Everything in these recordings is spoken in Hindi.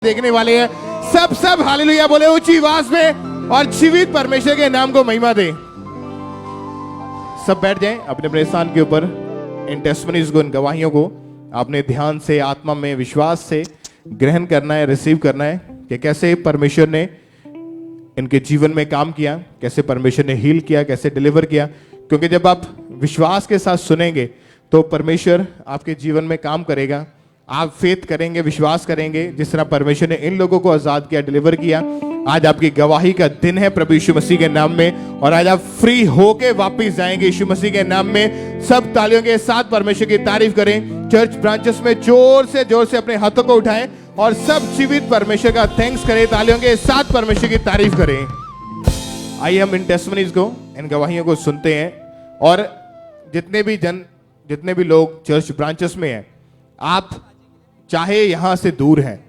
देखने वाले हैं। सब हालेलुया बोले ऊंची आवाज में और जीवित परमेश्वर के नाम को महिमा दे। सब बैठ जाएं अपने अपने स्थान के ऊपर। इन टेस्टिमनीज को, इन गवाहियों को आपने ध्यान से, आत्मा में, विश्वास से ग्रहण करना है, रिसीव करना है कि कैसे परमेश्वर ने इनके जीवन में काम किया, कैसे परमेश्वर ने हील किया, कैसे डिलीवर किया। क्योंकि जब आप विश्वास के साथ सुनेंगे तो परमेश्वर आपके जीवन में काम करेगा। आप फेथ करेंगे, विश्वास करेंगे, जिस तरह परमेश्वर ने इन लोगों को आजाद किया, डिलीवर किया। आज आपकी गवाही का दिन है प्रभु यीशु मसीह के नाम में, और आज आप फ्री होके वापस जाएंगे यीशु मसीह के नाम में। सब तालियों के साथ परमेश्वर की तारीफ करें। चर्च ब्रांचेस में जोर से अपने हाथों को उठाएं और सब जीवित परमेश्वर का थैंक्स करें। तालियों के साथ परमेश्वर की तारीफ करें। आइए हम इन टेस्टिमनीज को, इन गवाहियों को सुनते हैं। और जितने भी लोग चर्च ब्रांचेस में हैं, आप चाहे यहां से दूर हैं,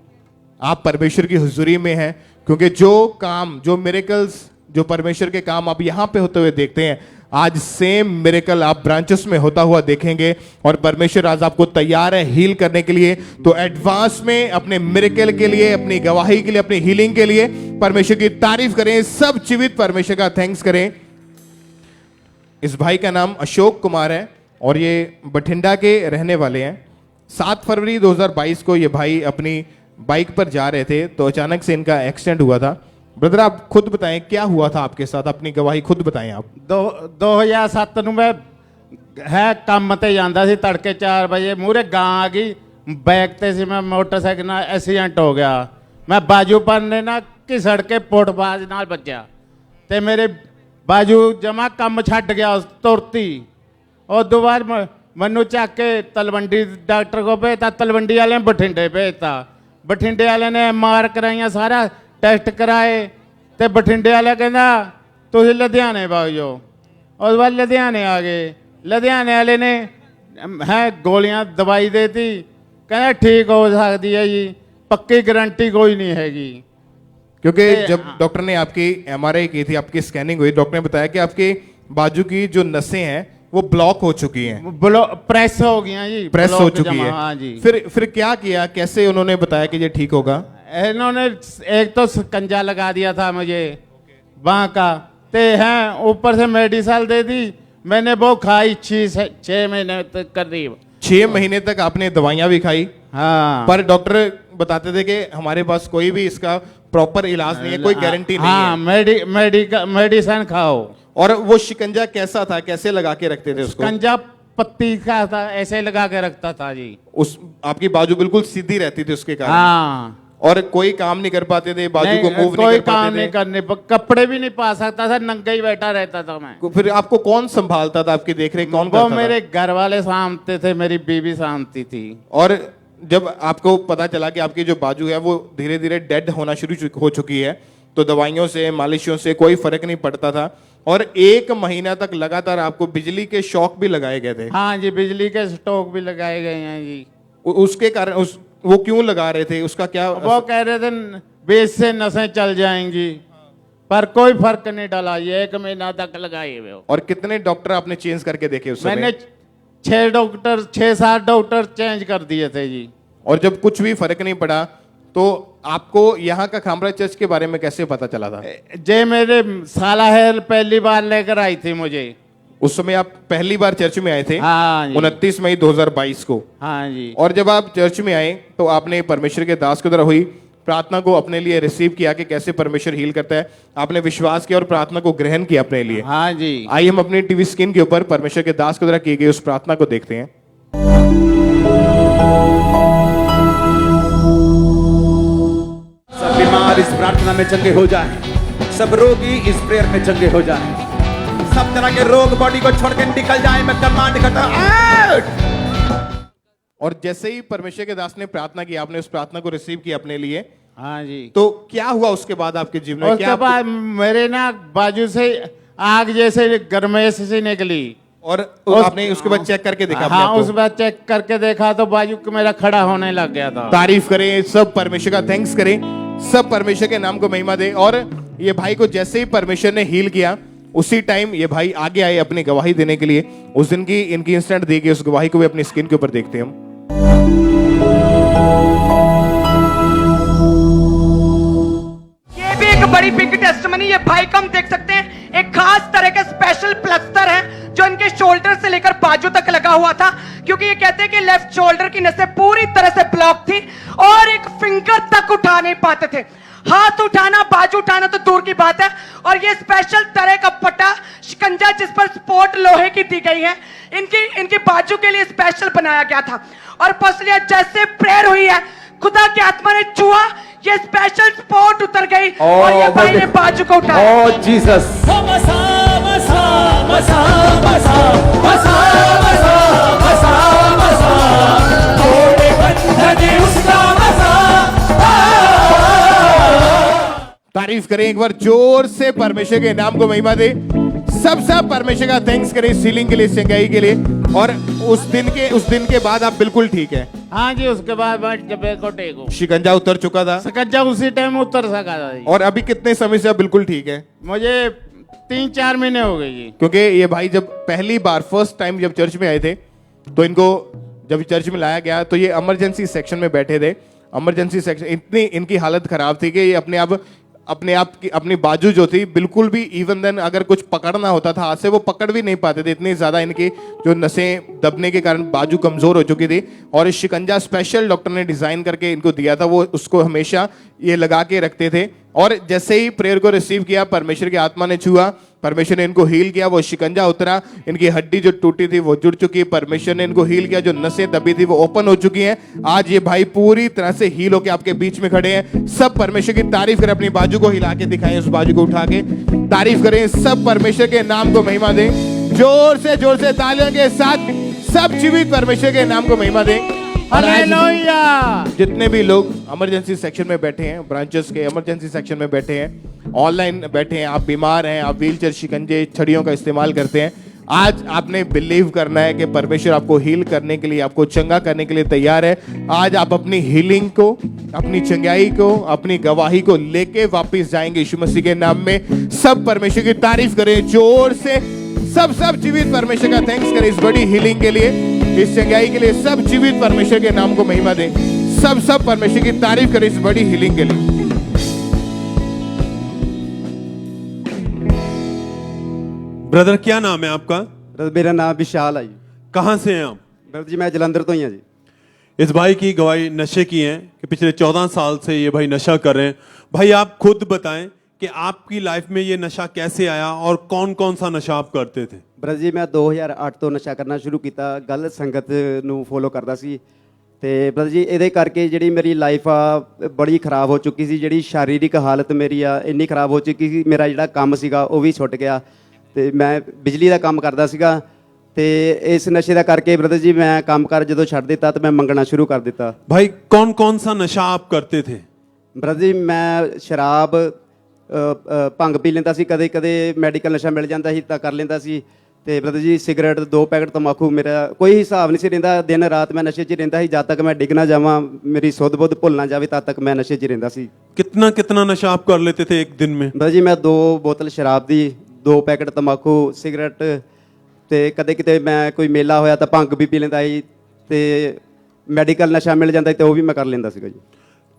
आप परमेश्वर की हुजूरी में हैं, क्योंकि जो मिरेकल्स, जो परमेश्वर के काम आप यहां पे होते हुए देखते हैं, आज सेम मिरेकल आप ब्रांचेस में होता हुआ देखेंगे। और परमेश्वर आज आपको तैयार है हील करने के लिए। तो एडवांस में अपने मिरेकल के लिए, अपनी गवाही के लिए, अपनी हीलिंग के लिए परमेश्वर की तारीफ करें। सब जीवित परमेश्वर का थैंक्स करें। इस भाई का नाम अशोक कुमार है और ये बठिंडा के रहने वाले हैं। 7 फरवरी 2022 को ये भाई अपनी बाइक पर जा रहे थे तो अचानक से इनका एक्सीडेंट हुआ था। ब्रदर, आप खुद बताएं क्या हुआ था आपके साथ, अपनी गवाही खुद बताएं आप। 2007 ਨੂੰ ਮੈਂ ਹੈ ਕੰਮ ਤੇ ਜਾਂਦਾ ਸੀ, ਤੜਕੇ 4 ਵਜੇ ਮੂਹਰੇ ਗਾਂ ਆ ਗਈ, ਬੈਕ ਤੇ ਸੀ ਮੈਂ, ਮੋਟਰਸਾਈਕਲ ਨਾਲ ਐਕਸੀਡੈਂਟ ਹੋ ਗਿਆ। ਮੈਂ ਬਾਜੂ ਪੰਨੇ ਨਾਲ ਘਿਸੜ ਕੇ ਫੁੱਟਬਾਜ ਨਾਲ ਵੱਜਿਆ ਤੇ ਮੇਰੇ ਬਾਜੂ ਜਮਾ ਕੰਮ ਛੱਡ ਗਿਆ ਤੁਰਤ ਹੀ। ਉਸ ਤੋਂ ਬਾਅਦ ਮੈਨੂੰ ਚੱਕ ਕੇ ਤਲਵੰਡੀ ਡਾਕਟਰ ਕੋਲ ਭੇਜਤਾ, ਤਲਵੰਡੀ ਵਾਲਿਆਂ ਨੇ ਬਠਿੰਡੇ ਭੇਜਤਾ। ਬਠਿੰਡੇ ਵਾਲਿਆਂ ਨੇ MR ਕਰਾਈਆਂ, ਸਾਰਾ ਟੈਸਟ ਕਰਾਏ ਤੇ ਬਠਿੰਡੇ ਵਾਲਾ ਕਹਿੰਦਾ ਤੁਸੀਂ ਲੁਧਿਆਣੇ ਵਗ ਜਾਓ। ਉਸ ਬਾਅਦ ਲੁਧਿਆਣੇ ਆ ਗਏ। ਲੁਧਿਆਣੇ ਵਾਲੇ ਨੇ ਹੈ ਗੋਲੀਆਂ ਦਵਾਈ ਦੇਤੀ, ਕਹਿੰਦਾ ठीक हो सकती है जी, पक्की गारंटी कोई नहीं हैगी। क्योंकि जब डॉक्टर ने आपकी MRI की थी, आपकी स्कैनिंग हुई, डॉक्टर ने बताया कि आपके बाजू की जो नसें हैं वो ब्लॉक हो चुकी हैं, प्रेस हो गई हैं जी, प्रेस हो चुकी है। हाँ जी। फिर क्या किया, कैसे उन्होंने बताया कि ये ठीक होगा? इन्होंने एक तो शिकंजा लगा दिया था मुझे वहाँ का, ते हैं ऊपर से मेडिसिन दे दी। मैंने वो खाई 6 महीने तक करीब। 6 महीने तक आपने दवाइयाँ भी खाई। हाँ, पर डॉक्टर बताते थे कि हमारे पास कोई भी इसका प्रॉपर इलाज नहीं है, कोई गारंटी नहीं हाँ, है। मेडिसिन खाओ। और वो शिकंजा कैसा था, कैसे लगा के रखते थे उसको? शिकंजा पत्ती का था, ऐसे लगा के रखता था जी। उस आपकी बाजू बिल्कुल सीधी रहती थी उसके कारण। हाँ, और कोई काम नहीं कर पाते थे, बाजू को मूव कोई नहीं कर काम पाते नहीं थे। करने, कपड़े भी नहीं पा सकता था, नंगा ही बैठा रहता था मैं। फिर आपको कौन संभालता था, आपकी देखरेख कौन वो करता मेरे घर वाले सामते थे, मेरी बीवी सामती थी। और जब आपको पता चला कि आपकी जो बाजू है वो धीरे धीरे डेड होना शुरू हो चुकी है, तो दवाइयों से, मालिशों से कोई फर्क नहीं पड़ता था। और 1 महीना तक लगातार आपको बिजली के शॉक भी लगाए गए थे। हाँ जी, बिजली के स्टोक भी लगाए गए हैं जी। उसके कारण वो क्यों लगा रहे थे, उसका क्या? वो कह रहे थे बेस से नसें चल जाएंगी, पर कोई फर्क नहीं डाला। ये 1 महीना तक लगाए हुए। और कितने डॉक्टर आपने चेंज करके देखे उस समय? मैंने 6-7 डॉक्टर चेंज कर दिए थे जी। और जब कुछ भी फर्क नहीं पड़ा तो आपको यहाँ का खामरा चर्च के बारे में कैसे पता चला था? जे मेरे साला है पहली बार लेकर आई थी मुझे। उस समय आप पहली बार चर्च में आए थे? हाँ जी। 29 मई 2022 को। हाँ जी। और जब आप चर्च में आए तो आपने परमेश्वर के दास के द्वारा हुई प्रार्थना को अपने लिए रिसीव किया कि कैसे परमेश्वर हील करता है। आपने विश्वास किया और प्रार्थना को ग्रहण किया अपने लिए। हाँ जी। आइए हम अपनी टीवी स्क्रीन के ऊपर परमेश्वर के दास के द्वारा की गई उस प्रार्थना को देखते हैं। सब बीमार इस प्रार्थना में चंगे हो जाए, सब रोगी इस प्रेयर में चंगे हो जाए, सब तरह के रोग बॉडी को छोड़ के निकल जाए। मैं कमांड करता हूं। और जैसे ही परमेश्वर के दास ने प्रार्थना की, आपने उस प्रार्थना को रिसीव किया अपने लिए, हाँ जी। तो क्या हुआ उसके बाद आपके जीवन में? उसके बाद मेरे ना बाजू से आग जैसे गरमेश से निकली। और आपने उसके बाद चेक करके देखा? हाँ, उस बाद चेक करके देखा तो बाजू मेरा खड़ा होने लग गया था। तारीफ करें, सब परमेश्वर का थैंक्स करें, सब परमेश्वर के नाम को महिमा दे। और ये भाई को जैसे ही परमेश्वर ने हील किया, उसी टाइम ये भाई आगे आए अपनी गवाही देने के लिए। उस दिन की इनकी इंस्टेंट दी गई उस गवाही को भी अपनी स्क्रीन के ऊपर देखते हैं हम। ये भाई को हम देख सकते हैं एक खास तरह का स्पेशल प्लास्टर है जो इनके शोल्डर से लेकर बाजू तक लगा हुआ था, क्योंकि ये कहते हैं कि लेफ्ट शोल्डर की नसें पूरी तरह से ब्लॉक थी और एक फिंगर तक उठा नहीं पाते थे। हाथ उठाना, बाजू उठाना तो दूर की बात है। और ये स्पेशल तरह का पट्टा शिकंजा जिस पर स्पोर्ट लोहे की दी गई है, इनकी बाजू के लिए स्पेशल बनाया गया था। और पसलियां जैसे प्रेयर हुई है, खुदा की आत्मा ने छुआ, ये स्पेशल स्पोर्ट उतर गई और ये भाई ने बाजू को उठाया। Oh Jesus! तारीफ करें एक बार जोर से, परमेश्वर के नाम को महिमा दे। सब परमेश्वर का थैंक्स करें इस हीलिंग के लिए, इस चंगाई के लिए। और उस दिन के बाद आप बिल्कुल ठीक है? हाँ जी, उसके बाद मैं जबे को टेको, शिकंजा उतर चुका था, सकंजा उसी टाइम उतर सका था जी। और अभी कितने समय से आप बिल्कुल ठीक है? मुझे 3-4 महीने हो गए जी। क्योंकि ये भाई जब पहली बार फर्स्ट टाइम जब चर्च में आए थे, तो इनको जब चर्च में लाया गया तो ये इमरजेंसी सेक्शन में बैठे थे। इमरजेंसी सेक्शन, इतनी इनकी हालत खराब थी कि ये अपनी बाजू जो थी बिल्कुल भी, इवन देन अगर कुछ पकड़ना होता था हाथ से, वो पकड़ भी नहीं पाते थे। इतनी ज्यादा इनकी जो नसें दबने के कारण बाजू कमजोर हो चुकी थी। और इस शिकंजा स्पेशल डॉक्टर ने डिजाइन करके इनको दिया था, वो उसको हमेशा ये लगा के रखते थे। और जैसे ही प्रेयर को रिसीव किया, परमेश्वर की आत्मा ने छुआ, परमेश्वर ने इनको हील किया, वो शिकंजा उतरा, इनकी हड्डी जो टूटी थी वो जुड़ चुकी है, परमेश्वर ने इनको हील किया, जो नसें दबी थी वो ओपन हो चुकी हैं। आज ये भाई पूरी तरह से हील होकर आपके बीच में खड़े हैं। सब परमेश्वर की तारीफ करें, अपनी बाजू को हिला के दिखाएं, उस बाजू को उठा के तारीफ करें। सब परमेश्वर के नाम को महिमा दें, जोर से तालियों के साथ सब जीवित परमेश्वर के नाम को महिमा दें। हालेलुया। जितने भी लोग इमरजेंसी सेक्शन में बैठे हैं, ब्रांचेस के इमरजेंसी सेक्शन में बैठे हैं, ऑनलाइन बैठे हैं, आप बीमार हैं, आप व्हीलचेयर, शिकंजे, छड़ियों का इस्तेमाल करते हैं, आज आपने बिलीव करना है कि परमेश्वर आपको हील करने के लिए, आपको चंगा करने के लिए तैयार है। आज आप अपनी हीलिंग को, अपनी चंगाई को, अपनी गवाही को लेके वापस जाएंगे यीशु मसीह के नाम में। सब परमेश्वर की तारीफ करें जोर से, सब जीवित परमेश्वर का थैंक्स करें इस बड़ी हीलिंग के लिए, इस चंगाई के लिए। सब जीवित परमेश्वर के नाम को महिमा दें, सब परमेश्वर की तारीफ करें इस बड़ी हीलिंग के लिए। ब्रदर क्या नाम है आपका? मेरा नाम विशाल है जी। कहाँ से हैं आप? ब्रदर जी मैं जलंधर तो ही हाँ जी। इस भाई की गवाही नशे की है कि पिछले 14 साल से ये भाई नशा कर रहे हैं। भाई आप खुद बताएं कि आपकी लाइफ में ये नशा कैसे आया और कौन कौन सा नशा आप करते थे? ब्रदर जी मैं 2008 ਤੋਂ ਨਸ਼ਾ ਕਰਨਾ ਸ਼ੁਰੂ ਕੀਤਾ, ਗਲਤ ਸੰਗਤ ਨੂੰ ਫੋਲੋ ਕਰਦਾ ਸੀ ਤੇ ਬ੍ਰਦਰ ਜੀ ਇਹਦੇ ਕਰਕੇ ਜਿਹੜੀ ਮੇਰੀ ਲਾਈਫ ਆ ਬੜੀ ਖਰਾਬ ਹੋ ਚੁੱਕੀ ਸੀ। ਜਿਹੜੀ ਸ਼ਾਰੀਰਿਕ ਹਾਲਤ ਮੇਰੀ ਆ ਇੰਨੀ ਖਰਾਬ ਹੋ ਚੁੱਕੀ ਸੀ, ਮੇਰਾ ਜਿਹੜਾ ਕੰਮ ਸੀਗਾ ਉਹ ਵੀ ਛੁੱਟ ਗਿਆ ਤੇ ਮੈਂ ਬਿਜਲੀ ਦਾ ਕੰਮ ਕਰਦਾ ਸੀਗਾ ਤੇ ਇਸ ਨਸ਼ੇ ਦਾ ਕਰਕੇ ਬ੍ਰਦਰ ਜੀ ਮੈਂ ਕੰਮ ਕਰ ਜਦੋਂ ਛੱਡ ਦਿੱਤਾ ਤਾਂ ਮੈਂ ਮੰਗਣਾ ਸ਼ੁਰੂ ਕਰ ਦਿੱਤਾ। भाई कौन कौन सा नशा आप करते थे? ਬ੍ਰਦਰ ਜੀ ਮੈਂ ਸ਼ਰਾਬ ਭੰਗ ਪੀ ਲੈਂਦਾ ਸੀ, ਕਦੇ ਕਦੇ ਮੈਡੀਕਲ ਨਸ਼ਾ ਮਿਲ ਜਾਂਦਾ ਸੀ ਤਾਂ ਕਰ ਲੈਂਦਾ ਸੀ ਤੇ ਬ੍ਰਦਰ ਜੀ ਸਿਗਰਟ 2 ਪੈਕਟ ਤੰਬਾਕੂ, ਮੇਰਾ ਕੋਈ ਹਿਸਾਬ ਨਹੀਂ ਸੀ ਰਹਿੰਦਾ। ਦਿਨ ਰਾਤ ਮੈਂ ਨਸ਼ੇ 'ਚ ਹੀ ਰਹਿੰਦਾ ਸੀ, ਜਦ ਤੱਕ ਮੈਂ ਡਿੱਗ ਨਾ ਜਾਵਾਂ, ਮੇਰੀ ਸੁੱਧ ਬੁੱਧ ਭੁੱਲ ਨਾ ਜਾਵੇ, ਤਦ ਤੱਕ ਮੈਂ ਨਸ਼ੇ 'ਚ ਹੀ ਰਹਿੰਦਾ ਸੀ। कितना कितना नशा आप कर लेते थे एक दिन में? ਬ੍ਰਦਰ ਜੀ ਮੈਂ 2 ਬੋਤਲ ਸ਼ਰਾਬ ਦੀ, 2 ਪੈਕਟ ਤੰਬਾਕੂ, ਸਿਗਰਟ ਤੇ ਕਦੇ ਕਿਤੇ ਮੈਂ ਕੋਈ ਮੇਲਾ ਹੋਇਆ ਤਾਂ ਭੰਗ ਵੀ ਪੀ ਲੈਂਦਾ ਸੀ ਤੇ ਮੈਡੀਕਲ ਨਸ਼ਾ ਮਿਲ ਜਾਂਦਾ ਤੇ ਉਹ ਵੀ ਮੈਂ ਕਰ ਲੈਂਦਾ ਸੀਗਾ ਜੀ।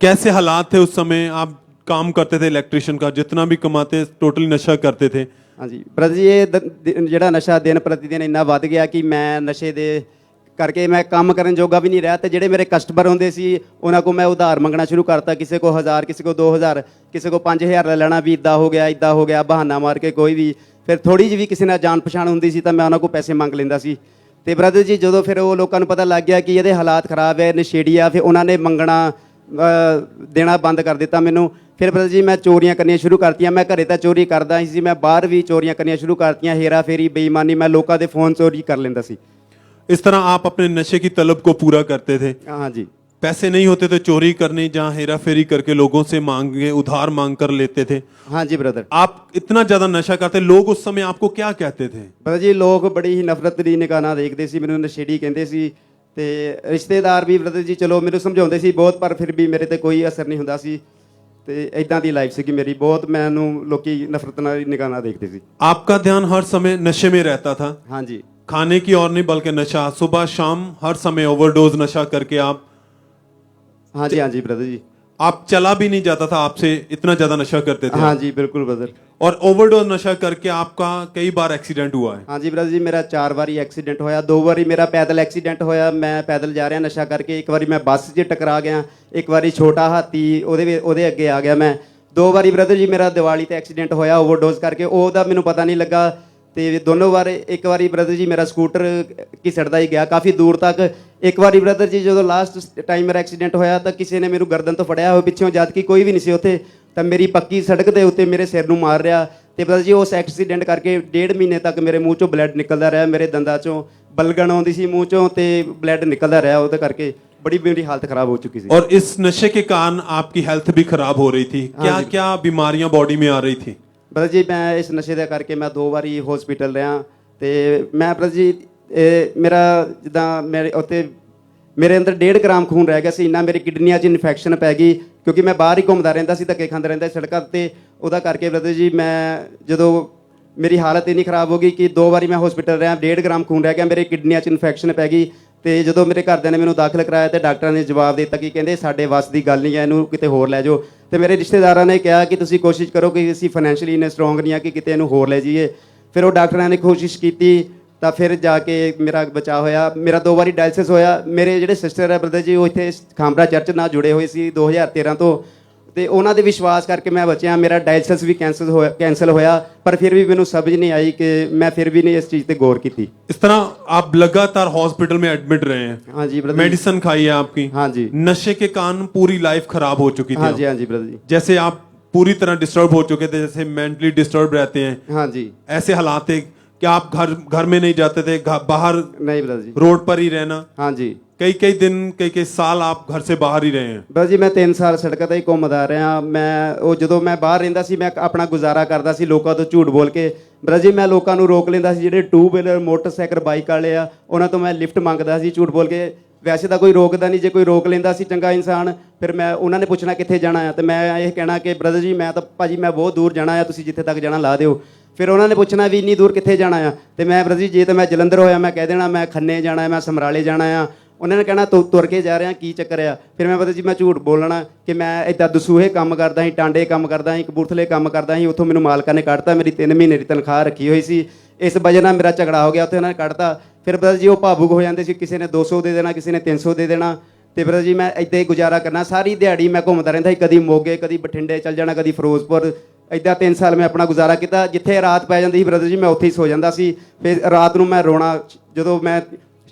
कैसे हालात थे उस समय? आप काम करते थे इलेक्ट्रिशियन का, जितना भी कमाते टोटली नशा करते थे? ਹਾਂਜੀ ਬ੍ਰਦਰ ਜੀ ਇਹ ਜਿਹੜਾ ਨਸ਼ਾ ਦਿਨ ਪ੍ਰਤੀ ਦਿਨ ਇੰਨਾ ਵੱਧ ਗਿਆ ਕਿ ਮੈਂ ਨਸ਼ੇ ਦੇ ਕਰਕੇ ਮੈਂ ਕੰਮ ਕਰਨ ਜੋਗਾ ਵੀ ਨਹੀਂ ਰਿਹਾ ਤੇ ਜਿਹੜੇ ਮੇਰੇ ਕਸਟਮਰ ਹੁੰਦੇ ਸੀ ਉਹਨਾਂ ਕੋਲ ਮੈਂ ਉਧਾਰ ਮੰਗਣਾ ਸ਼ੁਰੂ ਕਰਤਾ। ਕਿਸੇ ਕੋ 1000, ਕਿਸੇ ਕੋ 2000, ਕਿਸੇ ਕੋ 5000 ਲੈ ਲੈਣਾ ਵੀ ਇੱਦਾਂ ਹੋ ਗਿਆ ਬਹਾਨਾ ਮਾਰ ਕੇ ਕੋਈ ਵੀ। ਫਿਰ ਥੋੜੀ ਜਿਹੀ ਵੀ ਕਿਸੇ ਨਾਲ ਜਾਣ ਪਛਾਣ ਹੁੰਦੀ ਸੀ ਤਾਂ ਮੈਂ ਉਹਨਾਂ ਕੋਲ ਪੈਸੇ ਮੰਗ ਲੈਂਦਾ ਸੀ। ਤੇ ਬ੍ਰਦਰ ਜੀ ਜਦੋਂ ਫਿਰ ਉਹ ਲੋਕਾਂ ਨੂੰ ਪਤਾ ਲੱਗ ਗਿਆ ਕਿ ਇਹਦੇ ਹਾਲਾਤ ਖਰਾਬ ਹੈ, ਨਸ਼ੇੜੀ ਆ, ਫਿਰ ਉਹਨਾਂ ਨੇ ਮੰਗਣਾ ਦੇਣਾ ਬੰਦ ਕਰ ਦਿੱਤਾ ਮੈਨੂੰ। ਫਿਰ ਬ੍ਰਦਰ ਜੀ ਮੈਂ ਚੋਰੀਆਂ ਕਰਨੀਆਂ ਸ਼ੁਰੂ ਕਰਤੀਆਂ। ਮੈਂ ਘਰੇ ਤਾਂ ਚੋਰੀ ਕਰਦਾ ਹੀ ਸੀ, ਮੈਂ ਬਾਹਰ ਵੀ ਚੋਰੀਆਂ ਕਰਨੀਆਂ ਸ਼ੁਰੂ ਕਰਤੀਆਂ। हेरा फेरी, बेईमानी, मैं लोगों के फोन चोरी कर लेता सी। इस तरह आप अपने नशे की तलब को पूरा करते थे? हाँ जी। पैसे नहीं होते तो चोरी करनी, जहाँ हेरा फेरी करके लोगों से मांगे, उधार मांग कर लेते थे? हाँ जी ब्रदर। आप इतना ज्यादा नशा करते, लोग उस समय आपको क्या कहते थे? ब्रदर जी लोग बड़ी ही नफरत दी निगाह ਨਾਲ ਦੇਖਦੇ ਸੀ ਮੈਨੂੰ, ਨਸ਼ੇੜੀ ਕਹਿੰਦੇ ਸੀ ਤੇ ਰਿਸ਼ਤੇਦਾਰ ਵੀ ਬ੍ਰਦਰ ਜੀ ਚਲੋ ਮੈਨੂੰ ਸਮਝਾਉਂਦੇ ਸੀ ਬਹੁਤ, ਪਰ ਫਿਰ ਵੀ ਮੇਰੇ ਤੇ ਕੋਈ ਅਸਰ ਨਹੀਂ ਹੁੰਦਾ ਸੀ ਤੇ ਇਦਾਂ ਦੀ ਲਾਈਫ ਸੀਗੀ ਮੇਰੀ। ਬਹੁਤ ਮੈਨੂੰ ਲੋਕੀ ਨਫ਼ਰਤ ਨਾਲ ਨਿਗਾਹ ਨਾਲ ਦੇਖਦੇ ਸੀ। आपका ध्यान हर समय नशे में रहता था? हाँ जी। खाने की और नहीं बल्कि नशा, सुबह शाम हर समय ओवरडोज नशा करके आप? हाँ जी ब्रदर जी। आप चला भी नहीं जाता था, आपसे इतना ज्यादा नशा करते थे। हाँ जी बिल्कुल ब्रदर। और ओवरडोज नशा करके आपका कई बार एक्सीडेंट हुआ है। हाँ जी ब्रदर जी, मेरा 4 ਵਾਰੀ ਐਕਸੀਡੈਂਟ ਹੋਇਆ। 2 ਵਾਰੀ ਮੇਰਾ ਪੈਦਲ ਐਕਸੀਡੈਂਟ ਹੋਇਆ, ਮੈਂ ਪੈਦਲ ਜਾ ਰਿਹਾ ਨਸ਼ਾ ਕਰਕੇ। ਇੱਕ ਵਾਰੀ ਮੈਂ ਬੱਸ 'ਚ ਟਕਰਾ ਗਿਆ, ਇੱਕ ਵਾਰੀ ਛੋਟਾ ਹਾਥੀ ਉਹਦੇ ਅੱਗੇ ਆ ਗਿਆ ਮੈਂ। 2 ਵਾਰੀ ਬ੍ਰਦਰ ਜੀ ਮੇਰਾ ਦੀਵਾਲੀ ਤੇ ਐਕਸੀਡੈਂਟ ਹੋਇਆ ਓਵਰਡੋਜ਼ ਕਰਕੇ, ਉਹਦਾ ਮੈਨੂੰ ਪਤਾ ਨਹੀਂ ਲੱਗਾ। ਤੇ ਦੋਨੋਂ ਵਾਰ, ਇੱਕ ਵਾਰੀ ਬ੍ਰਦਰ ਜੀ ਮੇਰਾ ਸਕੂਟਰ ਘਿਸੜਦਾ ਹੀ ਗਿਆ ਕਾਫੀ ਦੂਰ ਤੱਕ। ਇੱਕ ਵਾਰੀ ਬ੍ਰਦਰ ਜੀ ਜਦੋਂ ਲਾਸਟ ਟਾਈਮ ਮੇਰਾ ਐਕਸੀਡੈਂਟ ਹੋਇਆ ਤਾਂ ਕਿਸੇ ਨੇ ਮੈਨੂੰ ਗਰਦਨ ਤੋਂ ਫੜਿਆ ਹੋਇਆ ਪਿੱਛੋਂ, ਜਦ ਕਿ ਕੋਈ ਵੀ ਨਹੀਂ ਸੀ ਉੱਥੇ, ਤਾਂ ਮੇਰੀ ਪੱਕੀ ਸੜਕ ਦੇ ਉੱਤੇ ਮੇਰੇ ਸਿਰ ਨੂੰ ਮਾਰ ਰਿਹਾ। ਤੇ ਬ੍ਰਦਰ ਜੀ ਉਸ ਐਕਸੀਡੈਂਟ ਕਰਕੇ 1.5 ਮਹੀਨੇ ਤੱਕ ਮੇਰੇ ਮੂੰਹ ਚੋਂ ਬਲੱਡ ਨਿਕਲਦਾ ਰਿਹਾ, ਮੇਰੇ ਦੰਦਾਂ ਚੋਂ ਬਲਗਣ ਆਉਂਦੀ ਸੀ ਮੂੰਹ ਚੋਂ ਤੇ ਬਲੱਡ ਨਿਕਲਦਾ ਰਿਹਾ। ਉਹਦੇ ਕਰਕੇ बड़ी मेरी हालत खराब हो चुकी थी। और इस नशे के कारण आपकी हेल्थ भी खराब हो रही थी। क्या क्या बीमारियां बॉडी में आ रही थी? ब्रदर जी मैं इस नशे ਦੇ ਕਰਕੇ ਮੈਂ 2 ਵਾਰੀ ਹਸਪੀਟਲ ਰਿਹਾ। ਤੇ ਮੈਂ ਬ੍ਰਦਰ ਜੀ ਮੇਰਾ ਜਿੱਦਾਂ ਮੇਰੇ ਉੱਤੇ ਮੇਰੇ ਅੰਦਰ 1.5 ਗ੍ਰਾਮ ਖੂਨ ਰਹਿ ਗਿਆ ਸੀ, ਇੰਨਾ ਮੇਰੀ ਕਿਡਨੀਆਂ 'ਚ ਇਨਫੈਕਸ਼ਨ ਪੈ ਗਈ, ਕਿਉਂਕਿ ਮੈਂ ਬਾਹਰ ਹੀ ਘੁੰਮਦਾ ਰਹਿੰਦਾ ਸੀ, ਧੱਕੇ ਖਾਂਦਾ ਰਹਿੰਦਾ ਸੜਕਾਂ 'ਤੇ। ਉਹਦਾ ਕਰਕੇ ਬ੍ਰਦਰ ਜੀ ਮੈਂ ਜਦੋਂ ਮੇਰੀ ਹਾਲਤ ਇੰਨੀ ਖਰਾਬ ਹੋ ਗਈ ਕਿ 2 ਵਾਰੀ ਮੈਂ ਹਸਪੀਟਲ ਰਿਹਾ, 1.5 ਗ੍ਰਾਮ ਖੂਨ ਰਹਿ ਗਿਆ, ਮੇਰੇ ਕਿਡਨੀਆਂ 'ਚ ਇਨਫੈਕਸ਼ਨ ਪੈ ਗਈ। ਤੇ ਜਦੋਂ ਮੇਰੇ ਘਰਦਿਆਂ ਨੇ ਮੈਨੂੰ ਦਾਖਲ ਕਰਾਇਆ ਤੇ ਡਾਕਟਰਾਂ ਨੇ ਜਵਾਬ ਦੇ ਦਿੱਤਾ ਕਿ ਕਹਿੰਦੇ ਸਾਡੇ ਵੱਸ ਦੀ ਗੱਲ ਨਹੀਂ ਹੈ, ਇਹਨੂੰ ਕਿਤੇ ਹੋਰ ਲੈ ਜਾਓ। ਤੇ ਮੇਰੇ ਰਿਸ਼ਤੇਦਾਰਾਂ ਨੇ ਕਿਹਾ ਕਿ ਤੁਸੀਂ ਕੋਸ਼ਿਸ਼ ਕਰੋ ਕਿ ਅਸੀਂ ਫਾਈਨੈਂਸ਼ੀਅਲੀ ਇੰਨੇ ਸਟਰੋਂਗ ਨਹੀਂ ਆ ਕਿ ਕਿਤੇ ਇਹਨੂੰ ਹੋਰ ਲੈ ਜਾਈਏ। ਫਿਰ ਉਹ ਡਾਕਟਰਾਂ ਨੇ ਕੋਸ਼ਿਸ਼ ਕੀਤੀ ਤਾਂ ਫਿਰ ਜਾ ਕੇ ਮੇਰਾ ਬਚਾਅ ਹੋਇਆ। ਮੇਰਾ 2 ਵਾਰੀ ਡਾਇਲਸਿਸ ਹੋਇਆ। ਮੇਰੇ ਜਿਹੜੇ ਸਿਸਟਰ ਹੈ ਬ੍ਰਦਰ ਜੀ, ਉਹ ਇੱਥੇ ਖਾਂਬਰਾ ਚਰਚ ਨਾਲ ਜੁੜੇ ਹੋਏ ਸੀ 2013 ਤੋਂ, ਤੇ ਉਹਨਾਂ ਦੇ ਵਿਸ਼ਵਾਸ ਕਰਕੇ ਮੈਂ ਬਚਿਆ। ਮੇਰਾ ਡਾਇਲਸਿਸ ਵੀ ਕੈਂਸਲ ਹੋਇਆ, ਪਰ ਫਿਰ ਵੀ ਮੈਨੂੰ ਸਮਝ ਨਹੀਂ ਆਈ ਕਿ मैं फिर भी नहीं इस चीज़ पे गौर की थी। इस तरह आप लगातार हॉस्पिटल में एडमिट रहे हैं? हाँ जी ब्रदर। मेडिसिन खाई है आपकी? हाँ जी। नशे के कारण पूरी लाइफ खराब हो चुकी थी? हाँ जी, हाँ जी ब्रदर जी। जैसे आप पूरी तरह डिस्टर्ब हो चुके थे, जैसे मेंटली डिस्टर्ब रहते हैं। हाँ जी। ऐसे हालात थे कि आप घर में नहीं जाते थे, बाहर नहीं ब्रदर जी, रोड पर ही रहना? हाँ जी। कई दिन कई साल आप घर से बाहर ही रहे हैं? ਬਸ ਜੀ ਮੈਂ 3 ਸਾਲ ਸੜਕਾਂ 'ਤੇ ਹੀ ਘੁੰਮਦਾ ਰਿਹਾ। ਮੈਂ ਉਹ ਜਦੋਂ ਮੈਂ ਬਾਹਰ ਰਹਿੰਦਾ ਸੀ ਮੈਂ ਆਪਣਾ ਗੁਜ਼ਾਰਾ ਕਰਦਾ ਸੀ ਲੋਕਾਂ ਤੋਂ ਝੂਠ ਬੋਲ ਕੇ। ਬਸ ਜੀ ਮੈਂ ਲੋਕਾਂ ਨੂੰ ਰੋਕ ਲੈਂਦਾ ਸੀ, ਜਿਹੜੇ 2 ਵੀਲਰ ਮੋਟਰਸਾਈਕਲ ਬਾਈਕ ਵਾਲੇ ਆ ਉਹਨਾਂ ਤੋਂ ਮੈਂ ਲਿਫਟ ਮੰਗਦਾ ਸੀ ਝੂਠ ਬੋਲ ਕੇ। ਵੈਸੇ ਤਾਂ ਕੋਈ ਰੋਕਦਾ ਨਹੀਂ, ਜੇ ਕੋਈ ਰੋਕ ਲੈਂਦਾ ਸੀ ਚੰਗਾ ਇਨਸਾਨ, ਫਿਰ ਮੈਂ ਉਹਨਾਂ ਨੇ ਪੁੱਛਣਾ ਕਿੱਥੇ ਜਾਣਾ ਆ, ਤੇ ਮੈਂ ਇਹ ਕਹਿਣਾ ਕਿ ਬ੍ਰਦਰ ਜੀ ਮੈਂ ਤਾਂ ਭਾਜੀ ਮੈਂ ਬਹੁਤ ਦੂਰ ਜਾਣਾ ਆ, ਤੁਸੀਂ ਜਿੱਥੇ ਤੱਕ ਜਾਣਾ ਲਾ ਦਿਓ। ਫਿਰ ਉਹਨਾਂ ਨੇ ਪੁੱਛਣਾ ਵੀ ਇੰਨੀ ਦੂਰ ਕਿੱਥੇ ਜਾਣਾ ਆ, ਤੇ ਮੈਂ ਬ੍ਰਦਰ ਜੀ ਜੇ ਤਾਂ ਮੈਂ ਜਲੰਧਰ ਹੋਇਆ ਮੈਂ ਕਹਿ ਦੇਣਾ ਮੈਂ ਖੰਨੇ ਜਾਣਾ, ਮੈਂ ਸਮਰਾਲੇ ਜਾਣਾ ਆ। ਉਹਨਾਂ ਨੇ ਕਹਿਣਾ ਤੂੰ ਤੁਰ ਕੇ ਜਾ ਰਿਹਾ ਕੀ ਚੱਕਰ ਆ। ਫਿਰ ਮੈਂ ਬ੍ਰਦਰ ਜੀ ਮੈਂ ਝੂਠ ਬੋਲਣਾ ਕਿ ਮੈਂ ਇੱਦਾਂ ਦਸੂਹੇ ਕੰਮ ਕਰਦਾ ਸੀ, ਟਾਂਡੇ ਕੰਮ ਕਰਦਾ ਸੀ, ਕਪੂਰਥਲੇ ਕੰਮ ਕਰਦਾ ਸੀ। ਉੱਥੋਂ ਮੈਨੂੰ ਮਾਲਕਾਂ ਨੇ ਕੱਢਤਾ, ਮੇਰੀ 3 ਮਹੀਨੇ ਦੀ ਤਨਖਾਹ ਰੱਖੀ ਹੋਈ ਸੀ। ਇਸ ਵਜ੍ਹਾ ਨਾਲ ਮੇਰਾ ਝਗੜਾ ਹੋ ਗਿਆ, ਉੱਥੇ ਉਹਨਾਂ ਨੇ ਕੱਢਤਾ। ਫਿਰ ਬ੍ਰਦਰ ਜੀ ਉਹ ਭਾਵੁਕ ਹੋ ਜਾਂਦੇ ਸੀ, ਕਿਸੇ ਨੇ 200 ਦੇ ਦੇਣਾ, ਕਿਸੇ ਨੇ 300 ਦੇ ਦੇਣਾ। ਤੇ ਬ੍ਰਦਰ ਜੀ ਮੈਂ ਇੱਦਾਂ ਹੀ ਗੁਜ਼ਾਰਾ ਕਰਨਾ, ਸਾਰੀ ਦਿਹਾੜੀ ਮੈਂ ਘੁੰਮਦਾ ਰਹਿੰਦਾ ਸੀ, ਕਦੀ ਮੋਗੇ, ਕਦੀ ਬਠਿੰਡੇ ਚੱਲ ਜਾਣਾ, ਕਦੀ ਫਿਰੋਜ਼ਪੁਰ। ਇੱਦਾਂ 3 ਸਾਲ ਮੈਂ ਆਪਣਾ ਗੁਜ਼ਾਰਾ ਕੀਤਾ। ਜਿੱਥੇ ਰਾਤ ਪੈ ਜਾਂਦੀ ਸੀ ਬ੍ਰਦਰ ਜੀ ਮੈਂ ਉੱਥੇ ਹੀ ਸੋ ਜਾਂਦਾ ਸੀ। ਫਿਰ ਰਾਤ ਨੂੰ ਮੈਂ ਰੋਣਾ, ਜਦੋਂ ਮੈਂ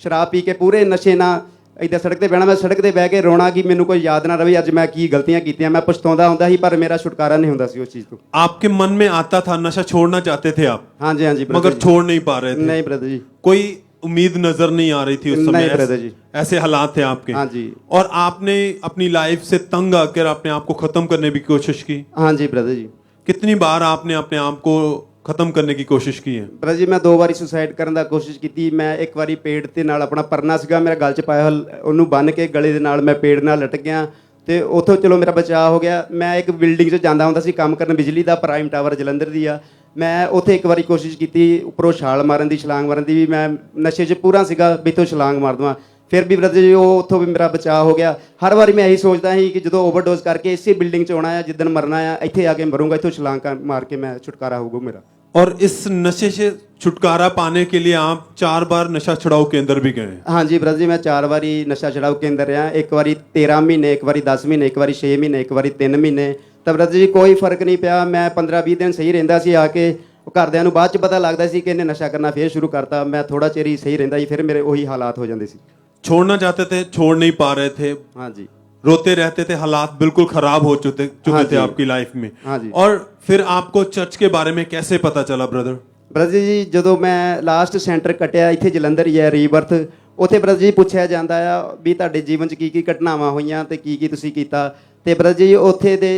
ਸ਼ਰਾਬ ਪੀ ਕੇ ਪੂਰੇ ਨਸ਼ੇ ਨਾਲ ਇੱਦਾਂ ਸੜਕ ਤੇ ਬਹਿਣਾ, ਮੈਂ ਸੜਕ ਤੇ ਬਹਿ ਕੇ ਰੋਣਾ ਕਿ ਮੈਨੂੰ ਕੋਈ ਯਾਦ ਨਾ ਰਵੇ ਅੱਜ ਮੈਂ ਕੀ ਗਲਤੀਆਂ ਕੀਤੀਆਂ। ਮੈਂ ਪਛਤਾਉਂਦਾ ਹੁੰਦਾ ਸੀ ਪਰ ਮੇਰਾ ਛੁਟਕਾਰਾ ਨਹੀਂ ਹੁੰਦਾ ਸੀ ਉਸ ਚੀਜ਼ ਤੋਂ। आपके मन में आता था, नशा छोड़ना चाहते थे आप, हाँ जी, हाँ जी मगर छोड़ नहीं पा रहे थे? नहीं ब्रदर जी, कोई उम्मीद नजर नहीं आ रही थी उस समय? नहीं ब्रदर जी। ऐसे हालात थे आपके? हाँ जी। और आपने अपनी लाइफ से तंग आकर अपने आप को खत्म करने की कोशिश की? हाँ जी ब्रदर जी। कितनी बार आपने अपने आप को खत्म करने की कोशिश की है? ब्रदर जी मैं 2 ਵਾਰੀ ਸੁਸਾਈਡ ਕਰਨ ਦਾ ਕੋਸ਼ਿਸ਼ ਕੀਤੀ। ਮੈਂ ਇੱਕ ਵਾਰੀ ਪੇੜ ਤੇ ਨਾਲ ਆਪਣਾ ਪਰਨਾ ਸੀਗਾ ਮੇਰਾ ਗਲ 'ਚ ਪਾਇਆ, ਉਹਨੂੰ ਬੰਨ੍ਹ ਕੇ ਗਲੇ ਦੇ ਨਾਲ ਮੈਂ ਪੇੜ ਨਾਲ ਲਟਕ ਗਿਆ ਤੇ ਉੱਥੋਂ ਚਲੋ ਮੇਰਾ ਬਚਾਅ ਹੋ ਗਿਆ। ਮੈਂ ਇੱਕ ਬਿਲਡਿੰਗ 'ਚ ਜਾਂਦਾ ਹੁੰਦਾ ਸੀ ਕੰਮ ਕਰਨ, ਬਿਜਲੀ ਦਾ ਪ੍ਰਾਈਮ ਟਾਵਰ ਜਲੰਧਰ ਦੀ ਆ। ਮੈਂ ਉੱਥੇ ਇੱਕ ਵਾਰੀ ਕੋਸ਼ਿਸ਼ ਕੀਤੀ ਉੱਪਰੋਂ ਛਾਲ ਮਾਰਨ ਦੀ, ਛਲਾਂਗ ਮਾਰਨ ਦੀ, ਵੀ ਮੈਂ ਨਸ਼ੇ 'ਚ ਪੂਰਾ ਸੀਗਾ ਵੀ ਇੱਥੋਂ ਛਲਾਂਗ ਮਾਰ ਦੇਵਾਂ। ਫਿਰ ਵੀ ਬ੍ਰਦਰ ਜੀ ਉਹ ਉੱਥੋਂ ਵੀ ਮੇਰਾ ਬਚਾਅ ਹੋ ਗਿਆ। ਹਰ ਵਾਰੀ ਮੈਂ ਇਹੀ ਸੋਚਦਾ ਸੀ ਕਿ ਜਦੋਂ ਓਵਰਡੋਜ਼ ਕਰਕੇ ਇਸੇ ਬਿਲਡਿੰਗ 'ਚ ਆਉਣਾ ਆ, ਜਿੱਦਣ ਮਰਨਾ ਆ ਇੱਥੇ ਆ ਕੇ ਮਰੂੰਗਾ, ਇੱਥੋਂ ਛਲਾਂਗ ਮਾਰ ਕੇ ਮੈਂ ਛੁਟਕਾਰਾ ਹੋਊਗਾ ਮੇਰਾ। और इस नशे से छुटकारा पाने के लिए आप 4 बार नशा छुड़ाऊ केंद्र भी गए? हाँ जी ब्रदर जी मैं 4 ਵਾਰੀ ਨਸ਼ਾ ਛੁਡਾਊ ਕੇਂਦਰ ਰਿਹਾ। ਇੱਕ ਵਾਰੀ 13 ਮਹੀਨੇ, ਇੱਕ ਵਾਰੀ 10 ਮਹੀਨੇ, ਇੱਕ ਵਾਰੀ 6 ਮਹੀਨੇ, ਇੱਕ ਵਾਰੀ 3 ਮਹੀਨੇ। ਤਾਂ ਬ੍ਰਦਰ ਜੀ ਕੋਈ ਫਰਕ ਨਹੀਂ ਪਿਆ। ਮੈਂ 15-20 ਦਿਨ ਸਹੀ ਰਹਿੰਦਾ ਸੀ ਆ ਕੇ, ਉਹ ਘਰਦਿਆਂ ਨੂੰ ਬਾਅਦ 'ਚ ਪਤਾ ਲੱਗਦਾ ਸੀ ਕਿ ਇਹਨੇ ਨਸ਼ਾ ਕਰਨਾ ਫੇਰ ਸ਼ੁਰੂ ਕਰਤਾ। ਮੈਂ ਥੋੜਾ ਚਿਰ ਹੀ ਸਹੀ ਰਹਿੰਦਾ ਸੀ, ਫਿਰ ਮੇਰੇ ਉਹੀ ਹਾਲਾਤ ਹੋ ਜਾਂਦੇ ਸੀ। छोड़ना चाहते थे, छोड़ नहीं पा रहे थे, हाँ जी, रोते रहते थे, हालात बिल्कुल खराब हो चुके हाँ थे जी। आपकी लाइफ में। हाँ जी। और फिर आपको चर्च के बारे में कैसे पता चला ब्रदर? ਬ੍ਰਦਰ ਜੀ ਜਦੋਂ ਮੈਂ ਲਾਸਟ ਸੈਂਟਰ ਕੱਟਿਆ ਇੱਥੇ ਜਲੰਧਰ ਹੀ ਹੈ ਰੀਬਰਥ, ਉੱਥੇ ਬ੍ਰਦਰ ਜੀ ਪੁੱਛਿਆ ਜਾਂਦਾ ਆ ਵੀ ਤੁਹਾਡੇ ਜੀਵਨ 'ਚ ਕੀ ਕੀ ਘਟਨਾਵਾਂ ਹੋਈਆਂ ਤੇ ਕੀ ਕੀ ਤੁਸੀਂ ਕੀਤਾ। ਤੇ ਬ੍ਰਦਰ ਜੀ ਉੱਥੇ ਦੇ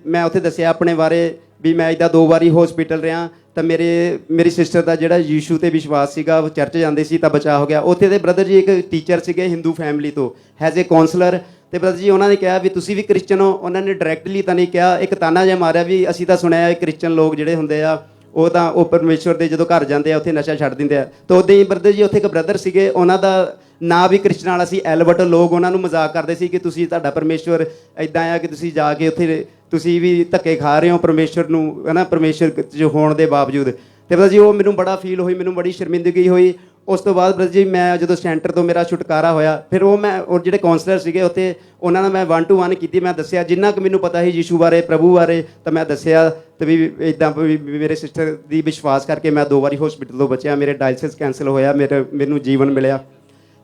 ਮੈਂ ਉੱਥੇ ਦੱਸਿਆ ਆਪਣੇ ਬਾਰੇ ਵੀ ਮੈਂ ਇੱਦਾਂ 2 ਵਾਰੀ ਹਸਪੀਟਲ ਰਿਹਾ। ਤਾਂ ਮੇਰੀ ਸਿਸਟਰ ਦਾ ਜਿਹੜਾ ਯੀਸ਼ੂ ਤੇ ਵਿਸ਼ਵਾਸ ਸੀਗਾ, ਉਹ ਚਰਚ ਜਾਂਦੇ ਸੀ ਤਾਂ ਬਚਾਅ ਹੋ ਗਿਆ। ਉੱਥੇ ਦੇ ਬ੍ਰਦਰ ਜੀ ਇੱਕ ਟੀਚਰ ਸੀਗੇ ਹਿੰਦੂ ਫੈਮਿਲੀ ਤੋਂ, ਹੈਜ਼ ਏ ਕਾਉਂਸਲਰ। ਤੇ ਬ੍ਰਦਰ ਜੀ ਉਹਨਾਂ ਨੇ ਕਿਹਾ ਵੀ ਤੁਸੀਂ ਵੀ ਕ੍ਰਿਸਚਨ ਹੋ। ਉਹਨਾਂ ਨੇ ਡਾਇਰੈਕਟਲੀ ਤਾਂ ਨਹੀਂ ਕਿਹਾ, ਇੱਕ ਤਾਨਾ ਜਿਹਾ ਮਾਰਿਆ ਵੀ ਅਸੀਂ ਤਾਂ ਸੁਣਿਆ ਕ੍ਰਿਸਚਨ ਲੋਕ ਜਿਹੜੇ ਹੁੰਦੇ ਆ ਉਹ ਤਾਂ ਉਹ ਪਰਮੇਸ਼ਵਰ ਦੇ ਜਦੋਂ ਘਰ ਜਾਂਦੇ ਆ ਉੱਥੇ ਨਸ਼ਾ ਛੱਡ ਦਿੰਦੇ ਆ। ਤਾਂ ਉਦਾਂ ਹੀ ਬ੍ਰਦਰ ਜੀ ਉੱਥੇ ਇੱਕ ਬ੍ਰਦਰ ਸੀਗੇ, ਉਹਨਾਂ ਦਾ ਨਾਂ ਵੀ ਕ੍ਰਿਸ਼ਨ ਵਾਲਾ ਸੀ, ਐਲਬਰਟ। ਲੋਕ ਉਹਨਾਂ ਨੂੰ ਮਜ਼ਾਕ ਕਰਦੇ ਸੀ ਕਿ ਤੁਸੀਂ, ਤੁਹਾਡਾ ਪਰਮੇਸ਼ਵਰ ਇਦਾਂ ਆ ਕਿ ਤੁਸੀਂ ਜਾ ਕੇ ਉੱਥੇ ਤੁਸੀਂ ਵੀ ਧੱਕੇ ਖਾ ਰਹੇ ਹੋ ਪਰਮੇਸ਼ਵਰ ਨੂੰ, ਹੈ ਨਾ, ਪਰਮੇਸ਼ਵਰ 'ਚ ਹੋਣ ਦੇ ਬਾਵਜੂਦ। ਤੇ ਬ੍ਰਦਰ ਜੀ ਉਹ ਮੈਨੂੰ ਬੜਾ ਫੀਲ ਹੋਈ, ਮੈਨੂੰ ਬੜੀ ਸ਼ਰਮਿੰਦਗੀ ਹੋਈ। ਉਸ ਤੋਂ ਬਾਅਦ ਬ੍ਰਦਰ ਜੀ ਮੈਂ ਜਦੋਂ ਸੈਂਟਰ ਤੋਂ ਮੇਰਾ ਛੁਟਕਾਰਾ ਹੋਇਆ, ਫਿਰ ਉਹ ਜਿਹੜੇ ਕਾਉਂਸਲਰ ਸੀਗੇ ਉੱਥੇ, ਉਹਨਾਂ ਨਾਲ ਮੈਂ 1 to 1 ਕੀਤੀ। ਮੈਂ ਦੱਸਿਆ ਜਿੰਨਾ ਕੁ ਮੈਨੂੰ ਪਤਾ ਸੀ ਯੀਸ਼ੂ ਬਾਰੇ, ਪ੍ਰਭੂ ਬਾਰੇ, ਤਾਂ ਮੈਂ ਦੱਸਿਆ। ਤੇ ਵੀ ਇਦਾਂ ਮੇਰੇ ਸਿਸਟਰ ਦੀ ਵਿਸ਼ਵਾਸ ਕਰਕੇ ਮੈਂ 2 ਵਾਰੀ ਹਸਪੀਟਲ ਤੋਂ ਬਚਿਆ, ਮੇਰੇ ਡਾਇਲਸਿਸ ਕੈਂਸਲ ਹੋਇਆ, ਮੈਨੂੰ ਜੀਵਨ ਮਿਲਿਆ।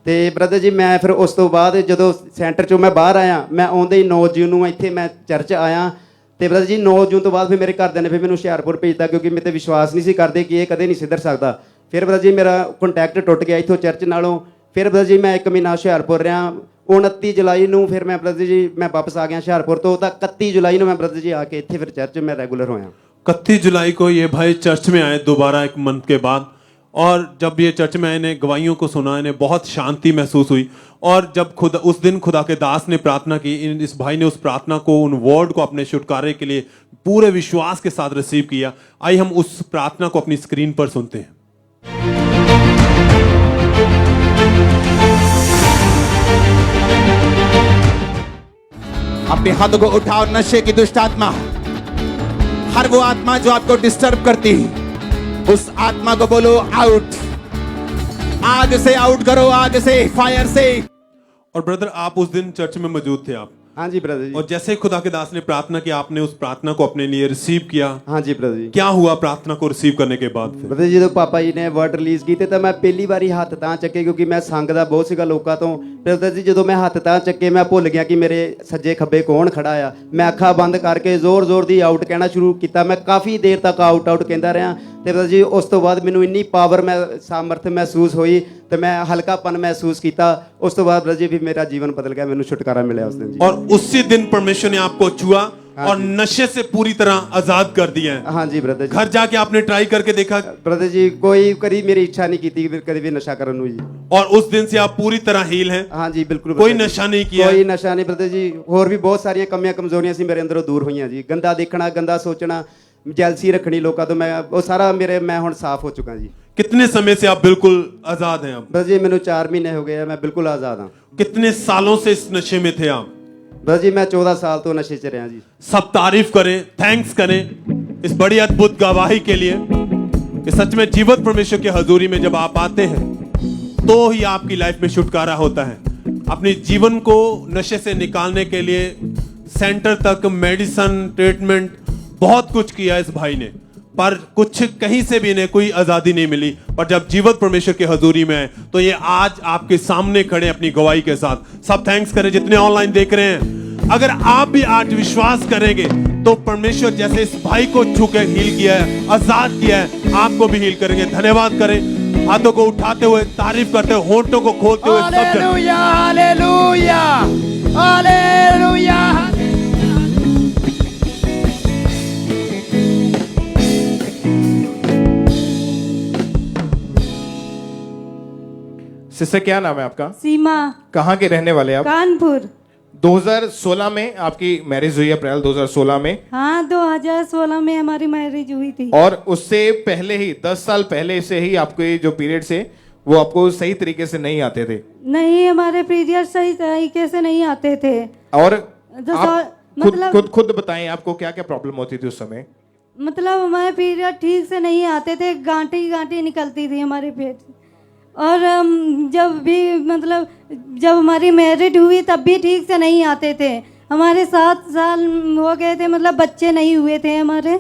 ਤੇ ਬ੍ਰਦਰ ਜੀ ਮੈਂ ਫਿਰ ਉਸ ਤੋਂ ਬਾਅਦ ਜਦੋਂ ਸੈਂਟਰ 'ਚੋਂ ਮੈਂ ਬਾਹਰ ਆਇਆ, ਮੈਂ ਆਉਂਦੇ ਹੀ 9 ਜੂਨ ਨੂੰ ਇੱਥੇ ਮੈਂ ਚਰਚ ਆਇਆ। ਤੇ ਬ੍ਰਦਰ ਜੀ 9 ਜੂਨ ਤੋਂ ਬਾਅਦ ਫਿਰ ਮੇਰੇ ਘਰਦਿਆਂ ਨੇ ਫਿਰ ਮੈਨੂੰ ਹੁਸ਼ਿਆਰਪੁਰ ਭੇਜਤਾ, ਕਿਉਂਕਿ ਮੇਰੇ 'ਤੇ ਵਿਸ਼ਵਾਸ ਨਹੀਂ ਸੀ ਕਰਦੇ ਕਿ ਇਹ ਕਦੇ ਨਹੀਂ ਸਿੱਧਰ ਸਕਦਾ। ਫਿਰ ਬ੍ਰਦਰ ਜੀ ਮੇਰਾ ਕੰਟੈਕਟ ਟੁੱਟ ਗਿਆ ਇੱਥੋਂ ਚਰਚ ਨਾਲੋਂ। ਫਿਰ ਬ੍ਰਦਰ ਜੀ ਮੈਂ 1 ਮਹੀਨਾ ਹੁਸ਼ਿਆਰਪੁਰ ਰਿਹਾ। 29 ਜੁਲਾਈ ਨੂੰ ਫਿਰ ਮੈਂ ਬ੍ਰਦਰ ਜੀ ਮੈਂ ਵਾਪਸ ਆ ਗਿਆ ਹੁਸ਼ਿयारपुर ਤੋਂ। ਤਾਂ 31 ਜੁਲਾਈ ਨੂੰ मैं ब्रदर जी आके ਇੱਥੇ फिर चर्च में रेगुलर होया। 31 जुलाई को ये भाई चर्च में आए दोबारा 1 मंथ के बाद, और जब ये चर्च में आए, इन्हें गवाहियों को सुना, इन्हें बहुत शांति महसूस हुई। और जब खुदा उस दिन खुदा के दास ने प्रार्थना की, इस भाई ने उस प्रार्थना को, उन वर्ड को अपने छुटकारे के लिए पूरे विश्वास के साथ रिसीव किया। आइए हम उस प्रार्थना को अपनी स्क्रीन पर सुनते हैं। अपने हाथों को उठाओ। नशे की दुष्ट आत्मा, हर वो आत्मा जो आपको डिस्टर्ब करती, उस आत्मा को बोलो आउट। आग से आउट करो, आग से, फायर से। और ब्रदर आप उस दिन चर्च में मौजूद थे आप, हाँ जी ब्रदर जी। और जैसे ही खुदा के दास ने प्रार्थना की, आपने उस प्रार्थना को अपने लिए रिसीव किया। हाँ जी ब्रदर जी। क्या हुआ प्रार्थना को रिसीव करने के बाद फिर? ब्रदर जी ਜਦੋਂ ਪਾਪਾ ਜੀ ਨੇ ਵਰਡ ਰਿਲੀਜ਼ ਕੀਤੇ ਤਾਂ ਮੈਂ ਪਹਿਲੀ ਵਾਰੀ ਹੱਥ ਤਾਂ ਚੱਕੇ, ਕਿਉਂਕਿ ਮੈਂ ਸੰਗਦਾ ਬਹੁਤ ਸੀਗਾ ਲੋਕਾਂ ਤੋਂ। ਬ੍ਰਦਰ ਜੀ ਜਦੋਂ ਮੈਂ ਹੱਥ ਤਾਂ ਚੱਕੇ, ਮੈਂ ਭੁੱਲ ਗਿਆ ਕਿ ਮੇਰੇ ਸੱਜੇ ਖੱਬੇ ਕੌਣ ਖੜਾ ਆ। ਮੈਂ ਅੱਖਾਂ ਬੰਦ ਕਰਕੇ ਜ਼ੋਰ-ਜ਼ੋਰ ਦੀ ਆਊਟ ਕਹਿਣਾ ਸ਼ੁਰੂ ਕੀਤਾ। ਮੈਂ ਕਾਫੀ ਦੇਰ ਤੱਕ ਆਊਟ ਆਊਟ ਕਹਿੰਦਾ ਰਿਹਾ। ਤੇ ਬ੍ਰਦਰ ਜੀ ਉਸ ਤੋਂ ਬਾਅਦ ਮੈਨੂੰ ਇੰਨੀ ਪਾਵਰ, ਮੈਂ ਸਾਮਰਥ ਮਹਿਸੂਸ ਹੋਈ ਤੇ ਮੈਂ ਹਲਕਾਪਨ ਮਹਿਸੂਸ ਕੀਤਾ। ਉਸ ਤੋਂ ਬਾਅਦ ਬ੍ਰਦਰ ਜੀ ਵੀ ਮੇਰਾ ਜੀਵਨ ਬਦਲ ਗਿਆ, ਮੈਨੂੰ ਛੁਟਕਾਰਾ ਮਿਲਿਆ ਉਸ ਦਿਨ ਜੀ। और उसी दिन परमेश्वर ने आपको छुआ और नशे से पूरी तरह आजाद कर दिया है। हाँ जी ब्रदर जी। घर जाके आपने ट्राई करके देखा, ब्रदर जी कोई कभी मेरी इच्छा नहीं की थी कभी भी नशा करने ਨੂੰ जी। और उस दिन से आप पूरी तरह हील हैं? हाँ जी बिल्कुल। कोई brother जी। नशा नहीं किया? कोई नशा नहीं ब्रदर जी। ਹੋਰ ਵੀ ਬਹੁਤ ਸਾਰੀਆਂ ਕਮੀਆਂ ਕਮਜ਼ੋਰੀਆਂ ਸੀ ਮੇਰੇ ਅੰਦਰੋਂ ਦੂਰ ਹੋਈਆਂ ਜੀ। ਗੰਦਾ ਦੇਖਣਾ, ਗੰਦਾ ਸੋਚਣਾ, ਜੈਲਸੀ ਰੱਖਣੀ ਲੋਕਾਂ ਤੋਂ, ਮੈਂ ਉਹ ਸਾਰਾ ਮੈਂ ਹੁਣ ਸਾਫ਼ ਹੋ ਚੁੱਕਾ ਜੀ। कितने समय से आप बिल्कुल आजाद हैं? अब ब्रदर जी ਮੈਨੂੰ 4 ਮਹੀਨੇ ਹੋ ਗਏ ਆ, ਮੈਂ ਬਿਲਕੁਲ ਆਜ਼ਾਦ ਹਾਂ। कितने सालों से इस नशे में थे आप? ब्रदर जी मैं 14 साल तो नशे च रहा जी। सब तारीफ करें, थैंक्स करें इस बड़ी अद्भुत गवाही के लिए कि सच में जीवित परमेश्वर की हजूरी में जब आप आते हैं तो ही आपकी लाइफ में छुटकारा होता है। अपने जीवन को नशे से निकालने के लिए सेंटर तक मेडिसिन, ट्रीटमेंट बहुत कुछ किया इस भाई ने, पर कुछ कहीं से भी इन्हें कोई आजादी नहीं मिली। पर जब जीवित परमेश्वर की हजूरी में है तो ये आज आपके सामने खड़े अपनी गवाही के साथ। सब थैंक्स करें जितने ऑनलाइन देख रहे हैं। अगर आप भी आज विश्वास करेंगे तो परमेश्वर जैसे इस भाई को छू के हील किया है, आजाद किया है, आपको भी हील करेंगे। धन्यवाद करें, हाथों को उठाते हुए, तारीफ करते हुए, होंठों को खोलते हुए सब जन। Hallelujah, hallelujah, hallelujah. सिस्टर क्या नाम है आपका? सीमा, कहाँ के रहने वाले आप? कानपुर। 2016 में आपकी मैरिज हुई, अप्रैल 2016 में। हाँ 2016 में हमारी मैरिज हुई थी। और उससे पहले ही 10 साल पहले से ही आपके जो पीरियड से वो आपको सही तरीके से नहीं आते थे? नहीं, हमारे पीरियड सही तरीके से नहीं आते थे। और तो आप खुद बताएं आपको क्या क्या प्रॉब्लम होती थी उस समय? मतलब हमारे पीरियड ठीक से नहीं आते थे, गांठी गांठी निकलती थी हमारे पेट से। और जब भी मतलब जब हमारी मैरिड हुई तब भी ठीक से नहीं आते थे। हमारे 7 साल हो गए थे, मतलब बच्चे नहीं हुए थे हमारे।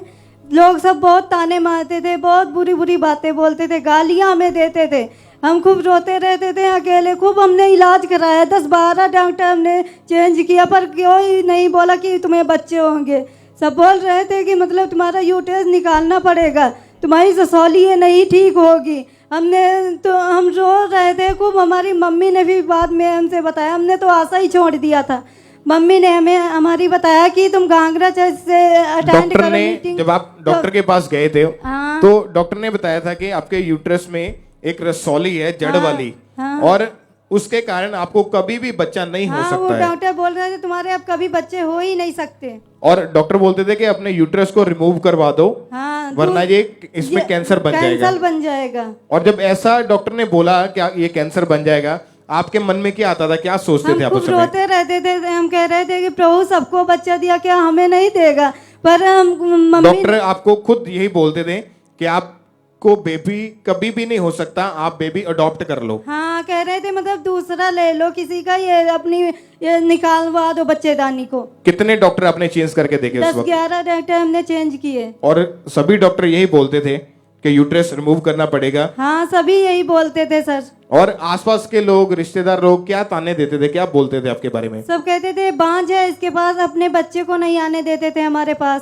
लोग सब बहुत ताने मारते थे, बहुत बुरी बुरी बातें बोलते थे, गालियाँ हमें देते थे। हम खूब रोते रहते थे अकेले। खूब हमने इलाज कराया, 10-12 डॉक्टर हमने चेंज किया, पर कोई नहीं बोला कि तुम्हें बच्चे होंगे। सब बोल रहे थे कि मतलब तुम्हारा यूट्रस निकालना पड़ेगा, तुम्हारी ससौली ये नहीं ठीक होगी। हमने तो हम रो रहे थे खूब। हमारी मम्मी ने भी बाद में हमसे बताया, हमने तो आशा ही छोड़ दिया था। मम्मी ने हमें हमारी बताया कि तुम कांगड़ा चर्च से अटेंड डॉक्टर करो ने, मीटिंग। जब आप डॉक्टर के पास गए थे हाँ। तो डॉक्टर ने बताया था कि आपके यूट्रस में एक रसौली है, जड़ हाँ, वाली। हाँ। और उसके कारण आपको कभी भी बच्चा नहीं हो हाँ, वो सकता है। डॉक्टर बोल रहे थे तुम्हारे अब कभी बच्चे हो ही नहीं सकते। और डॉक्टर बोलते थे कि अपने यूट्रस को रिमूव करवा दो, हाँ, वरना ये इसमें कैंसर बन जाएगा। कैंसर बन जाएगा। और जब ऐसा डॉक्टर ने बोला कि ये कैंसर बन जाएगा, आपके मन में क्या आता था, क्या सोचते थे हम आप उस खूब समय? रोते रहते थे, हम कह रहे थे कि प्रभु सबको बच्चा दिया, क्या हमें नहीं देगा? पर मम्मी डॉक्टर आपको खुद यही बोलते थे कि आपको बेबी कभी भी नहीं हो सकता, आप बेबी अडॉप्ट कर लो। हाँ, कह रहे थे मतलब दूसरा ले लो किसी का, ये अपनी ये निकालवा दो बच्चेदानी को। कितने डॉक्टर आपने चेंज करके देखे उस वक्त? 10-11 डॉक्टर हमने चेंज किए और सभी डॉक्टर यही बोलते थे कि यूट्रस रिमूव करना पड़ेगा। हाँ, सभी यही बोलते थे सर। और आसपास के लोग, रिश्तेदार लोग क्या ताने देते थे, क्या बोलते थे आपके बारे में? सब कहते थे बांझ है इसके पास, अपने बच्चे को नहीं आने देते थे हमारे पास।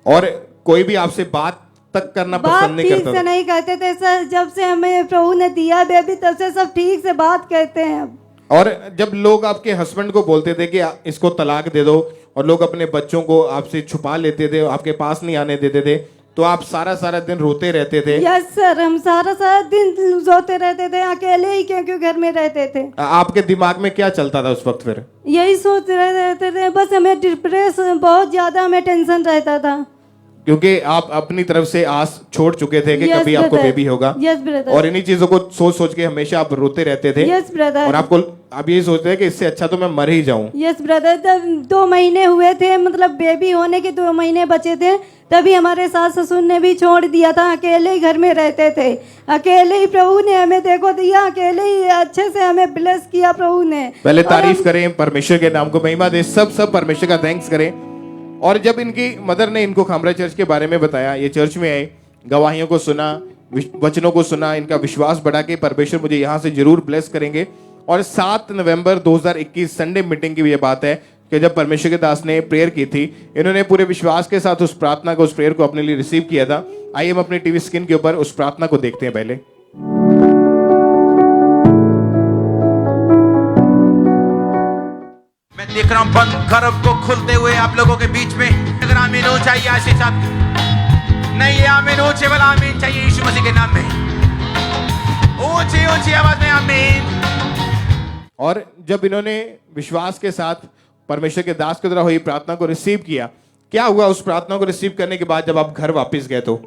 और कोई भी आपसे बात तक करना बात पसंद नहीं ठीक करता से था। नहीं कहते थे सर। जब से हमें प्रभु ने दिया बेबी, तब से सब ठीक से बात कहते हैं अब। और जब लोग आपके हस्बैंड को बोलते थे कि इसको तलाक दे दो, और लोग अपने बच्चों को आपसे छुपा लेते थे, आपके पास नहीं आने देते थे, तो आप सारा सारा दिन रोते रहते थे। यस सर, हम सारा सारा दिन रोते रहते थे, अकेले ही क्योंकि घर में रहते थे। आपके दिमाग में क्या चलता था उस वक्त फिर? यही सोच रहे रहते थे, बस हमें डिप्रेशन, बहुत ज्यादा हमें टेंशन रहता था। क्योंकि आप अपनी तरफ से आस छोड़ चुके थे कि Yes, कभी आपको brother. बेबी होगा। Yes, brother. और इन्हीं चीजों को सोच सोच के हमेशा आप रोते रहते थे। Yes, brother. और आप यही सोचते थे कि इससे अच्छा तो मैं मर ही जाऊं। यस ब्रदर, तब 2 महीने हुए थे, मतलब बेबी होने के 2 महीने बचे थे, तभी हमारे सास ससुर ने भी छोड़ दिया था। अकेले ही घर में रहते थे, अकेले ही प्रभु ने हमें देखो दिया, अकेले ही अच्छे से हमें ब्लेस किया प्रभु ने। पहले और तारीफ करें, परमेश्वर के नाम को महिमा दे, सब परमेश्वर का थैंक्स करें। और जब इनकी मदर ने इनको खामरा चर्च के बारे में बताया, ये चर्च में आए, गवाहियों को सुना, वचनों को सुना, इनका विश्वास बढ़ा के परमेश्वर मुझे यहाँ से जरूर ब्लेस करेंगे। और 7 नवंबर 2021 संडे मीटिंग की ये बात है कि जब परमेश्वर के दास ने प्रेयर की थी, इन्होंने पूरे विश्वास के साथ उस प्रार्थना को, उस प्रेयर को अपने लिए रिसीव किया था। आइए हम अपने टीवी स्क्रीन के ऊपर उस प्रार्थना को देखते हैं। पहले मैं देख रहा हूं बंद खरब को खुलते हुए आप लोगों के बीच में। अगर आमीन हो चाहिए आशीष आप नहीं, ये आमीन हो केवल आमीन चाहिए यीशु मसीह के नाम में। ऊंची ऊंची आवाज में आमीन। और जब इन्होंने विश्वास के साथ परमेश्वर के दास के द्वारा हुई प्रार्थना को रिसीव किया, क्या हुआ उस प्रार्थना को रिसीव करने के बाद जब आप घर वापस गए तो?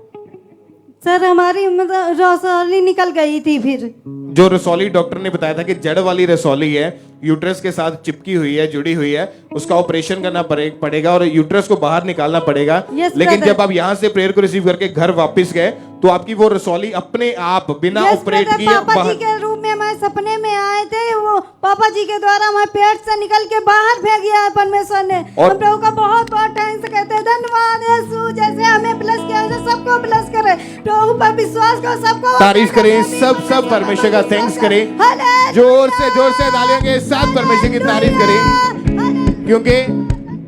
सर हमारी मतलब रसौली निकल गई थी। फिर जो रसौली डॉक्टर ने बताया था कि जड़ वाली रसौली है, यूट्रस के साथ चिपकी हुई है, जुड़ी हुई है, उसका ऑपरेशन करना पड़ेगा और यूट्रस को बाहर निकालना पड़ेगा। Yes, लेकिन brother. जब आप यहाँ से प्रेयर को रिसीव करके घर वापस गए तो आपकी वो रसौली अपने आप बिना यस ऑपरेट ब्रदर, किए पापा जी बाहर। के रूप में हमारे सपने में आए थे, वो पापा जी के द्वारा हमारे पेट से निकल के बाहर फेंक दिया है परमेश्वर ने। और हम प्रभु का बहुत बहुत थैंक्स कहते हैं। धन्यवाद यीशु, जैसे हमें ब्लेस किया वैसे सबको ब्लेस करे। प्रभु पर विश्वास करो, सबको तारीफ करें, सब परमेश्वर का थैंक्स करें। जोर से तालियों के साथ परमेश्वर की तारीफ करें। क्योंकि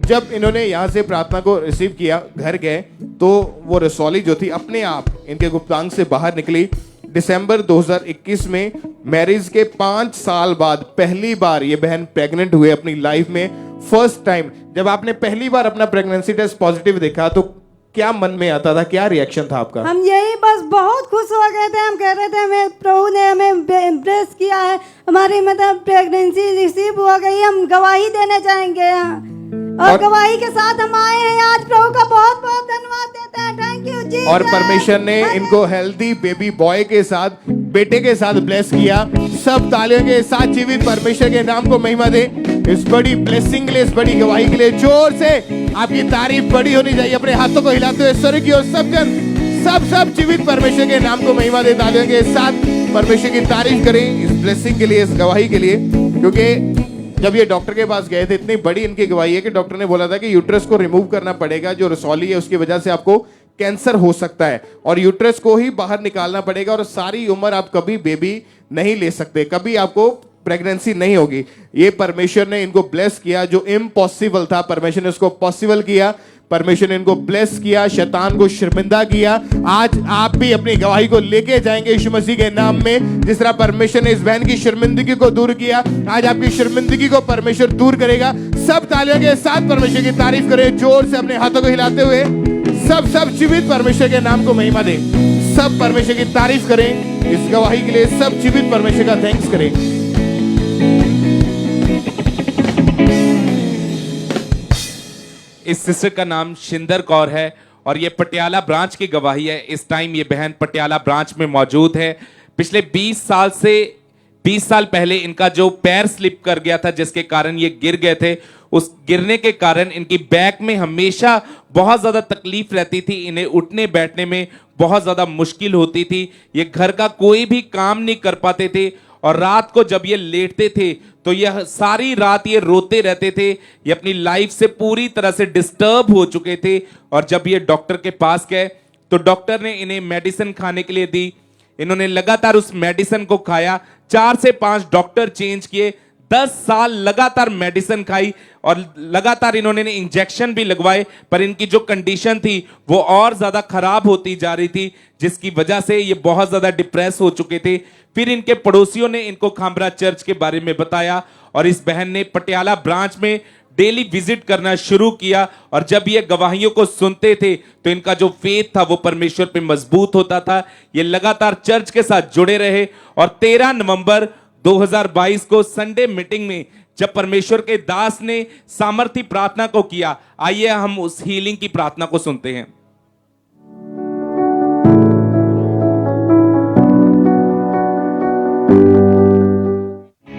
जब इन्होंने यहाँ से प्रार्थना को रिसीव किया, घर गए, तो वो रसौली जो थी अपने आप इनके गुप्तांग से बाहर निकली। दिसंबर 2021 में मैरिज के 5 साल बाद पहली बार ये बहन प्रेग्नेंट हुए अपनी लाइफ में। फर्स्ट टाइम जब आपने पहली बार अपना प्रेगनेंसी टेस्ट पॉजिटिव देखा तो क्या मन में आता था, क्या रिएक्शन था आपका? हम यही बस बहुत खुश हो गए थे। हम कह रहे थे हमें प्रभु ने हमें ब्लेस किया है, हमारी मतलब प्रेगनेंसी रिसीव हो गई, हम गवाही देने जाएंगे यहाँ। और गवाही के साथ हम आए हैं आज। प्रभु का बहुत बहुत धन्यवाद देते हैं। थैंक यू जी। और परमेश्वर ने इनको हेल्दी बेबी बॉय के साथ, बेटे के साथ ब्लेस किया। सब तालियों के साथ जीवित परमेश्वर के नाम को महिमा दे। इस बड़ी ब्लेसिंग के लिए, इस बड़ी गवाही के लिए जोर से आपकी तारीफ बड़ी होनी चाहिए। अपने हाथों को हिलाते हुए स्वर्ग की ओर सब जन, सब जीवित परमेश्वर के नाम को महिमा दे। तालियों के साथ परमेश्वर की तारीफ करें इस ब्लेसिंग के लिए, इस गवाही के लिए। क्योंकि जब ये डॉक्टर के पास गए थे, इतनी बड़ी इनकी गवाही है कि डॉक्टर ने बोला था कि यूट्रस को रिमूव करना पड़ेगा, जो रसौली है उसकी वजह से आपको कैंसर हो सकता है और यूट्रस को ही बाहर निकालना पड़ेगा और सारी उम्र आप कभी बेबी नहीं ले सकते, कभी आपको प्रेगनेंसी नहीं होगी। ये परमेश्वर ने इनको ब्लेस किया, जो इम्पॉसिबल था परमेश्वर ने उसको पॉसिबल किया। परमेश्वर ने इनको ब्लेस किया, शैतान को शर्मिंदा किया। आज आप भी अपनी गवाही को लेके जाएंगे यीशु मसीह के नाम में। जिस तरह परमेश्वर ने इस बहन की शर्मिंदगी को दूर किया, आज आपकी शर्मिंदगी को परमेश्वर दूर करेगा। सब तालियों के साथ परमेश्वर की तारीफ करें, जोर से अपने हाथों को हिलाते हुए। सब जीवित परमेश्वर के नाम को महिमा दे। सब परमेश्वर की तारीफ करें इस गवाही के लिए। सब जीवित परमेश्वर का थैंक्स करें। इस सिस्टर का नाम शिंदर कौर है और ये पटियाला ब्रांच की गवाही है। इस टाइम ये बहन पटियाला ब्रांच में मौजूद है। पिछले 20 साल पहले इनका जो पैर स्लिप कर गया था जिसके कारण ये गिर गए थे, उस गिरने के कारण इनकी बैक में हमेशा बहुत ज्यादा तकलीफ रहती थी। इन्हें उठने बैठने में बहुत ज्यादा मुश्किल होती थी। ये घर का कोई भी काम नहीं कर पाते थे और रात को जब ये लेटते थे तो यह सारी रात ये रोते रहते थे। ये अपनी लाइफ से पूरी तरह से डिस्टर्ब हो चुके थे और जब ये डॉक्टर के पास गए तो डॉक्टर ने इन्हें मेडिसिन खाने के लिए दी। इन्होंने लगातार उस मेडिसिन को खाया, 4 से 5 डॉक्टर चेंज किए, 10 साल लगातार मेडिसिन खाई और लगातार इन्होंने इंजेक्शन भी लगवाए, पर इनकी जो कंडीशन थी वो और ज्यादा खराब होती जा रही थी, जिसकी वजह से ये बहुत ज्यादा डिप्रेस हो चुके थे। फिर इनके पड़ोसियों ने इनको खामरा चर्च के बारे में बताया और इस बहन ने पटियाला ब्रांच में डेली विजिट करना शुरू किया और जब ये गवाहियों को सुनते थे तो इनका जो फेथ था वो परमेश्वर पे मजबूत होता था। ये लगातार चर्च के साथ जुड़े रहे और 13 नवंबर 2022 को संडे मीटिंग में जब परमेश्वर के दास ने सामर्थी प्रार्थना को किया, आइए हम उस हीलिंग की प्रार्थना को सुनते हैं।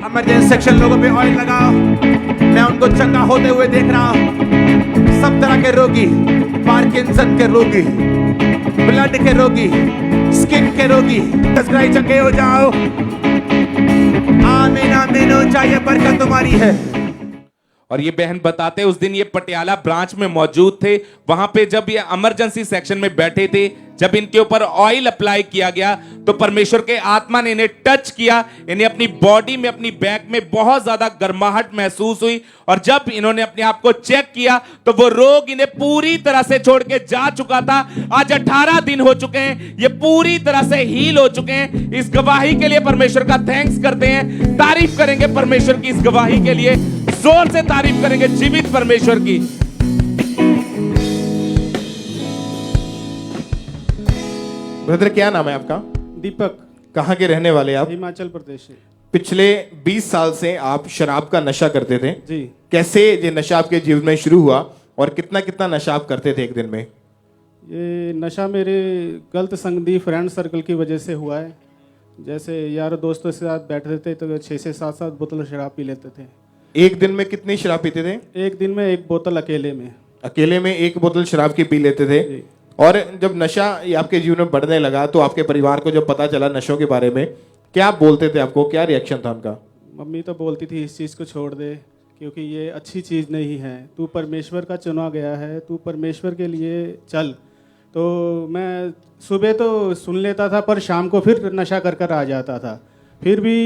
इमरजेंसी सेक्शन लोगों पे ऑयल लगाओ। मैं उनको चंगा होते हुए देख रहा हूं। सब तरह के रोगी, पार्किंसन के रोगी, ब्लड के रोगी, स्किन के रोगी, तस्कराई चंगे हो जाओ। आमीन आमीन हो चाहिए, बरकत तुम्हारी है। और ये बहन बताते उस दिन ये पटियाला ब्रांच में मौजूद थे। वहां पे जब ये इमरजेंसी सेक्शन में बैठे थे, जब इनके ऊपर ऑयल अप्लाई किया गया तो परमेश्वर के आत्मा ने इन्हें टच किया। इन्हें अपनी बॉडी में, अपनी बैक में बहुत ज्यादा गर्माहट महसूस हुई और जब इन्होंने अपने आप को चेक किया तो वो रोग इन्हें पूरी तरह से छोड़ के जा चुका था। आज 18 दिन हो चुके हैं, ये पूरी तरह से हील हो चुके हैं। इस गवाही के लिए परमेश्वर का थैंक्स करते हैं, तारीफ करेंगे परमेश्वर की इस गवाही के लिए, जोर से तारीफ करेंगे जीवित परमेश्वर की। ब्रदर क्या नाम है आपका? दीपक, कहाँ के रहने वाले आप? हिमाचल प्रदेश से। पिछले 20 साल से आप शराब का नशा करते थे। जी। कैसे ये नशा आपके जीवन में शुरू हुआ और कितना कितना नशा आप करते थे एक दिन में? ये नशा मेरे गलत संगति फ्रेंड सर्कल की वजह से हुआ है। जैसे यारों दोस्तों के साथ बैठते थे तो 6 से 7 बोतल शराब पी लेते थे। एक दिन में कितनी शराब पीते थे? एक दिन में 1 बोतल अकेले में। अकेले में 1 बोतल शराब की पी लेते थे। जी। और जब नशा ये आपके जीवन में बढ़ने लगा तो आपके परिवार को जब पता चला नशों के बारे में, क्या बोलते थे आपको, क्या रिएक्शन था उनका? मम्मी तो बोलती थी इस चीज़ को छोड़ दे क्योंकि ये अच्छी चीज़ नहीं है, तू परमेश्वर का चुना गया है, तू परमेश्वर के लिए चल। तो मैं सुबह तो सुन लेता था पर शाम को फिर नशा कर कर आ जाता था। फिर भी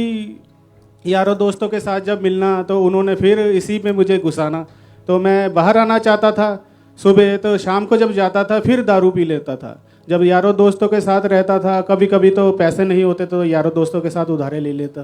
यारों दोस्तों के साथ जब मिलना तो उन्होंने फिर इसी में मुझे घुसाना, तो मैं बाहर आना चाहता था। सुबह तो शाम को जब जाता था फिर दारू पी लेता था। जब यारों दोस्तों के साथ रहता था, कभी कभी तो पैसे नहीं होते तो यारों दोस्तों के साथ उधारे ले लेता।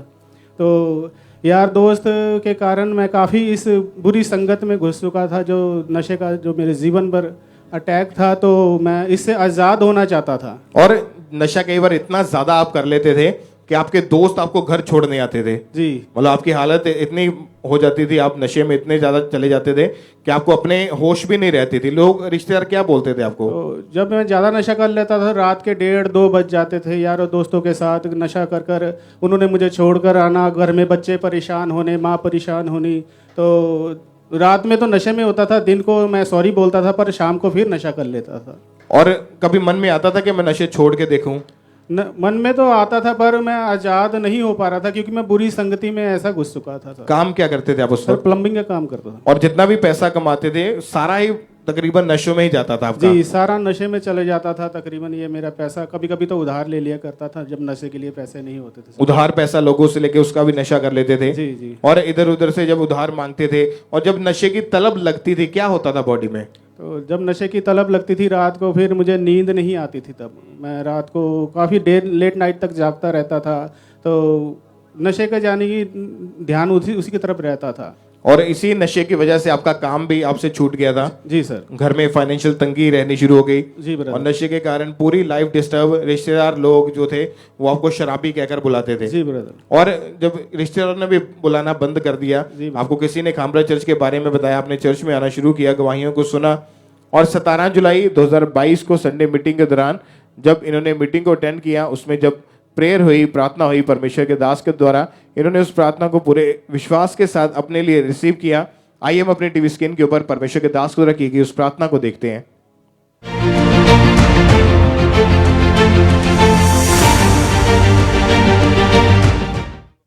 तो यार दोस्त के कारण मैं काफ़ी इस बुरी संगत में घुस चुका था, जो नशे का जो मेरे जीवन पर अटैक था, तो मैं इससे आज़ाद होना चाहता था। और नशा कई बार इतना ज्यादा आप कर लेते थे कि आपके दोस्त आपको घर छोड़ने आते थे। जी। मतलब आपकी हालत इतनी हो जाती थी, आप नशे में इतने ज्यादा चले जाते थे कि आपको अपने होश भी नहीं रहती थी। लोग, रिश्तेदार क्या बोलते थे आपको? तो जब मैं ज़्यादा नशा कर लेता था, रात के 1:30-2 बज जाते थे। यारों दोस्तों के साथ नशा कर कर उन्होंने मुझे छोड़कर आना, घर में बच्चे परेशान होने, माँ परेशान होनी। तो रात में तो नशे में होता था, दिन को मैं सॉरी बोलता था पर शाम को फिर नशा कर लेता था। और कभी मन में आता था कि मैं नशे छोड़ के देखूं? मन में तो आता था पर मैं आज़ाद नहीं हो पा रहा था क्योंकि मैं बुरी संगति में ऐसा घुस चुका था। काम क्या करते थे आप उस सर? वक्त? प्लम्बिंग का काम करता था। और जितना भी पैसा कमाते थे सारा ही तकरीबन नशों में ही जाता था आपका? जी, सारा नशे में चले जाता था तकरीबन। ये मेरा पैसा कभी कभी तो उधार ले लिया करता था जब नशे के लिए पैसे नहीं होते थे। उधार पैसा लोगों से लेके उसका भी नशा कर लेते थे। जी जी। और इधर उधर से जब उधार मांगते थे और जब नशे की तलब लगती थी, क्या होता था बॉडी में? तो जब नशे की तलब लगती थी रात को, फिर मुझे नींद नहीं आती थी। तब मैं रात को काफ़ी देर लेट नाइट तक जागता रहता था। तो नशे का जाने की ध्यान उसी की तरफ रहता था। और इसी नशे की वजह से आपका काम भी आपसे छूट गया था। जी सर। घर में फाइनेंशियल तंगी रहनी शुरू हो गई। जी ब्रदर। और नशे के कारण पूरी लाइफ डिस्टर्ब, रिश्तेदार लोग जो थे वो आपको शराबी कहकर बुलाते थे। जी ब्रदर। और जब रिश्तेदारों ने भी बुलाना बंद कर दिया, आपको किसी ने खामरा चर्च के बारे में बताया, आपने चर्च में आना शुरू किया, गवाहियों को सुना। और 17 जुलाई 2022 को संडे मीटिंग के दौरान जब इन्होंने मीटिंग को अटेंड किया, उसमें जब प्रेयर हुई, प्रार्थना हुई परमेश्वर के दास के द्वारा, इन्होंने उस प्रार्थना को पूरे विश्वास के साथ अपने लिए रिसीव किया। आइए हम अपने टीवी स्क्रीन के ऊपर परमेश्वर के दास के द्वारा की गई उस प्रार्थना को देखते हैं।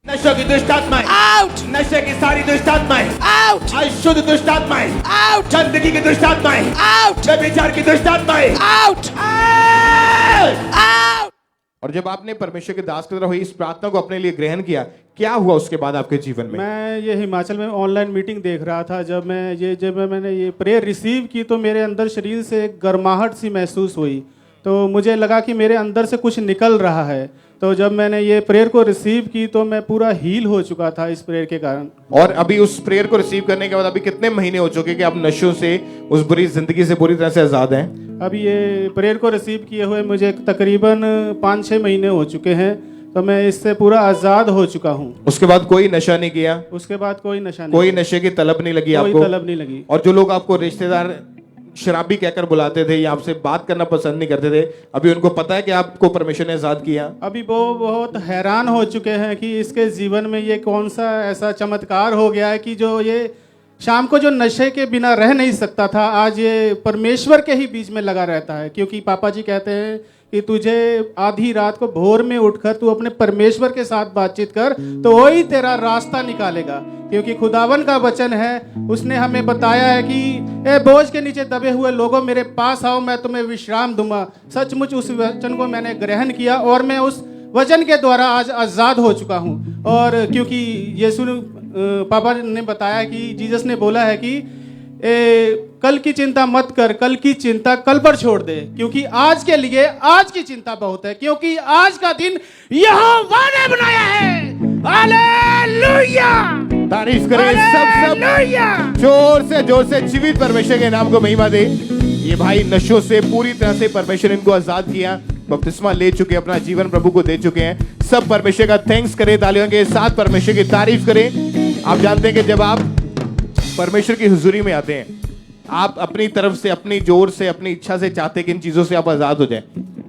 नशों की दुष्ट आत्माएं आउट, नशे की सारी दुष्ट आत्माएं आउट, अशुद्ध दुष्ट आत्माएं आउट, गंदगी की दुष्ट आत्माएं आउट, व्यभिचार की दुष्ट आत्माएं आउट, आउट। और जब आपने परमेश्वर के दास के द्वारा हुई इस प्रार्थना को अपने लिए ग्रहण किया, क्या हुआ उसके बाद आपके जीवन में? मैं ये हिमाचल में ऑनलाइन मीटिंग देख रहा था। जब मैंने ये प्रेयर रिसीव की तो मेरे अंदर शरीर से एक गर्माहट सी महसूस हुई। तो मुझे लगा कि मेरे अंदर से कुछ निकल रहा है। तो जब मैंने ये प्रेयर को रिसीव की तो मैं पूरा हील हो चुका था इस प्रेयर के कारण। और अभी उस प्रेयर को रिसीव करने के बाद अभी कितने महीने हो चुके कि आप नशों से, उस बुरी जिंदगी से पूरी तरह से आजाद हैं? अभी ये प्रेयर को रिसीव किए हुए मुझे तकरीबन 5-6 महीने हो चुके हैं। तो मैं इससे पूरा आजाद हो चुका हूँ। उसके बाद कोई नशा नहीं किया? उसके बाद कोई नशा नहीं, कोई नशे की तलब नहीं लगी आपको? कोई तलब नहीं लगी। और जो लोग आपको रिश्तेदार शराबी कहकर बुलाते थे या आपसे बात करना पसंद नहीं करते थे, अभी उनको पता है कि आपको परमेश्वर ने आजाद किया? अभी वो बहुत हैरान हो चुके हैं कि इसके जीवन में ये कौन सा ऐसा चमत्कार हो गया है कि जो ये शाम को जो नशे के बिना रह नहीं सकता था, आज ये परमेश्वर के ही बीच में लगा रहता है। क्योंकि पापा जी कहते हैं कि तुझे आधी रात को भोर में उठकर तू अपने परमेश्वर के साथ बातचीत कर तो वही तेरा रास्ता निकालेगा। क्योंकि खुदावन का वचन है, उसने हमें बताया है कि ए बोझ के नीचे दबे हुए लोगों मेरे पास आओ, मैं तुम्हें विश्राम दूंगा। सचमुच उस वचन को मैंने ग्रहण किया और मैं उस वचन के द्वारा आज आज़ाद हो चुका हूँ। और क्योंकि यीशु पापा ने बताया कि जीसस ने बोला है कि कल की चिंता मत कर, कल की चिंता कल पर छोड़ दे, क्योंकि आज के लिए आज की चिंता बहुत है, क्योंकि आज का दिन यहोवा ने बनाया है। हालेलुया! तारीफ करें सब जोर से जीवित परमेश्वर के नाम को महिमा दे। ये भाई नशों से पूरी तरह से परमेश्वर इनको आजाद किया, बपतिस्मा ले चुके, अपना जीवन प्रभु को दे चुके हैं। सब परमेश्वर का थैंक्स करें, तालियों के साथ परमेश्वर की तारीफ करें। आप जानते हैं कि जब आप परमेश्वर की हुजूरी में आते हैं, आप अपनी तरफ से, अपनी जोर से, अपनी इच्छा से चाहते हैं कि इन चीजों से आप आजाद हो जाएं,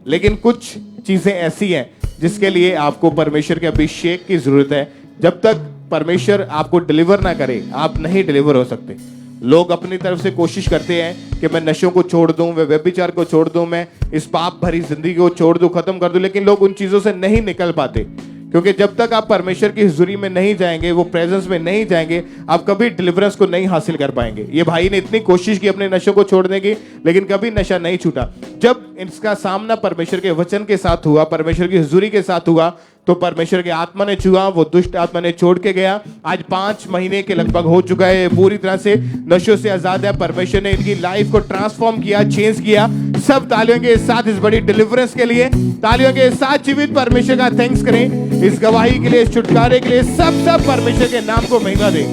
लेकिन कुछ चीजें ऐसी हैं जिसके लिए आपको परमेश्वर के अभिषेक की जरूरत है। जब तक परमेश्वर आपको डिलीवर ना करे, आप नहीं डिलीवर हो सकते। लोग अपनी तरफ से कोशिश करते हैं कि मैं नशों को छोड़ दूं, मैं व्यभिचार को छोड़ दूं, मैं इस पाप भरी जिंदगी को छोड़ दूं, खत्म कर दूं, लेकिन लोग उन चीजों से नहीं निकल पाते। क्योंकि जब तक आप परमेश्वर की हुजूरी में नहीं जाएंगे, वो प्रेजेंस में नहीं जाएंगे, आप कभी डिलीवरेंस को नहीं हासिल कर पाएंगे। ये भाई ने इतनी कोशिश की अपने नशों को छोड़ने की, लेकिन कभी नशा नहीं छूटा। जब इसका सामना परमेश्वर के वचन के साथ हुआ, परमेश्वर की हुजूरी के साथ हुआ, तो परमेश्वर की आत्मा ने छुआ, वो दुष्ट आत्मा ने छोड़ के गया। आज 5 महीने के लगभग हो चुका है, पूरी तरह से नशों से आजाद है। परमेश्वर ने इनकी लाइफ को ट्रांसफॉर्म किया, चेंज किया। सब तालियों के साथ इस बड़ी डिलीवरेंस के लिए, तालियों के साथ जीवित परमेश्वर का थैंक्स करें, इस गवाही के लिए, इस छुटकारे के लिए। सब परमेश्वर के नाम को महिमा दें।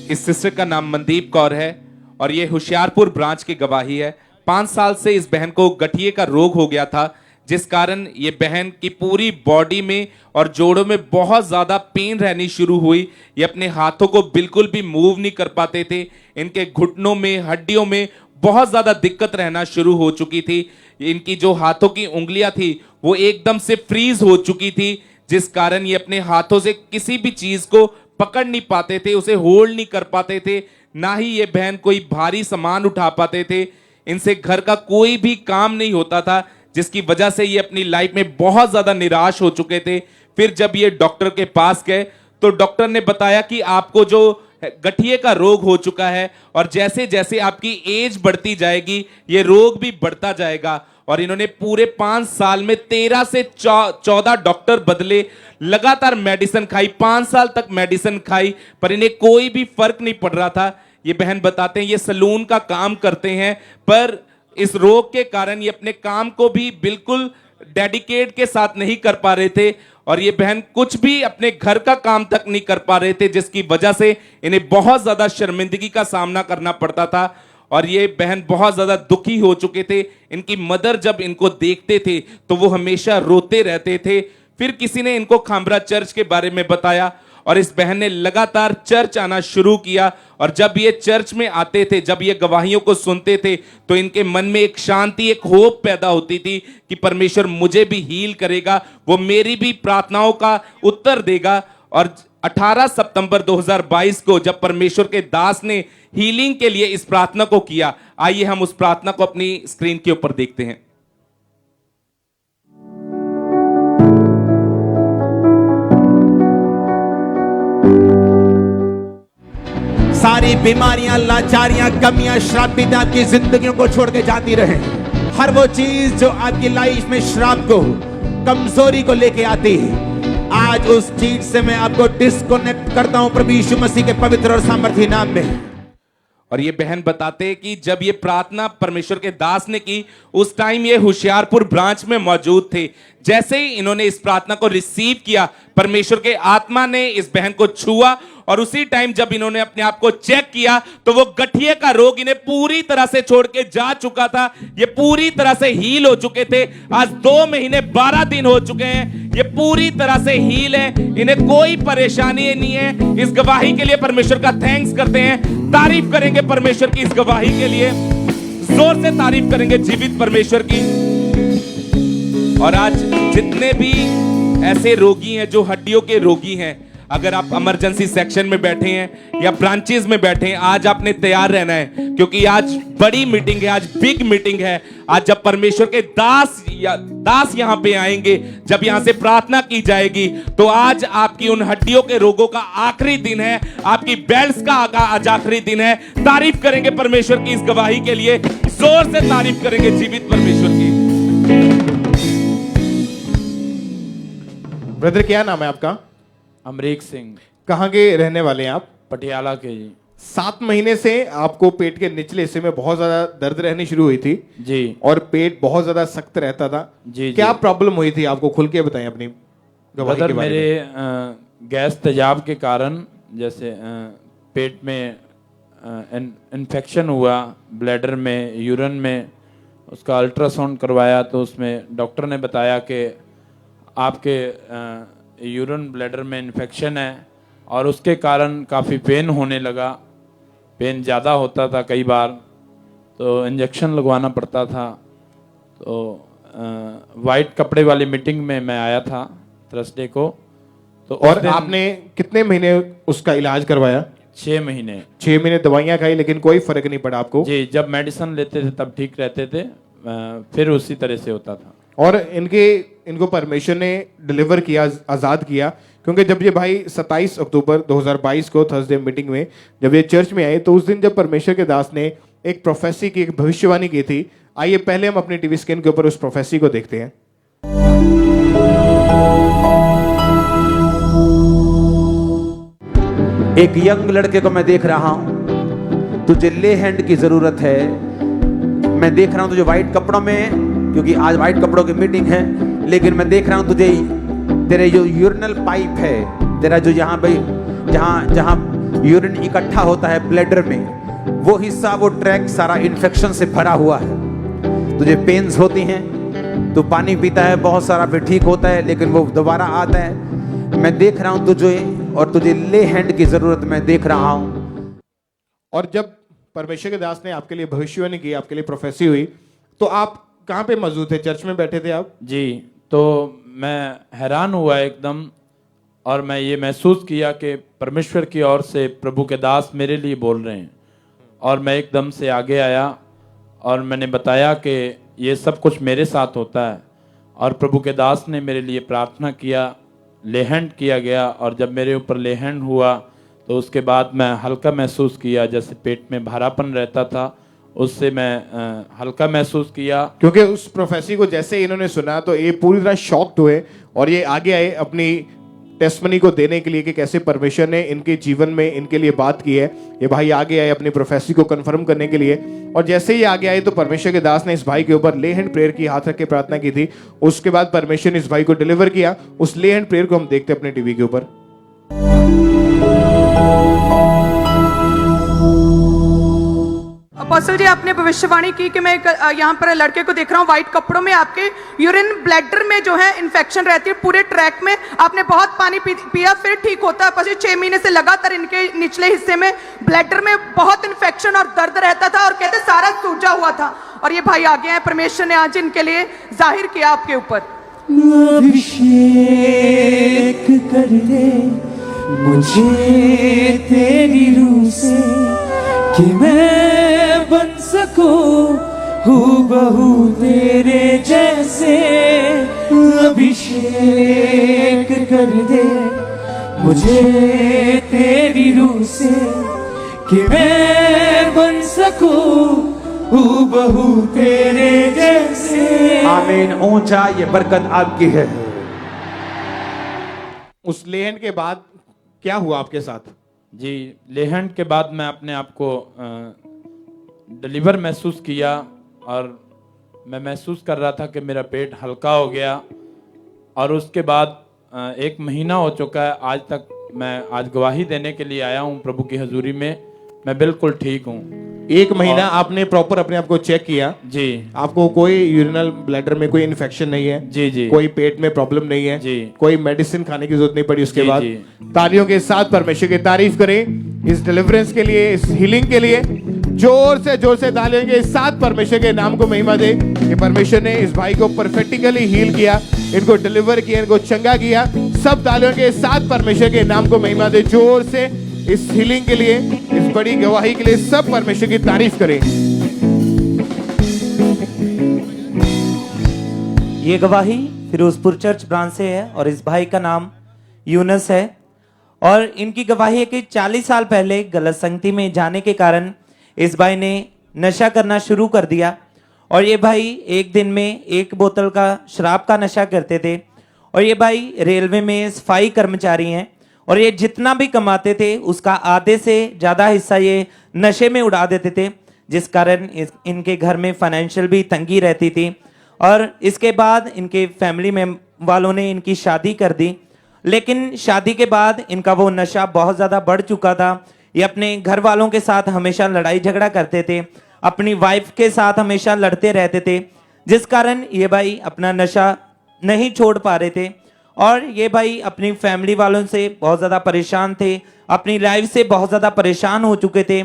इस सिस्टर का नाम मनदीप कौर है और ये होशियारपुर ब्रांच की गवाही है। 5 साल से इस बहन को गठिए का रोग हो गया था, जिस कारण ये बहन की पूरी बॉडी में और जोड़ों में बहुत ज़्यादा पेन रहनी शुरू हुई। ये अपने हाथों को बिल्कुल भी मूव नहीं कर पाते थे। इनके घुटनों में, हड्डियों में बहुत ज़्यादा दिक्कत रहना शुरू हो चुकी थी। इनकी जो हाथों की उंगलियां थी वो एकदम से फ्रीज हो चुकी थी, जिस कारण ये अपने हाथों से किसी भी चीज़ को पकड़ नहीं पाते थे, उसे होल्ड नहीं कर पाते थे। ना ही ये बहन कोई भारी सामान उठा पाते थे। इनसे घर का कोई भी काम नहीं होता था, जिसकी वजह से ये अपनी लाइफ में बहुत ज्यादा निराश हो चुके थे। फिर जब ये डॉक्टर के पास गए तो डॉक्टर ने बताया कि आपको जो गठिए का रोग हो चुका है और जैसे जैसे आपकी एज बढ़ती जाएगी ये रोग भी बढ़ता जाएगा। और इन्होंने पूरे 5 साल में 13 से 14 डॉक्टर बदले, लगातार मेडिसिन खाई, 5 साल तक मेडिसिन खाई, पर इन्हें कोई भी फर्क नहीं पड़ रहा था। ये बहन बताते हैं ये सलून का काम करते हैं, पर इस रोग के कारण ये अपने काम को भी बिल्कुल डेडिकेट के साथ नहीं कर पा रहे थे और ये बहन कुछ भी अपने घर का काम तक नहीं कर पा रहे थे, जिसकी वजह से इन्हें बहुत ज्यादा शर्मिंदगी का सामना करना पड़ता था और ये बहन बहुत ज्यादा दुखी हो चुके थे। इनकी मदर जब इनको देखते थे तो वो हमेशा रोते रहते थे। फिर किसी ने इनको खामरा चर्च के बारे में बताया और इस बहन ने लगातार चर्च आना शुरू किया और जब ये चर्च में आते थे, जब ये गवाहियों को सुनते थे तो इनके मन में एक शांति, एक होप पैदा होती थी कि परमेश्वर मुझे भी हील करेगा, वो मेरी भी प्रार्थनाओं का उत्तर देगा। और 18 सितंबर 2022 को जब परमेश्वर के दास ने हीलिंग के लिए इस प्रार्थना को किया, आइए हम उस प्रार्थना को अपनी स्क्रीन के ऊपर देखते हैं। सारी बीमारियां, लाचारियां, कमियां, श्राप पीड़ित आपकी जिंदगियों को छोड़ के जाती रहे। हर वो चीज जो आपकी लाइफ में श्राप को, कमजोरी को लेके आती है, आज उस चीज से मैं आपको डिस्कनेक्ट करता हूं प्रभु यीशु मसीह के पवित्र और सामर्थी नाम में। और ये बहन बताते हैं कि जब ये प्रार्थना परमेश्वर के दास ने की, उस टाइम ये होशियारपुर ब्रांच में मौजूद थे। जैसे ही इन्होंने इस प्रार्थना को रिसीव किया, परमेश्वर के आत्मा ने इस बहन को छुआ और उसी टाइम जब इन्होंने अपने आप को चेक किया तो वो गठिए का रोग इन्हें पूरी तरह से छोड़ के जा चुका था। ये पूरी तरह से हील हो चुके थे। आज 2 महीने 12 दिन हो चुके हैं, ये पूरी तरह से हील है, इन्हें कोई परेशानी नहीं है। इस गवाही के लिए परमेश्वर का थैंक्स करते हैं, तारीफ करेंगे परमेश्वर की इस गवाही के लिए, जोर से तारीफ करेंगे जीवित परमेश्वर की। और आज जितने भी ऐसे रोगी हैं जो हड्डियों के रोगी हैं, अगर आप इमरजेंसी सेक्शन में बैठे हैं या ब्रांचेस में बैठे हैं, आज आपने तैयार रहना है क्योंकि आज बड़ी मीटिंग है, आज बिग मीटिंग है। आज जब परमेश्वर के दास यहां पे आएंगे, जब यहां से प्रार्थना की जाएगी, तो आज आपकी उन हड्डियों के रोगों का आखिरी दिन है, आपकी बेल्ट्स का आज आखिरी दिन है। तारीफ करेंगे परमेश्वर की इस गवाही के लिए, जोर से तारीफ करेंगे जीवित परमेश्वर की। ब्रदर क्या नाम है आपका? अमरीक सिंह, कहाँ के रहने वाले हैं आप? पटियाला के जी। 7 महीने से आपको पेट के निचले हिस्से में बहुत ज्यादा दर्द रहनी शुरू हुई थी जी, और पेट बहुत ज्यादा सख्त रहता था जी। क्या प्रॉब्लम हुई थी आपको? खुल के बताएं अपनी गवाही के बारे मेरे में। गैस तेजाब के कारण जैसे पेट में इन्फेक्शन हुआ, ब्लैडर में, यूरिन में, उसका अल्ट्रासाउंड करवाया तो उसमें डॉक्टर ने बताया कि आपके यूरिन ब्लैडर में इन्फेक्शन है और उसके कारण काफ़ी पेन होने लगा। पेन ज़्यादा होता था, कई बार तो इंजेक्शन लगवाना पड़ता था। तो वाइट कपड़े वाली मीटिंग में मैं आया था थर्सडे को। तो और आपने कितने महीने उसका इलाज करवाया? 6 महीने। 6 महीने दवाइयां खाई लेकिन कोई फर्क नहीं पड़ा आपको? जी, जब मेडिसिन लेते थे तब ठीक रहते थे, फिर उसी तरह से होता था। और इनको परमेश्वर ने डिलीवर किया, आज़ाद किया, क्योंकि जब ये भाई 27 अक्टूबर 2022 को थर्सडे मीटिंग में जब ये चर्च में आए तो उस दिन जब परमेश्वर के दास ने एक प्रोफेसी की, एक भविष्यवाणी की थी, आइए पहले हम अपनी टीवी स्क्रीन के ऊपर उस प्रोफेसी को देखते हैं। एक यंग लड़के को मैं देख रहा हूं, तुझे ले हैंड की जरूरत है। मैं देख रहा हूं तुझे व्हाइट कपड़ों में, क्योंकि आज व्हाइट कपड़ों की मीटिंग है, लेकिन मैं देख रहा हूं तुझे तेरे जो यूरिनल पाइप है, तेरा जो यहाँ पे जहाँ यूरिन इकट्ठा होता है ब्लैडर में, वो हिस्सा, वो ट्रैक सारा इन्फेक्शन से भरा हुआ है। तुझे पेन्स होती हैं, तू पानी पीता है बहुत सारा, फिर ठीक होता है, लेकिन वो दोबारा आता है। मैं देख रहा हूं तुझे, और तुझे ले हैंड की जरूरत मैं देख रहा हूं। और जब परमेश्वर के दास ने आपके लिए भविष्यवाणी की, आपके लिए प्रोफेसी हुई, तो आप कहाँ पे मौजूद थे? चर्च में बैठे थे आप? जी, तो मैं हैरान हुआ एकदम, और मैं ये महसूस किया कि परमेश्वर की ओर से प्रभु के दास मेरे लिए बोल रहे हैं। और मैं एकदम से आगे आया और मैंने बताया कि ये सब कुछ मेरे साथ होता है, और प्रभु के दास ने मेरे लिए प्रार्थना किया, लेहैंड किया गया, और जब मेरे ऊपर लेहैंड हुआ तो उसके बाद मैं हल्का महसूस किया, जैसे पेट में भारापन रहता था उससे मैं हल्का महसूस किया। क्योंकि उस प्रोफेसी को जैसे इन्होंने सुना तो ये पूरी तरह शॉक्ड हुए और ये आगे आए, अपनी टेस्टमनी को देने के लिए कि कैसे परमेश्वर ने इनके जीवन में इनके लिए बात की है। ये भाई आगे आए अपनी प्रोफेसी को कंफर्म करने के लिए, और जैसे ही आगे आए तो परमेश्वर के दास ने इस भाई के ऊपर ले हैंड प्रेयर की, हाथ रख के प्रार्थना की थी। उसके बाद परमेश्वर ने इस भाई को डिलीवर किया। उस ले हैंड प्रेयर को हम देखते अपने टीवी के ऊपर। अपोस्टल जी, आपने भविष्यवाणी की कि मैं यहाँ पर लड़के को देख रहा हूँ व्हाइट कपड़ों में, आपके यूरिन ब्लैडर में जो है इन्फेक्शन रहती है, पूरे ट्रैक में आपने बहुत पानी पिया फिर ठीक होता है। पीछे 6 महीने से लगातार इनके निचले हिस्से में ब्लैडर में बहुत इन्फेक्शन और दर्द रहता था और कहते सारा सूजा हुआ था। और ये भाई आगे हैं, परमेश्वर ने आज इनके लिए जाहिर किया आपके ऊपर। अभिषेक कर दे मुझे तेरी रूह से कि मैं बन सकूं हूबहू तेरे जैसे। अभिषेक कर दे मुझे तेरी रूह से कि मैं बन सकूं हूबहू तेरे जैसे। आमीन। ऊंचा ये बरकत आपकी है। उस लेहन के बाद क्या हुआ आपके साथ? जी, लेहंड के बाद मैं अपने आप को डिलीवर महसूस किया और मैं महसूस कर रहा था कि मेरा पेट हल्का हो गया। और उसके बाद 1 महीना हो चुका है, आज तक मैं आज गवाही देने के लिए आया हूँ प्रभु की हजूरी में। मैं बिल्कुल ठीक हूँ। 1 महीना आपने प्रॉपर अपने आप को चेक किया? जी। आपको कोई यूरिनल ब्लैडर में कोई इन्फेक्शन नहीं है? जी जी। कोई पेट में प्रॉब्लम नहीं है? जी। कोई मेडिसिन खाने की जरूरत नहीं पड़ी उसके जी, बाद? जी। तालियों के साथ परमेश्वर की तारीफ करें इस डिलीवरेंस के लिए, इस हीलिंग के लिए। जोर से तालियों के साथ परमेश्वर के नाम को महिमा दे कि परमेश्वर ने इस भाई को परफेक्टिकली हील किया, इनको डिलीवर किया, इनको चंगा किया। सब तालियों के साथ परमेश्वर के नाम को महिमा दे। जोर से इस हीलिंग के लिए, इस बड़ी गवाही के लिए सब परमेश्वर की तारीफ करें। ये गवाही फिरोजपुर चर्च ब्रांच से है और इस भाई का नाम यूनस है। और इनकी गवाही है कि 40 साल पहले गलत संगति में जाने के कारण इस भाई ने नशा करना शुरू कर दिया। और ये भाई एक दिन में 1 बोतल का शराब का नशा करते थे। और ये भाई रेलवे में सफाई कर्मचारी हैं और ये जितना भी कमाते थे उसका आधे से ज़्यादा हिस्सा ये नशे में उड़ा देते थे, जिस कारण इनके घर में फाइनेंशियल भी तंगी रहती थी। और इसके बाद इनके फैमिली में वालों ने इनकी शादी कर दी, लेकिन शादी के बाद इनका वो नशा बहुत ज़्यादा बढ़ चुका था। ये अपने घर वालों के साथ हमेशा लड़ाई झगड़ा करते थे, अपनी वाइफ के साथ हमेशा लड़ते रहते थे, जिस कारण ये भाई अपना नशा नहीं छोड़ पा रहे थे। और ये भाई अपनी फैमिली वालों से बहुत ज़्यादा परेशान थे, अपनी लाइफ से बहुत ज़्यादा परेशान हो चुके थे।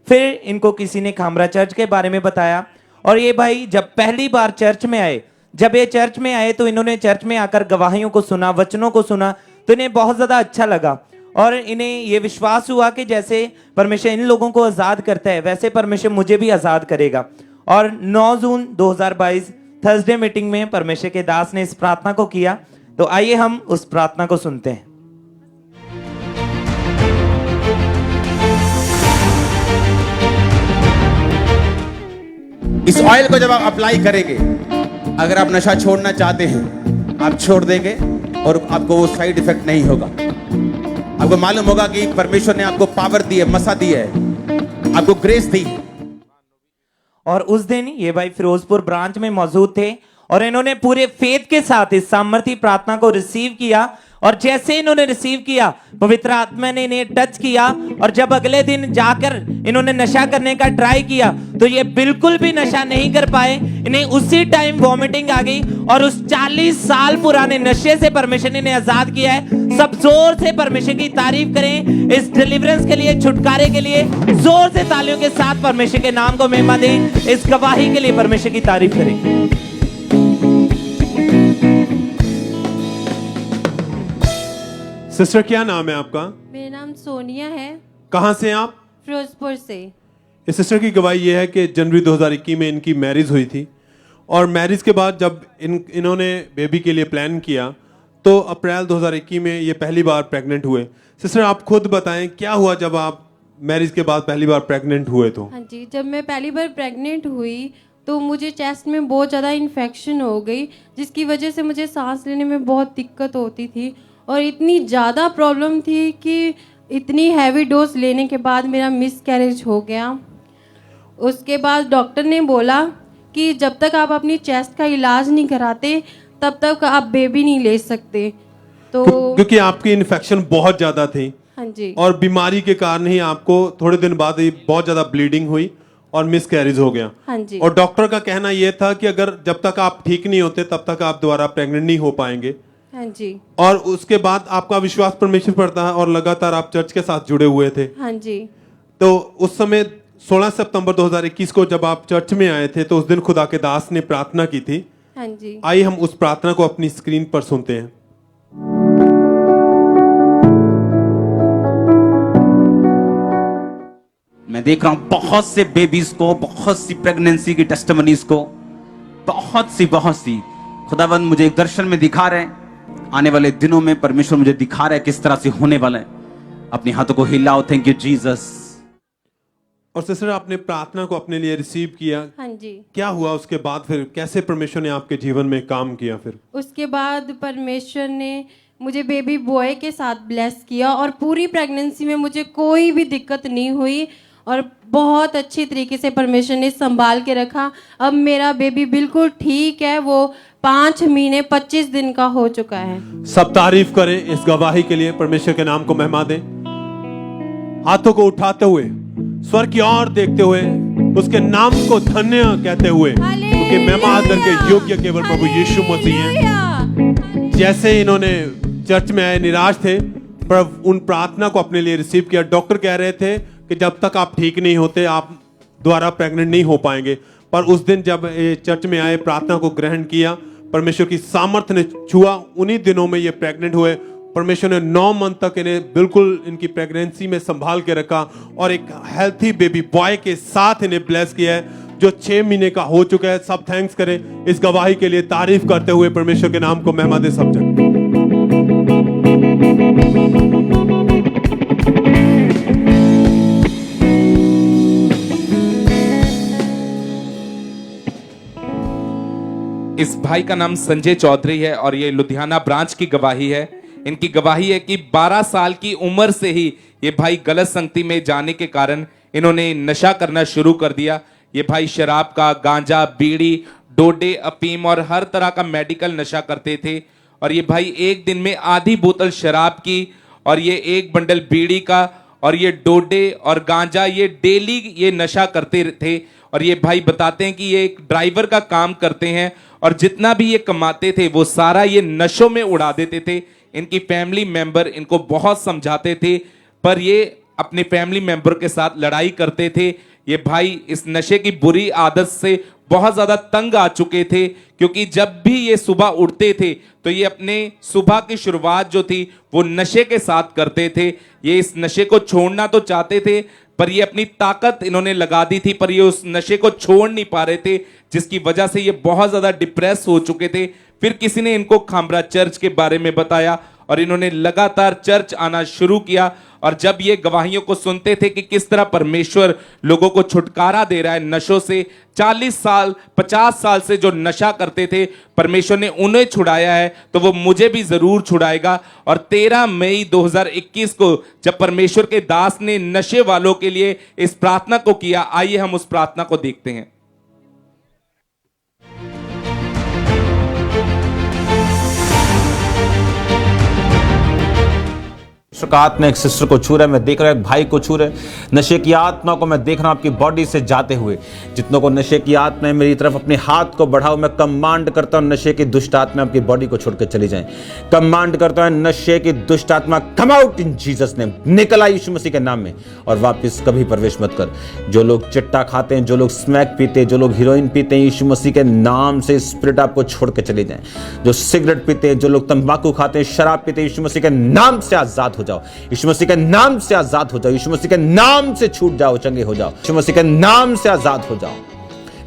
फिर इनको किसी ने खामरा चर्च के बारे में बताया और ये भाई जब पहली बार चर्च में आए, जब ये चर्च में आए तो इन्होंने चर्च में आकर गवाहियों को सुना, वचनों को सुना, तो इन्हें बहुत ज़्यादा अच्छा लगा। और इन्हें ये विश्वास हुआ कि जैसे परमेश्वर इन लोगों को आज़ाद करता है वैसे परमेश्वर मुझे भी आज़ाद करेगा। और 9 जून 2022 थर्सडे मीटिंग में परमेश्वर के दास ने इस प्रार्थना को किया। तो आइए हम उस प्रार्थना को सुनते हैं। इस ऑयल को जब आप अप्लाई करेंगे, अगर आप नशा छोड़ना चाहते हैं आप छोड़ देंगे और आपको वो साइड इफेक्ट नहीं होगा। आपको मालूम होगा कि परमेश्वर ने आपको पावर दी है, मसा दी है, आपको ग्रेस दी है। और उस दिन ये भाई फिरोजपुर ब्रांच में मौजूद थे और इन्होंने पूरे फेथ के साथ इस सामर्थी प्रार्थना को रिसीव किया। और जैसे इन्होंने रिसीव किया, पवित्र आत्मा ने इन्हें टच किया। और जब अगले दिन जाकर इन्होंने नशा करने का ट्राई किया तो ये बिल्कुल भी नशा नहीं कर पाए। इन्हें उसी टाइम वॉमिटिंग आ गई और उस 40 साल पुराने नशे से परमेश्वर ने इन्हें आजाद किया है। सब जोर से परमेश्वर की तारीफ करें इस डिलीवरेंस के लिए, छुटकारे के लिए। जोर से तालियों के साथ परमेश्वर के नाम को महिमा दें। इस गवाही के लिए परमेश्वर की तारीफ करें। सिस्टर क्या नाम है आपका? मेरा नाम सोनिया है। कहाँ से आप? फिरोजपुर से। इस सिस्टर की गवाही ये है कि जनवरी 2021 में इनकी मैरिज हुई थी और मैरिज के बाद जब इन्होंने बेबी के लिए प्लान किया तो अप्रैल 2021 में ये पहली बार प्रेग्नेंट हुए। सिस्टर आप खुद बताएं क्या हुआ जब आप मैरिज के बाद पहली बार प्रेग्नेंट हुए? तो हाँ जी, जब मैं पहली बार प्रेग्नेंट हुई तो मुझे चेस्ट में बहुत ज़्यादा इन्फेक्शन हो गई, जिसकी वजह से मुझे सांस लेने में बहुत दिक्कत होती थी। और इतनी ज़्यादा प्रॉब्लम थी कि इतनी हैवी डोज लेने के बाद मेरा मिस कैरेज हो गया। उसके बाद डॉक्टर ने बोला कि जब तक आप अपनी चेस्ट का इलाज नहीं कराते तब तक आप बेबी नहीं ले सकते। तो क्योंकि आपकी इन्फेक्शन बहुत ज्यादा थी हाँ जी, और बीमारी के कारण ही आपको थोड़े दिन बाद ही बहुत ज्यादा ब्लीडिंग हुई और मिस कैरेज हो गया। हाँ जी, और डॉक्टर का कहना यह था कि अगर जब तक आप ठीक नहीं होते तब तक आप दोबारा प्रेग्नेंट नहीं हो पाएंगे। हाँ जी, और उसके बाद आपका विश्वास परमेश्वर पर था और लगातार आप चर्च के साथ जुड़े हुए थे। हाँ जी, तो उस समय 16 सितंबर 2021 को जब आप चर्च में आए थे तो उस दिन खुदा के दास ने प्रार्थना की थी। हाँ जी। आइए हम उस प्रार्थना को अपनी स्क्रीन पर सुनते हैं। मैं देख रहा हूं बहुत से बेबीज को, बहुत सी प्रेगनेंसी की टेस्टिमनीज को, बहुत सी खुदावंद मुझे एक दर्शन में दिखा रहे हैं। आने वाले दिनों में परमेश्वर मुझे दिखा रहा है किस तरह से होने वाला है। अपने हाथों को हिलाओ। Thank you Jesus. और सिस्टर आपने प्रार्थना को अपने लिए रिसीव किया। हाँ जी। क्या हुआ उसके बाद, फिर कैसे परमेश्वर ने आपके जीवन में काम किया? फिर उसके बाद परमेश्वर ने मुझे बेबी बॉय के साथ ब्लेस किया और पूरी प्रेगनेंसी में मुझे कोई भी दिक्कत नहीं हुई और बहुत अच्छी तरीके से परमेश्वर ने संभाल के रखा। अब मेरा बेबी बिल्कुल ठीक है, वो 5 महीने 25 दिन का हो चुका है। सब तारीफ करें इस गवाही के लिए, परमेश्वर के नाम को महिमा दें। हाथों को उठाते हुए, स्वर की ओर देखते हुए, उसके नाम को धन्य कहते हुए, क्योंकि महिमा आदर के योग्य केवल प्रभु यीशु मसीह हैं। जैसे इन्होंने चर्च में आए निराश थे, पर उन प्रार्थना को अपने लिए रिसीव किया। डॉक्टर कह रहे थे कि जब तक आप ठीक नहीं होते आप दोबारा प्रेग्नेंट नहीं हो पाएंगे, पर उस दिन जब चर्च में आए, प्रार्थना को ग्रहण किया, परमेश्वर की सामर्थ्य ने छुआ, उन्हीं दिनों में ये प्रेग्नेंट हुए। परमेश्वर ने 9 मंथ तक इन्हें बिल्कुल इनकी प्रेगनेंसी में संभाल के रखा और एक हेल्थी बेबी बॉय के साथ इन्हें ब्लेस किया है, जो 6 महीने का हो चुका है। सब थैंक्स करें इस गवाही के लिए, तारीफ करते हुए परमेश्वर के नाम को महिमा दे सब जन। इस भाई का नाम संजय चौधरी है और ये लुधियाना ब्रांच की गवाही है। इनकी गवाही है कि 12 साल की उम्र से ही ये भाई गलत संगति में जाने के कारण इन्होंने नशा करना शुरू कर दिया। ये भाई शराब का, गांजा, बीड़ी, डोडे, अफीम और हर तरह का मेडिकल नशा करते थे। और ये भाई एक दिन में आधी बोतल शराब की और ये 1 बंडल बीड़ी का और ये डोडे और गांजा, ये डेली ये नशा करते थे। और ये भाई बताते हैं कि ये एक ड्राइवर का काम करते हैं और जितना भी ये कमाते थे वो सारा ये नशों में उड़ा देते थे। इनकी फैमिली मेंबर इनको बहुत समझाते थे, पर ये अपने फैमिली मेंबर के साथ लड़ाई करते थे। ये भाई इस नशे की बुरी आदत से बहुत ज्यादा तंग आ चुके थे, क्योंकि जब भी ये सुबह उठते थे तो ये अपने सुबह की शुरुआत जो थी वो नशे के साथ करते थे। ये इस नशे को छोड़ना तो चाहते थे, पर ये अपनी ताकत इन्होंने लगा दी थी, पर ये उस नशे को छोड़ नहीं पा रहे थे, जिसकी वजह से ये बहुत ज्यादा डिप्रेस हो चुके थे। फिर किसी ने इनको खामरा चर्च के बारे में बताया और इन्होंने लगातार चर्च आना शुरू किया। और जब ये गवाहियों को सुनते थे कि किस तरह परमेश्वर लोगों को छुटकारा दे रहा है नशों से, 40 साल 50 साल से जो नशा करते थे परमेश्वर ने उन्हें छुड़ाया है, तो वो मुझे भी जरूर छुड़ाएगा। और 13 मई 2021 को जब परमेश्वर के दास ने नशे वालों के लिए इस प्रार्थना को किया, आइए हम उस प्रार्थना को देखते हैं। का आत्मा एक सिस्टर को छू रहा है, मैं देख रहा हूं एक भाई को छू रहा है। नशे की आत्मा को मैं देख रहा हूं आपकी बॉडी से जाते हुए। जितनों को नशे की आत्मा है मेरी तरफ अपने हाथ को बढ़ाओ। मैं कमांड करता हूं नशे की दुष्ट आत्मा आपकी बॉडी को छोड़ के चली जाए। कमांड करता हूं नशे की दुष्ट आत्मा come out in Jesus name. निकल आ यीशु मसीह के नाम में और वापस कभी प्रवेश मत कर। जो लोग चिट्टा खाते हैं, जो लोग स्मैक पीते हैं, जो लोग हीरोइन पीते हैं, यीशु मसीह के नाम से स्पिरिट आपको छोड़ के चले जाए। जो सिगरेट पीते हैं, जो लोग तंबाकू खाते हैं, शराब पीते हैं, यीशु मसीह के नाम से आजाद हो जाओ। यीशु मसीह के नाम से आजाद हो जाओ। यीशु मसीह के नाम से छूट जाओ, चंगे हो जाओ। यीशु मसीह के नाम से आजाद हो जाओ।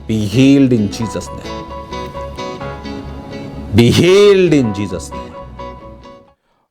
Be healed in Jesus name. Be healed in Jesus name.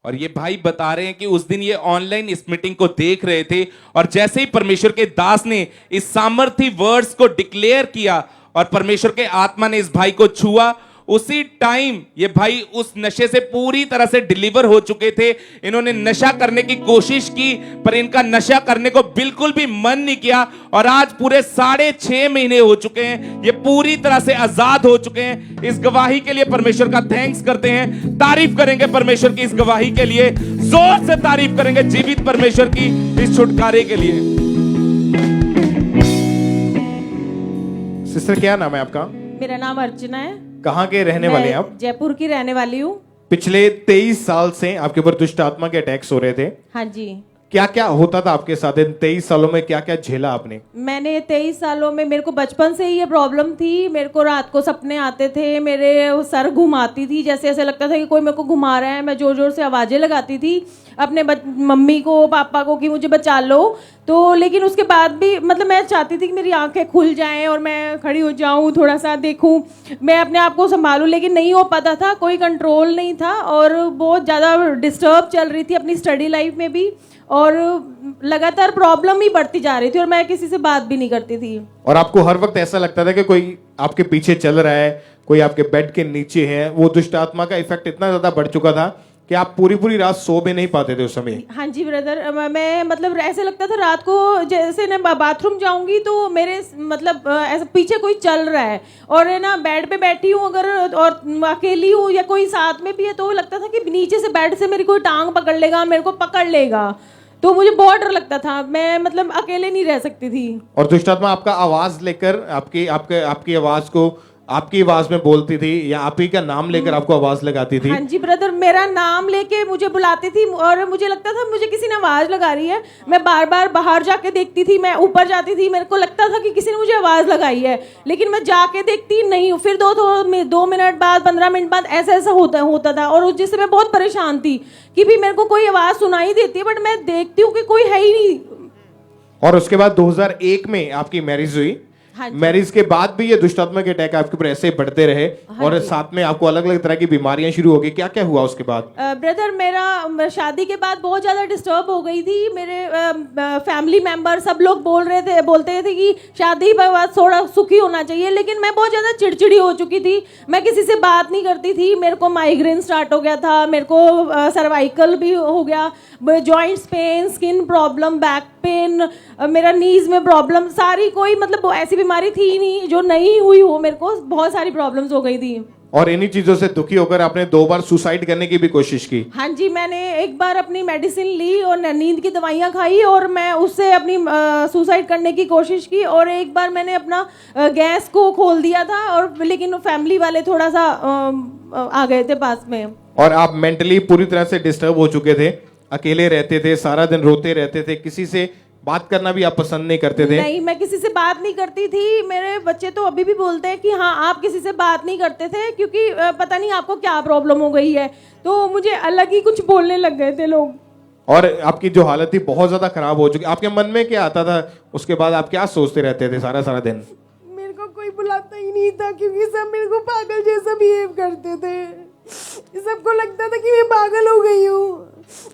और ये भाई बता रहे हैं कि उस दिन ये ऑनलाइन इस मीटिंग को देख रहे थे और जैसे ही परमेश्वर के दास ने इस सामर्थी वर्ड्स को डिक्लेयर किया और परमेश्वर के आत्मा ने इस भाई को छुआ, उसी टाइम ये भाई उस नशे से पूरी तरह से डिलीवर हो चुके थे। इन्होंने नशा करने की कोशिश की पर इनका नशा करने को बिल्कुल भी मन नहीं किया और आज पूरे 6.5 महीने हो चुके हैं, ये पूरी तरह से आजाद हो चुके हैं। इस गवाही के लिए परमेश्वर का थैंक्स करते हैं, तारीफ करेंगे परमेश्वर की इस गवाही के लिए, जोर से तारीफ करेंगे जीवित परमेश्वर की इस छुटकारे के लिए। सिस्टर क्या नाम है आपका? मेरा नाम अर्चना है। कहाँ के रहने वाले हैं आप? जयपुर की रहने वाली हूँ। पिछले 23 साल से आपके ऊपर दुष्ट आत्मा के अटैक्स हो रहे थे। हाँ जी। क्या क्या होता था आपके साथ? इन 23 सालों में क्या क्या झेला आपने? मैंने 23 सालों में, मेरे को बचपन से ही ये प्रॉब्लम थी। मेरे को रात को सपने आते थे, मेरे सर घुमाती थी, जैसे ऐसे लगता था कि कोई मेरे को घुमा रहा है। मैं जोर जोर से आवाज़ें लगाती थी अपने मम्मी को, पापा को कि मुझे बचा लो। तो लेकिन उसके बाद भी मतलब मैं चाहती थी कि मेरी आंखें खुल जाएं और मैं खड़ी हो जाऊं, थोड़ा सा देखूं, मैं अपने आप को संभालूं, लेकिन नहीं हो पाता था, कोई कंट्रोल नहीं था और बहुत ज़्यादा डिस्टर्ब चल रही थी अपनी स्टडी लाइफ में भी और लगातार प्रॉब्लम ही बढ़ती जा रही थी और मैं किसी से बात भी नहीं करती थी। और आपको हर वक्त ऐसा लगता था कि कोई आपके पीछे चल रहा है, कोई आपके बेड के नीचे है। वो दुष्ट आत्मा का इफेक्ट इतना ज्यादा बढ़ चुका था कि आप पूरी रात सो भी नहीं पाते थे उस समय। हाँ जी ब्रदर, मैं मतलब ऐसे लगता था रात को जैसे ना बाथरूम जाऊंगी तो मेरे मतलब ऐसा पीछे कोई चल रहा है और है ना बेड पे बैठी हूँ अगर और अकेली हूँ या कोई साथ में भी है तो लगता था कि नीचे से बेड से मेरी कोई टांग पकड़ लेगा, मेरे को पकड़ लेगा। तो मुझे बहुत डर लगता था, मैं मतलब अकेले नहीं रह सकती थी। और दुष्ट आत्मा आपका आवाज लेकर आपकी आवाज को आपकी आवाज में बोलती थी या आप ही का नाम लेकर आपको आवाज लगाती थी? हाँ जी ब्रदर, मेरा नाम लेके मुझे बुलाती थी और मुझे लगता था मुझे किसी ने आवाज लगा रही है। मैं बार बार बाहर जाके देखती थी, मैं ऊपर जाती थी, मेरे को लगता था कि किसी ने मुझे आवाज लगाई है, लेकिन मैं जाके देखती नहीं हूँ। फिर 2 मिनट बाद 15 मिनट बाद ऐसा होता था और जिससे मैं बहुत परेशान थी कि भी मेरे को कोई आवाज सुनाई देती है बट मैं देखती हूँ कि कोई है ही नहीं। और उसके बाद 2001 में आपकी मैरिज हुई। हाँ मैरिज के बाद भी ये दुष्ट आत्मा के अटैक आपके ऊपर ऐसे ही बढ़ते रहे। हाँ और जी। साथ में आपको अलग अलग तरह की बीमारियां शुरू हो गई। क्या क्या हुआ उसके बाद? ब्रदर, मेरा शादी के बाद बहुत ज़्यादा डिस्टर्ब हो गई थी। मेरे फैमिली मेंबर सब लोग बोलते थे कि शादी के बाद थोड़ा सुखी होना चाहिए, लेकिन मैं बहुत ज़्यादा चिड़चिड़ी हो चुकी थी। मैं किसी से बात नहीं करती थी, मेरे को माइग्रेन स्टार्ट हो गया था, मेरे को सर्वाइकल भी हो गया, joints pain, skin problem, back pain, मेरा नीज में प्रॉब्लम, सारी कोई मतलब ऐसी बीमारी थी ही नहीं जो नहीं हुई हो। मेरे को बहुत सारी प्रॉब्लम्स हो गई थी। और इन्हीं चीजों से दुखी होकर आपने 2 बार सुसाइड करने की भी कोशिश की? हाँ जी, मैंने एक बार अपनी मेडिसिन ली और नींद की दवाइयाँ खाई और मैं उससे अपनी सुसाइड करने की कोशिश की। और एक बार मैंने अपना गैस को खोल दिया था और लेकिन फैमिली वाले थोड़ा सा आ गए थे पास में। और आप मेंटली पूरी तरह से डिस्टर्ब हो चुके थे, अकेले रहते थे, सारा दिन रोते रहते थे, किसी से बात करना भी आप पसंद नहीं करते थे? नहीं, मैं किसी से बात नहीं करती थी। मेरे बच्चे तो अभी भी बोलते हैं कि हाँ आप किसी से बात नहीं करते थे क्योंकि पता नहीं आपको क्या प्रॉब्लम हो गई है। तो मुझे अलग ही कुछ बोलने लग गए थे लोग। और आपकी जो हालत थी बहुत ज्यादा खराब हो चुकी। आपके मन में क्या आता था उसके बाद? आप क्या सोचते रहते थे सारा दिन? मेरे को कोई बुलाता ही नहीं था क्योंकि सब मेरे को पागल जैसा बिहेव करते थे। सबको लगता था कि मैं पागल हो गई हूँ,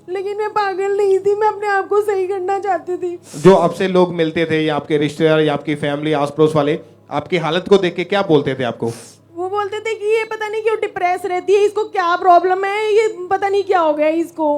लेकिन मैं पागल नहीं थी, मैं अपने आप को सही करना चाहती थी। जो आपसे लोग मिलते थे या आपके रिश्तेदार या आपकी फैमिली आस पड़ोस वाले आपकी हालत को देख के क्या बोलते थे आपको? वो बोलते थे कि ये पता नहीं क्यों डिप्रेस रहती है, इसको क्या प्रॉब्लम है, ये पता नहीं क्या हो गया इसको।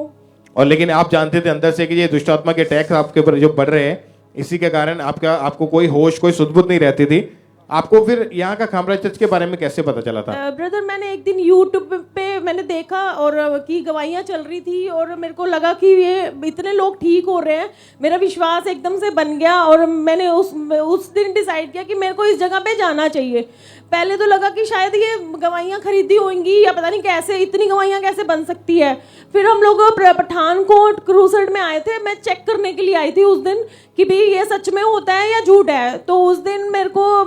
और लेकिन आप जानते थे अंदर से कि ये दुष्ट आत्मा के अटैक आपके ऊपर जो बढ़ रहे हैं, इसी के कारण आपको कोई होश, कोई सुध-बुध नहीं रहती थी। आपको फिर यहाँ का खामराज चर्च के बारे में कैसे पता चला था? ब्रदर, मैंने एक दिन यूट्यूब पे मैंने देखा और की गवाहियाँ चल रही थी और मेरे को लगा कि ये इतने लोग ठीक हो रहे हैं, मेरा विश्वास एकदम से बन गया और मैंने उस दिन डिसाइड किया कि मेरे को इस जगह पे जाना चाहिए। पहले तो लगा कि शायद ये गवाहियाँ खरीदी होंगी या पता नहीं कैसे इतनी गवाहियाँ कैसे बन सकती है। फिर हम लोग पठानकोट क्रूसेड में आए थे, मैं चेक करने के लिए आई थी उस दिन कि भाई ये सच में होता है या झूठ है। तो उस दिन मेरे को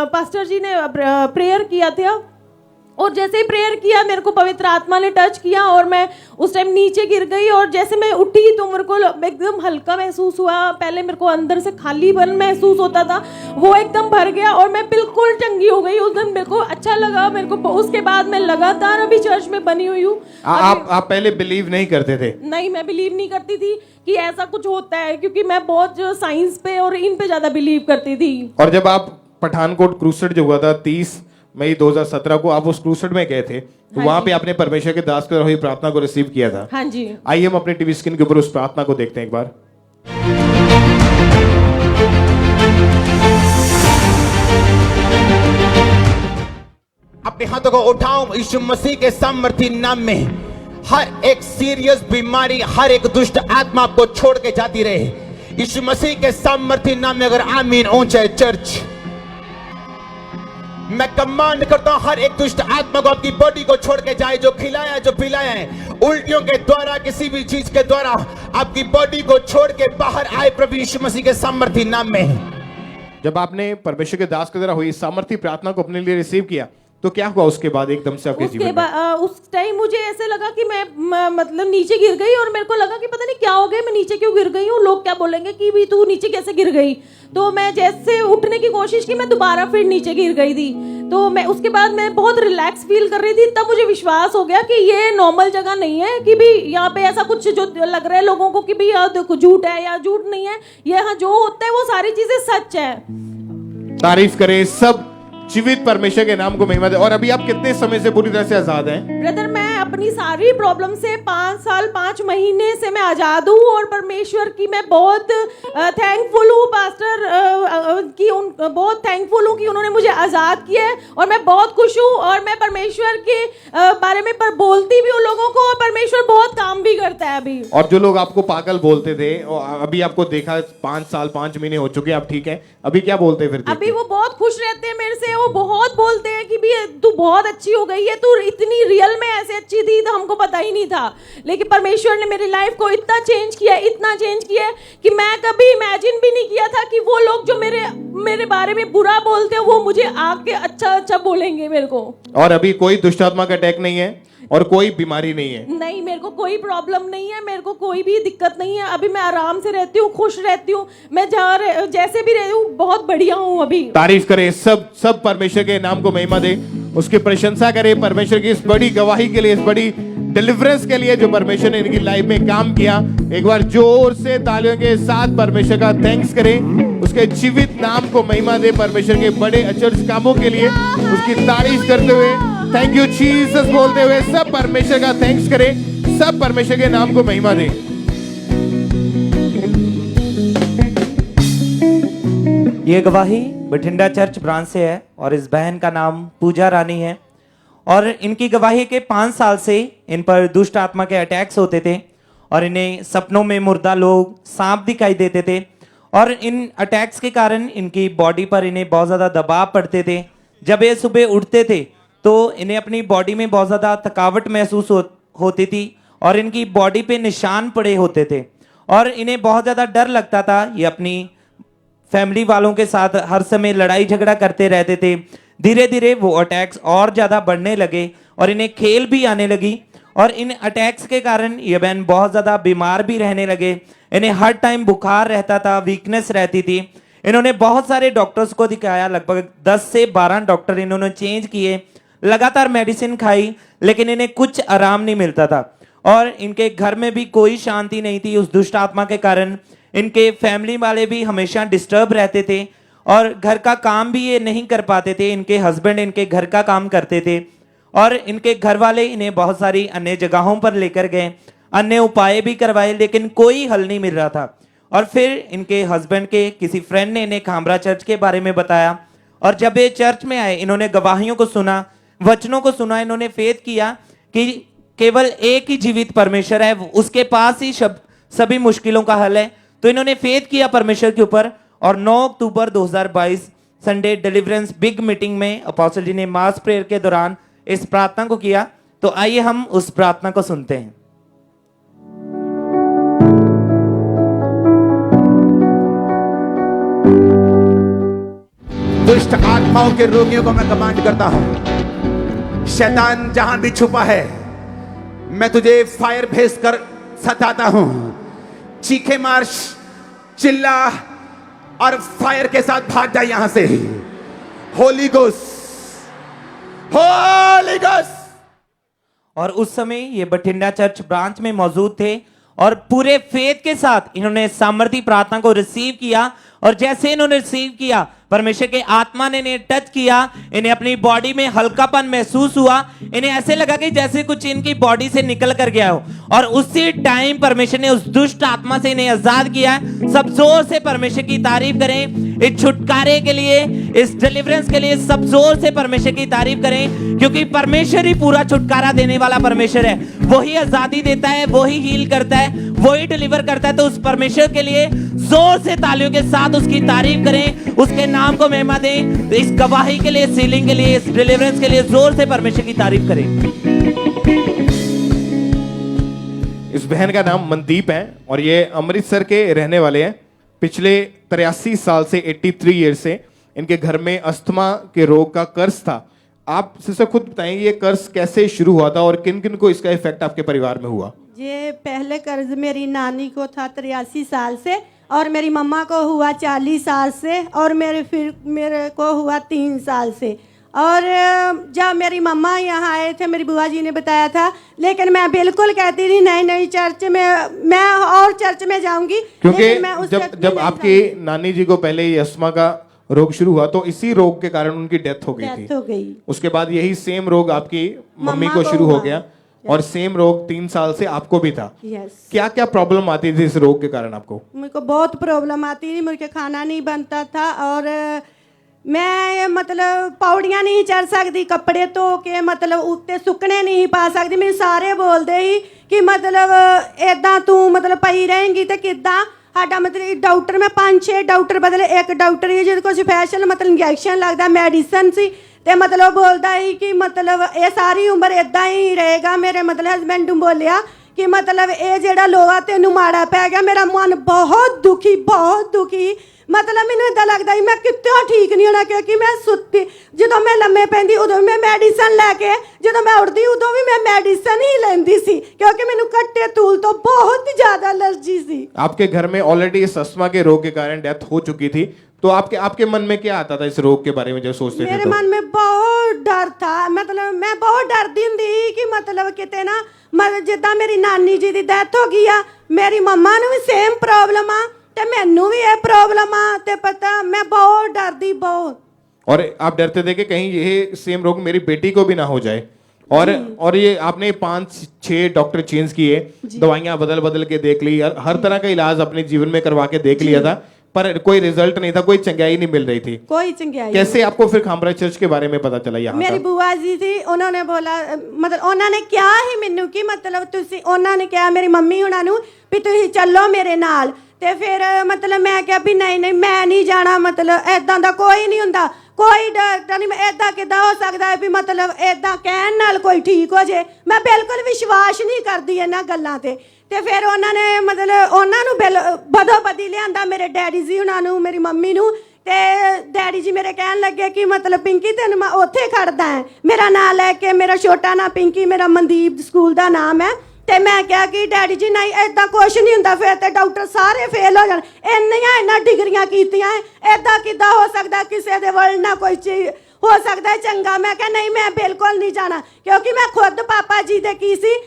पास्टर जी ने प्रेयर किया था और जैसे ही प्रेयर किया मेरे को पवित्र आत्मा ने टच किया और मैं उस टाइम नीचे गिर गई और जैसे मैं उठी तो मेरे को एकदम हल्का महसूस हुआ। पहले मेरे को अंदर से खालीपन महसूस होता था, वो एकदम भर गया और मैं बिल्कुल चंगी हो गई। उस दिन मेरे को अच्छा लगा। मेरे को उसके बाद मैं लगातार अभी चर्च में बनी हुई हूँ। आप पहले बिलीव नहीं करते थे? नहीं, मैं बिलीव नहीं करती थी कि ऐसा कुछ होता है क्योंकि मैं बहुत साइंस पे और इन पे ज्यादा बिलीव करती थी। और जब आप पठानकोट क्रूसेड जो हुआ था 30 मई 2017 को आप उस क्रूसेड में गए थे, तो हाँ वहां जी। पे आपने परमेश्वर के दास की हुई प्रार्थना को रिसीव किया था। हाँ जी। आइए हम अपने टीवी स्क्रीन के ऊपर उस प्रार्थना को देखते हैं एक बार। अपने हाथों को उठाओ यीशु मसीह के सामर्थी नाम में हर एक सीरियस बीमारी, हर एक दुष्ट आत्मा आपको छोड़ के जाती रहे यीशु मसीह के सामर्थी नाम में। अगर आमीन ऊंचे चर्च, मैं कमांड करता हूं हर एक दुष्ट आत्मा को आपकी बॉडी को छोड़ के जाए, जो खिलाया जो पिलाया है उल्टियों के द्वारा, किसी भी चीज के द्वारा आपकी बॉडी को छोड़ के बाहर आए प्रभु यीशु मसीह के सामर्थी नाम में। जब आपने परमेश्वर के दास के द्वारा हुई सामर्थी प्रार्थना को अपने लिए रिसीव किया, तो क्या हुआ उसके बाद एकदम से आपके उसके जीवन में? बाद उस टाइम मुझे ऐसे लगा कि मैं मतलब नीचे गिर गई, और मेरे को लगा कि पता नहीं क्या हो गया, मैं नीचे क्यों गिर गई हूँ, लोग क्या बोलेंगे कि भी तू नीचे कैसे गिर गई। तो मैं जैसे उठने की कोशिश की, मैं दोबारा फिर नीचे गिर गई थी। तो मैं उसके बाद मैं बहुत रिलैक्स फील कर रही थी, तब मुझे विश्वास हो गया कि ये नॉर्मल जगह नहीं है, कि भी यहाँ पे ऐसा कुछ जो लग रहा है लोगों को कि भी यहाँ देखो झूठ है या झूठ नहीं है, ये यहाँ जो होता है वो सारी चीजें सच है। तारीफ करें सब जीवित परमेश्वर के नाम को महिमा दे। और अभी आप कितने समय से पूरी तरह से आजाद हैं? ब्रदर, मैं अपनी सारी प्रॉब्लम से 5 साल 5 महीने से मैं आजाद हूँ, और परमेश्वर की मैं बहुत थैंकफुल हूँ पास्टर की, बहुत थैंकफुल हूँ कि उन्होंने मुझे आजाद किया है, और मैं बहुत खुश हूँ। और मैं परमेश्वर के बारे में बोलती भी हूँ लोगों को, और परमेश्वर बहुत काम भी करता है अभी। और जो लोग आपको पागल बोलते थे, और अभी आपको देखा 5 साल 5 महीने हो चुके, आप ठीक है, अभी क्या बोलते फिर? अभी वो बहुत खुश रहते हैं मेरे से, वो बहुत बोलते हैं कि भी तू बहुत अच्छी हो गई है, तू इतनी रियल में ऐसे अच्छी थी तो हमको पता ही नहीं था। लेकिन परमेश्वर ने मेरी लाइफ को इतना चेंज किया, इतना चेंज किया कि मैं कभी इमेजिन भी नहीं किया था कि वो लोग जो मेरे बारे में बुरा बोलते हैं वो मुझे आके अच्छा बोलेंगे मेरे को। और अभी कोई दुष्ट आत्मा का अटैक नहीं है और कोई बीमारी नहीं है? नहीं, मेरे को कोई प्रॉब्लम नहीं है, मेरे को कोई भी दिक्कत नहीं है। अभी मैं आराम से रहती हूँ, खुश रहती हूँ, मैं जहाँ जैसे भी रहती हूँ बहुत बढ़िया हूँ अभी। तारीफ करें सब परमेश्वर के नाम को महिमा दे, उसकी प्रशंसा करें परमेश्वर की इस बड़ी गवाही के लिए, इस बड़ी डिलीवरेंस के लिए जो परमेश्वर ने इनकी लाइफ में काम किया। एक बार जोर से तालियों के साथ परमेश्वर का थैंक्स करें, उसके जीवित नाम को महिमा दे, परमेश्वर के बड़े अचरज कामों के लिए उसकी तारीफ करते हुए, थैंक यू जीसस बोलते हुए सब परमेश्वर का थैंक्स करें, सब परमेश्वर के नाम को महिमा दें। ये गवाही बठिंडा चर्च ब्रांच से है, और इस बहन का नाम पूजा रानी है। और इनकी गवाही के 5 साल से इन पर दुष्ट आत्मा के अटैक्स होते थे, और इन्हें सपनों में मुर्दा लोग, सांप दिखाई देते थे, और इन अटैक्स के कारण इनकी बॉडी पर इन्हें बहुत ज़्यादा दबाव पड़ते थे। जब ये सुबह उठते थे तो इन्हें अपनी बॉडी में बहुत ज़्यादा थकावट महसूस होती थी, और इनकी बॉडी पे निशान पड़े होते थे, और इन्हें बहुत ज़्यादा डर लगता था। ये अपनी फैमिली वालों के साथ हर समय लड़ाई झगड़ा करते रहते थे। धीरे धीरे वो अटैक्स और ज़्यादा बढ़ने लगे, और इन्हें खेल भी आने लगी, और इन अटैक्स के कारण ये बहन बहुत ज़्यादा बीमार भी रहने लगे। इन्हें हर टाइम बुखार रहता था, वीकनेस रहती थी। इन्होंने बहुत सारे डॉक्टर्स को दिखाया, लगभग 10 से 12 डॉक्टर इन्होंने चेंज किए, लगातार मेडिसिन खाई, लेकिन इन्हें कुछ आराम नहीं मिलता था, और इनके घर में भी कोई शांति नहीं थी उस दुष्ट आत्मा के कारण। इनके फैमिली वाले भी हमेशा डिस्टर्ब रहते थे, और घर का काम भी ये नहीं कर पाते थे। इनके हस्बैंड इनके घर का काम करते थे, और इनके घर वाले इन्हें बहुत सारी अन्य जगहों पर लेकर गए, अन्य उपाय भी करवाए, लेकिन कोई हल नहीं मिल रहा था। और फिर इनके हस्बैंड के किसी फ्रेंड ने इन्हें खामरा चर्च के बारे में बताया, और जब ये चर्च में आए, इन्होंने गवाहियों को सुना, वचनों को सुना, इन्होंने फेथ किया कि केवल एक ही जीवित परमेश्वर है, उसके पास ही सभी मुश्किलों का हल है। तो इन्होंने फेथ किया परमेश्वर के ऊपर, और 9 अक्टूबर 2022 संडे डिलीवरेंस बिग मीटिंग में अपोस्टल जी ने मास प्रेयर के दौरान इस प्रार्थना को किया। तो आइए हम उस प्रार्थना को सुनते हैं। दुष्ट आत्माओं के रोगियों को मैं कमांड करता हूं, शैतान जहां भी छुपा है, मैं तुझे फायर भेज कर सताता हूं। चीखे मार, चिल्ला, और फायर के साथ भाग जा यहां से। Holi ghost, Holi ghost. और उस समय ये बठिंडा चर्च ब्रांच में मौजूद थे, और पूरे फेथ के साथ इन्होंने सामर्थी प्रार्थना को रिसीव किया, और जैसे इन्होंने रिसीव किया, परमेश्वर के आत्मा ने इन्हें टच किया, इन्हें अपनी बॉडी में हल्कापन महसूस हुआ, इन्हें ऐसे लगा कि जैसे कुछ इनकी बॉडी से निकल कर गया हो, और उसी टाइम परमेश्वर ने उस दुष्ट आत्मा से इन्हें आजाद किया। सब जोर से परमेश्वर की तारीफ करें इस छुटकारे के लिए, इस डिलीवरेंस के लिए सब जोर से परमेश्वर की तारीफ करें, क्योंकि परमेश्वर ही पूरा छुटकारा देने वाला परमेश्वर है। वही आजादी देता है, वही हील करता है, वही डिलीवर करता है। तो उस परमेश्वर के लिए जोर से तालियों के साथ उसकी तारीफ करें, उसके नाम को महिमा दें। इस गवाही के लिए, सीलिंग के लिए, इस डिलीवरेंस के लिए जोर से परमेश्वर की तारीफ करें। इस बहन का नाम मनदीप है और ये अमृतसर के रहने वाले हैं। पिछले 83 साल से 83 ईयर से इनके घर में अस्थमा के रोग का कर्ज था। आप सिस्टर खुद बताएंगे ये कर्ज कैसे शुरू हुआ था और किन किन को इसका इफेक्ट आपके परिवार में हुआ? ये पहले कर्ज मेरी नानी को था 83 साल से, और मेरी मम्मा को हुआ 40 साल से, और मेरे को हुआ 3 साल से। और जब मेरी मम्मा यहाँ आए थे, मेरी बुआ जी ने बताया था, लेकिन मैं बिल्कुल कहती थी नहीं चर्च में, मैं और चर्च में जाऊंगी, क्योंकि जब आपकी नानी जी को पहले ये अस्थमा का रोग शुरू हुआ तो इसी रोग के कारण उनकी डेथ हो गई थी। उसके बाद यही सेम रोग आपकी मम्मी को शुरू हो गया और सेम रोग 3 साल से आपको भी था। क्या क्या प्रॉब्लम आती थी इस रोग के कारण आपको? मेरे को बहुत प्रॉब्लम आती थी, मुझे खाना नहीं बनता था, और मैं मतलब पौड़ियाँ नहीं चढ़ सकती, कपड़े धो के मतलब उत्ते सुकने नहीं पा सकती। मैं सारे बोलते ही कि मतलब इदा तू मतलब पई रहेंगी तो किदा साडा मतलब डॉक्टर मैं 5-6 डॉक्टर बदले, एक डॉक्टर ही जिसको स्पैशल मतलब इंजैक्शन लगता मेडिसिन सी, ते मतलब बोलता ही कि मतलब ये सारी उम्र इदा ही रहेगा। मेरे मतलब हस्बैंड बोलिया कि मतलब ये जेड़ा लोहा तेनू माड़ा पै गया। मेरा मन बहुत दुखी मतलब मैनू इदा लगता ही मैं कितना ठीक नहीं होना, क्योंकि मैं सुती जो मैं लम्मे पैंदी उदों मैं मेडिसिन लैके, जो मैं उठती उदों भी मैं मेडिसिन ही लेंदी सी, क्योंकि मैनू कट्टे तूल तो बहुत ज़्यादा एलर्जी सी। आपके घर में ऑलरेडी इस अस्थमा के रोग के कारण डेथ हो चुकी थी, तो आपके मन में क्या आता था इस रोग के बारे में जब सोचते थे? मेरे मन में बहुत डर था, मतलब मैं बहुत डरती हुंदी कि मतलब किते ना मतलब जिद्दां मेरी नानी जी की डेथ हो गई आ, मेरी मम्मा नू भी सेम प्रॉब्लम आ ते मैनू भी ये प्रॉब्लम आ, ते पता मैं बहुत डरदी बहुत। और आप डरते थे कि कहीं ये सेम रोग मेरी बेटी को भी ना हो जाए, और ये आपने 5-6 डॉक्टर चेंज किए, दवाइयां बदल के देख ली, हर तरह का इलाज अपने जीवन में करवा के देख लिया था, पर कोई रिजल्ट नहीं था, कोई चंगाई नहीं मिल रही थी। कोई चंगाई कैसे आपको फिर खामरा चर्च के बारे में पता चला? यहाँ मेरी बुआ जी थी, उन्होंने बोला मतलब उन्होंने क्या ही मैनू कि मतलब तुसी, उन्होंने कहा मेरी मम्मी हुणा नू भी तुसी चलो मेरे नाल, ते फिर मतलब मैं क्या भी नहीं मैं नहीं जाना, मतलब ऐदां दा कोई नहीं हुंदा, कोई डॉक्टर नहीं, ऐदा किदां हो सकदा है भी मतलब ऐदा कहण नाल कोई ठीक हो जे। मैं बिल्कुल विश्वास नहीं करदी इन्हां गल्लां ते फिर उन्होंने मतलब उन्होंने बदो बदी लिया मेरे डैडी जी उन्होंने, मेरी मम्मी नू, ते डैडी जी मेरे कहन लगे कि मतलब पिंकी तेन मैं उत्थे खड़दा है, मेरा नाम लैके, मेरा छोटा नाम पिंकी, मेरा मनदीप स्कूल का नाम है, ते मैं क्या कि डैडी जी नहीं ऐदा कुछ नहीं हुंदा, फिर ते डॉक्टर सारे फेल हो जाने, इन्नियां डिग्रियां कीतियां ऐदा किदां हो सकदा, किसी दे वल ना कोई चीज हो सकदा है चंगा। मैं क्या नहीं मैं बिल्कुल नहीं जाना, क्योंकि मैं खुद पापा जी दे की सी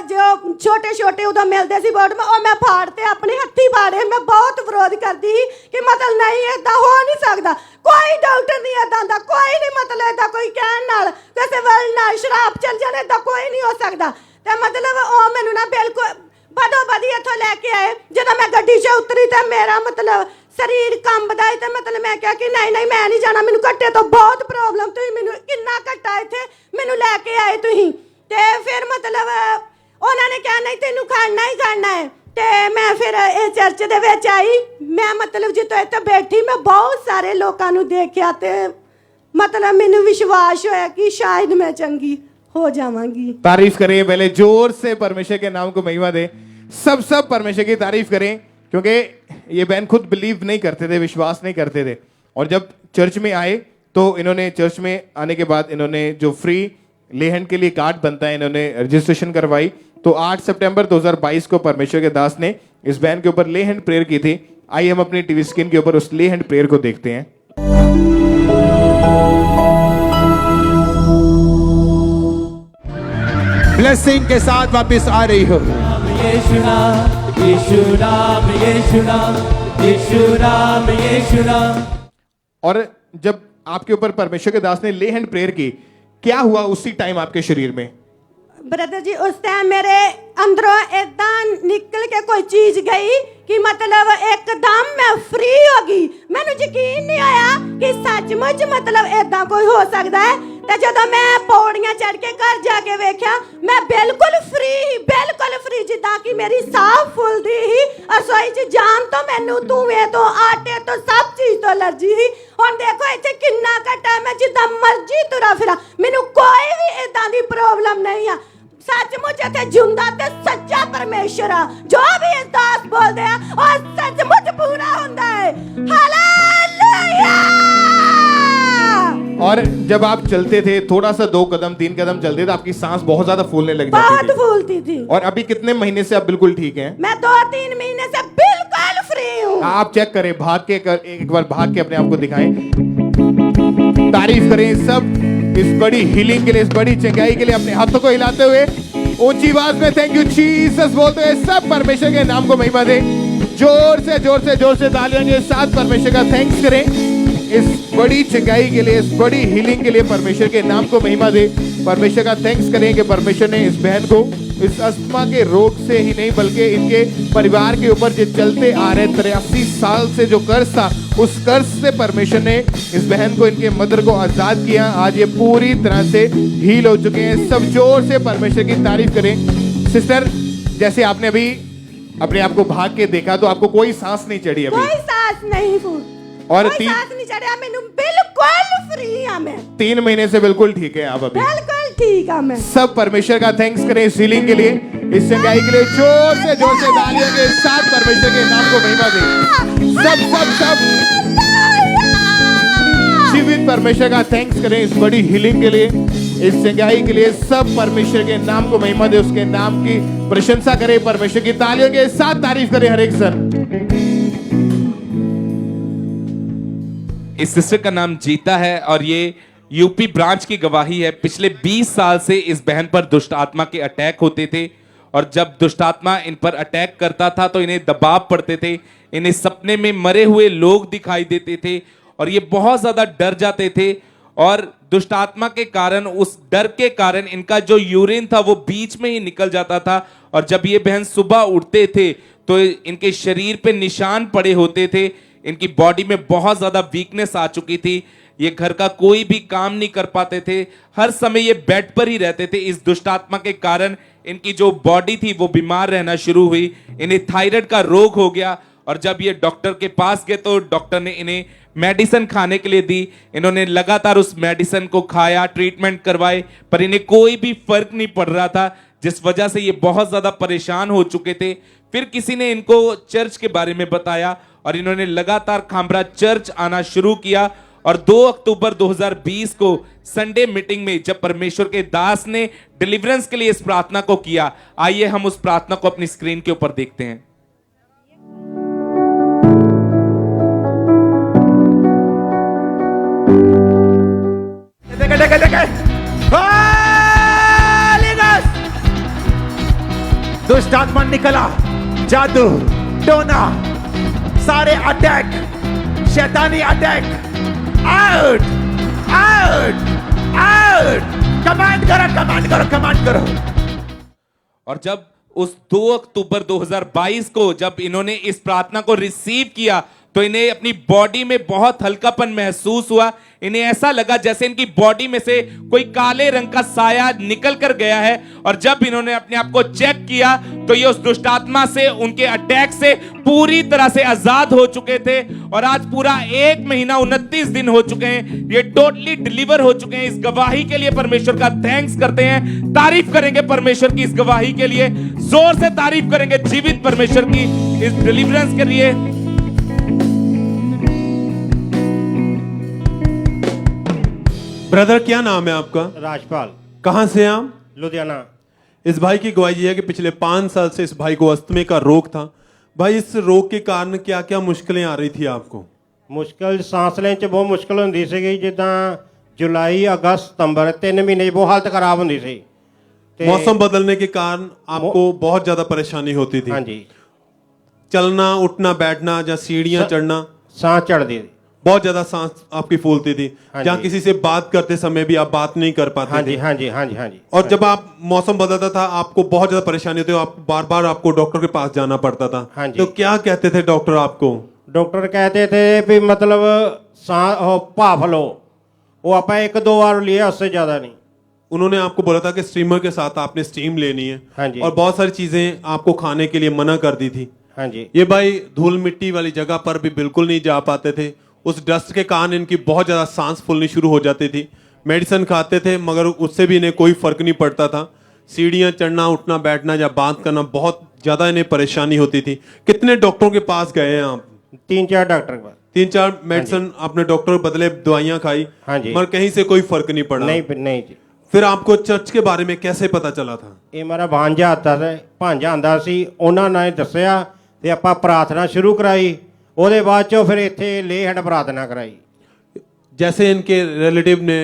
जो छोटे उदों मिलते सी बोर्ड में, और मैं फाड़ते अपने हथी फाड़े, मैं बहुत विरोध करती कि मतलब नहीं ऐदा हो नहीं सकता, कोई डॉक्टर नहीं ऐदा दा, कोई नहीं मतलब ऐदा कोई कहण नाल किसी वल ना शराब चल जाने ऐदा कोई नहीं हो सकता। ते मतलब ओ मैनू ना बिल्कुल बदो बदी इत्थों लैके आए, जदों मैं गड्डी च उतरी ते मेरा मतलब शरीर कंबदा है, ते मतलब मैं क्या कि नहीं मैं नहीं जाना, मैनू घट्टे तो बहुत प्रॉब्लम, तुसीं मैनू किन्ना घट्टा इत्थे मैनू लैके आए तुसीं। ते फिर मतलब उन्होंने कहा नहीं तेनू खाना ही खाना है, ते मैं फिर ये चर्च दे विच आई, मैं मतलब जितों इत्थे बैठी मैं बहुत सारे लोगों नू देखिया, ते मतलब मैनू विश्वास होया कि शायद मैं चंगी हो जावांगी। तारीफ करें पहले जोर से, परमेश्वर के नाम को महिमा दे, सब परमेश्वर की तारीफ करें, क्योंकि ये बहन खुद बिलीव नहीं करते थे, विश्वास नहीं करते थे, और जब चर्च में आए तो इन्होंने चर्च में आने के बाद इन्होंने जो फ्री लेहन के लिए कार्ड बनता है इन्होंने रजिस्ट्रेशन करवाई। तो 8 सितंबर 2022 को परमेश्वर के दास ने इस बहन के ऊपर ले हैंड प्रेयर की थी। आइए हम अपनी टीवी स्क्रीन के ऊपर उस ले हैंड प्रेयर को देखते हैं। ब्लेसिंग के साथ वापस आ रही हो। यीशु नाम, यीशु नाम, यीशु नाम, यीशु नाम, यीशु नाम। और जब आपके ऊपर परमेश्वर के दास ने ले हैंड प्रेयर की, क्या हुआ उसी टाइम आपके शरीर में? ब्रदर जी उस टाइम मेरे अंदरों इतना निकल के कोई चीज गई कि मतलब एकदम मैं फ्री हो गई। मैंने यकीन नहीं आया कि सचमुच मतलब इदा कोई हो सकता है। तो जब मैं पौड़ियां चढ़ के घर जाके वेख्या, मैं बिल्कुल फ्री जिदा कि मेरी साफ फुलदी ही। रसोई च जान तो मैनू धुएं तो आटे तो सब चीज तो एलर्जी ही। हुण देखो इत्थे किन्ना घटा, मैं जिदा मर्जी तुरा फिरा, मैनू कोई भी इदां दी प्रॉब्लम नहीं है। सचमुच इत्थे जिंदा ते सच्चा परमेश्वर आ, जो भी इस दास बोलदे आ और सचमुच पूरा हुंदा है। हालेलुया। और जब आप चलते थे, थोड़ा सा 2 कदम 3 कदम चलते थे, आपकी सांस बहुत ज्यादा फूलने लग जाती बहुत फूलती थी। और अभी कितने महीने से आप बिल्कुल ठीक हैं? मैं 2-3 महीने से बिल्कुल फ्री हूँ। आप चेक करें, भाग के एक बार भाग के अपने आप को दिखाएं, तारीफ करें सब इस बड़ी हीलिंग के लिए, इस बड़ी चंगाई के लिए। अपने हाथों को हिलाते हुए ऊंची आवाज में थैंक यू जीसस बोलते हुए सब परमेश्वर के नाम को महिमा दें। जोर से तालियों के साथ परमेश्वर का थैंक्स करें इस बड़ी चंगाई के लिए, इस बड़ी हीलिंग के लिए। परमेश्वर के नाम को महिमा दे। परमेश्वर का थैंक्स करें कि परमेश्वर ने इस बहन को इस अस्थमा के रोग से ही नहीं बल्कि इनके परिवार के ऊपर जो चलते आ रहे 83 साल से जो कर्ज था, उस कर्ज से परमेश्वर ने इस बहन को, इनके मदर को आजाद किया। आज ये पूरी तरह से हील हो चुके हैं। सब जोर से परमेश्वर की तारीफ करें। सिस्टर, जैसे आपने अभी अपने आप को भाग के देखा तो आपको कोई सांस नहीं चढ़ी अभी? कोई सांस नहीं फूल और कोई सांस नहीं चढ़ा, मैनू बिल्कुल फ्री हां। मैं 3 महीने से बिल्कुल ठीक है आप अभी? बिल्कुल ठीक है। मैं सब परमेश्वर का थैंक्स करें इस हीलिंग के लिए, इस चंगाई के लिए। जोर से तालियों के साथ परमेश्वर के नाम को महिमा दें। सब जीवित परमेश्वर का थैंक्स करें इस बड़ी हीलिंग के लिए, इस चंगाई के लिए। सब परमेश्वर के नाम को महिमा दे, उसके नाम की प्रशंसा करें, परमेश्वर की तालियों के साथ तारीफ करें हर एक सर। इस सिस्टर का नाम जीता है और ये यूपी ब्रांच की गवाही है। पिछले 20 साल से इस बहन पर दुष्ट आत्मा के अटैक होते थे और जब दुष्ट आत्मा इन पर अटैक करता था तो इन्हें दबाव पड़ते थे, इन्हें सपने में मरे हुए लोग दिखाई देते थे और ये बहुत ज्यादा डर जाते थे। और दुष्ट आत्मा के कारण, उस डर के कारण इनका जो यूरिन था वो बीच में ही निकल जाता था और जब ये बहन सुबह उठते थे तो इनके शरीर पे निशान पड़े होते थे। इनकी बॉडी में बहुत ज्यादा वीकनेस आ चुकी थी, ये घर का कोई भी काम नहीं कर पाते थे, हर समय ये बेड पर ही रहते थे। इस दुष्ट आत्मा के कारण इनकी जो बॉडी थी वो बीमार रहना शुरू हुई, इन्हें थायराइड का रोग हो गया और जब ये डॉक्टर के पास गए तो डॉक्टर ने इन्हें मेडिसिन खाने के लिए दी। इन्होंने लगातार उस मेडिसिन को खाया, ट्रीटमेंट करवाए, पर इन्हें कोई भी फर्क नहीं पड़ रहा था, जिस वजह से ये बहुत ज्यादा परेशान हो चुके थे। फिर किसी ने इनको चर्च के बारे में बताया और इन्होंने लगातार खामरा चर्च आना शुरू किया और 2 अक्टूबर 2020 को संडे मीटिंग में जब परमेश्वर के दास ने डिलीवरेंस के लिए इस प्रार्थना को किया, आइए हम उस प्रार्थना को अपनी स्क्रीन के ऊपर देखते हैं। दुष्ट आत्मा निकला, जादू टोना सारे अटैक, शैतानी attack out out out. Command करो। और जब उस 2 अक्टूबर 2022 को जब इन्होंने इस प्रार्थना को रिसीव किया तो इन्हें अपनी बॉडी में बहुत हल्कापन महसूस हुआ। इन्हें ऐसा लगा जैसे इनकी बॉडी में से कोई काले रंग का साया निकल कर गया है और जब इन्होंने अपने आप को चेक किया तो ये उस दुष्ट आत्मा से, उनके अटैक से पूरी तरह से आजाद हो चुके थे और आज पूरा 1 महीना 29 दिन हो चुके हैं, ये टोटली डिलीवर हो चुके हैं। इस गवाही के लिए परमेश्वर का थैंक्स करते हैं, तारीफ करेंगे परमेश्वर की इस गवाही के लिए, जोर से तारीफ करेंगे जीवित परमेश्वर की इस डिलीवरेंस के लिए। ब्रदर, क्या नाम है आपका? राजपाल। कहां से हैं आप? लुधियाना। इस भाई की गवाही ये है कि पिछले 5 साल से इस भाई को अस्थमे का रोग था। भाई, इस रोग के कारण क्या क्या मुश्किलें आ रही थी आपको? मुश्किल सांस लेने च बहुत मुश्किल होंदी सी, जिद्दां जुलाई अगस्त सितंबर 3 महीने बहुत हालत खराब होंदी सी। मौसम बदलने के कारण आपको बहुत ज्यादा परेशानी होती थी? हाँ जी। चलना, उठना, बैठना या सीढ़ियां चढ़ना? सांस चढ़ती थी। बहुत ज्यादा सांस आपकी फूलती थी, हाँ जहाँ जी। किसी से बात करते समय भी आप बात नहीं कर पाते हाँ जी थे। हाँ जी हाँ जी हाँ जी। और जब आप मौसम बदलता था आपको बहुत ज्यादा परेशानी होती, आप बार बार आपको डॉक्टर के पास जाना पड़ता था। हाँ जी। तो क्या कहते थे डॉक्टर आपको? डॉक्टर कहते थे भी मतलब भाप लो, वो आप 1-2 बार लिए, उससे ज्यादा नहीं। उन्होंने आपको बोला था कि स्टीमर के साथ आपने स्टीम लेनी है। हाँ जी। और बहुत सारी चीजें आपको खाने के लिए मना कर दी थी। हाँ जी। ये भाई धूल मिट्टी वाली जगह पर भी बिल्कुल नहीं जा पाते थे। उस डस्ट के कारण इनकी बहुत ज्यादा सांस फूलनी शुरू हो जाती थी। मेडिसिन खाते थे मगर उससे भी इन्हें कोई फर्क नहीं पड़ता था। सीढ़ियां चढ़ना, उठना, बैठना या बात करना बहुत ज्यादा इन्हें परेशानी होती थी। कितने डॉक्टरों के पास गए हैं आप? 3-4 डॉक्टर के पास। 3-4 मेडिसिन आपने डॉक्टर बदले, दवाइयां खाई, हाँ जी। मगर कहीं से कोई फर्क नहीं पड़ा। नहीं जी। फिर आपको चर्च के बारे में कैसे पता चला था? ਇਹ ਮੇਰਾ ਭਾਂਜਾ ਆਂਦਾ ਸੀ, ਉਹਨਾਂ ਨੇ ਦੱਸਿਆ ਤੇ ਆਪਾਂ ਪ੍ਰਾਰਥਨਾ ਸ਼ੁਰੂ ਕਰਾਈ। ਉਹਦੇ ਬਾਅਦ ਚੋਂ ਫਿਰ ਇੱਥੇ ਲੇਹੜ प्रार्थना कराई। जैसे इनके रिलेटिव ने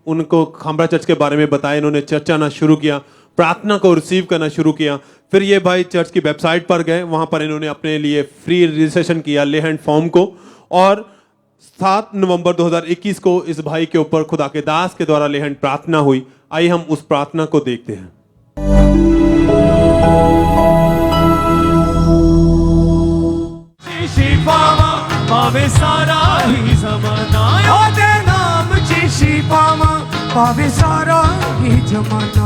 उनको खामरा चर्च के बारे में बताया, इन्होंने चर्च आना शुरू किया, प्रार्थना को रिसीव करना शुरू किया। फिर ये भाई चर्च की वेबसाइट पर गए, वहां पर इन्होंने अपने लिए फ्री रजिस्ट्रेशन किया लेहैंड फॉर्म को। और 7 नवंबर 2021 को इस भाई के ऊपर खुदा के दास के द्वारा लेहैंड प्रार्थना हुई। आइए हम उस प्रार्थना को देखते हैं। पावे सारा ही जमाना, ओदे नाम ची शिफावा पावे सारा ही जमाना।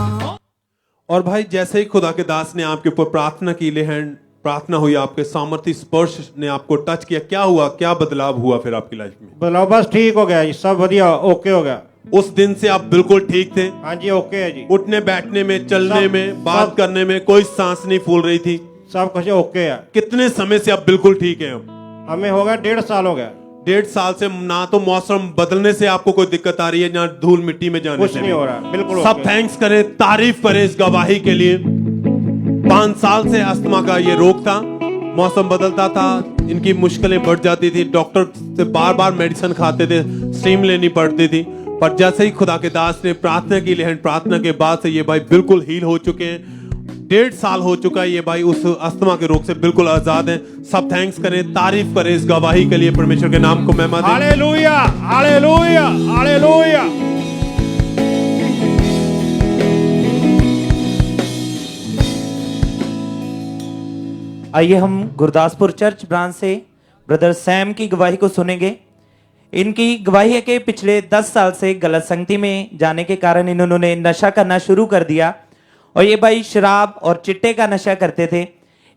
और भाई जैसे ही खुदा के दास ने आपके ऊपर प्रार्थना की, लेहैंड प्रार्थना हुई, आपके सामर्थ्य स्पर्श ने आपको टच किया, क्या हुआ, क्या बदलाव हुआ फिर आपकी लाइफ में? बदलाव बस ठीक हो गया जी, सब बढ़िया ओके हो गया। उस दिन से आप बिल्कुल ठीक थे? हाँ जी ओके है जी। उठने बैठने में, चलने में, बात करने में कोई सांस नहीं फूल रही थी? सब कुछ ओके है। कितने समय से आप बिल्कुल ठीक हैं? हमें हो गया 1.5 साल हो गया। 1.5 साल से ना तो मौसम बदलने से आपको कोई दिक्कत आ रही है, ना धूल मिट्टी में जाने कुछ से नहीं हो रहा, बिल्कुल सब ओके। थैंक्स करें, तारीफ करें इस गवाही के लिए। 5 साल से अस्थमा का ये रोग था, मौसम बदलता था, इनकी मुश्किलें बढ़ जाती थी, डॉक्टर से बार बार मेडिसिन खाते थे, स्टीम लेनी पड़ती थी। पर जैसे ही खुदा के दास ने प्रार्थना की, लेहैंड प्रार्थना के बाद से ये भाई बिल्कुल हील हो चुके हैं। 1.5 साल हो चुका है ये भाई उस अस्थमा के रोग से बिल्कुल आजाद हैं। सब थैंक्स करें, तारीफ करें इस गवाही के लिए, परमेश्वर के नाम को महिमा दें। Hallelujah hallelujah hallelujah. आइए हम गुरदासपुर चर्च ब्रांच से ब्रदर सैम की गवाही को सुनेंगे। इनकी गवाही है कि पिछले 10 साल से गलत संगति में जाने के कारण इन्होंने नशा करना शुरू कर दिया और ये भाई शराब और चिट्टे का नशा करते थे।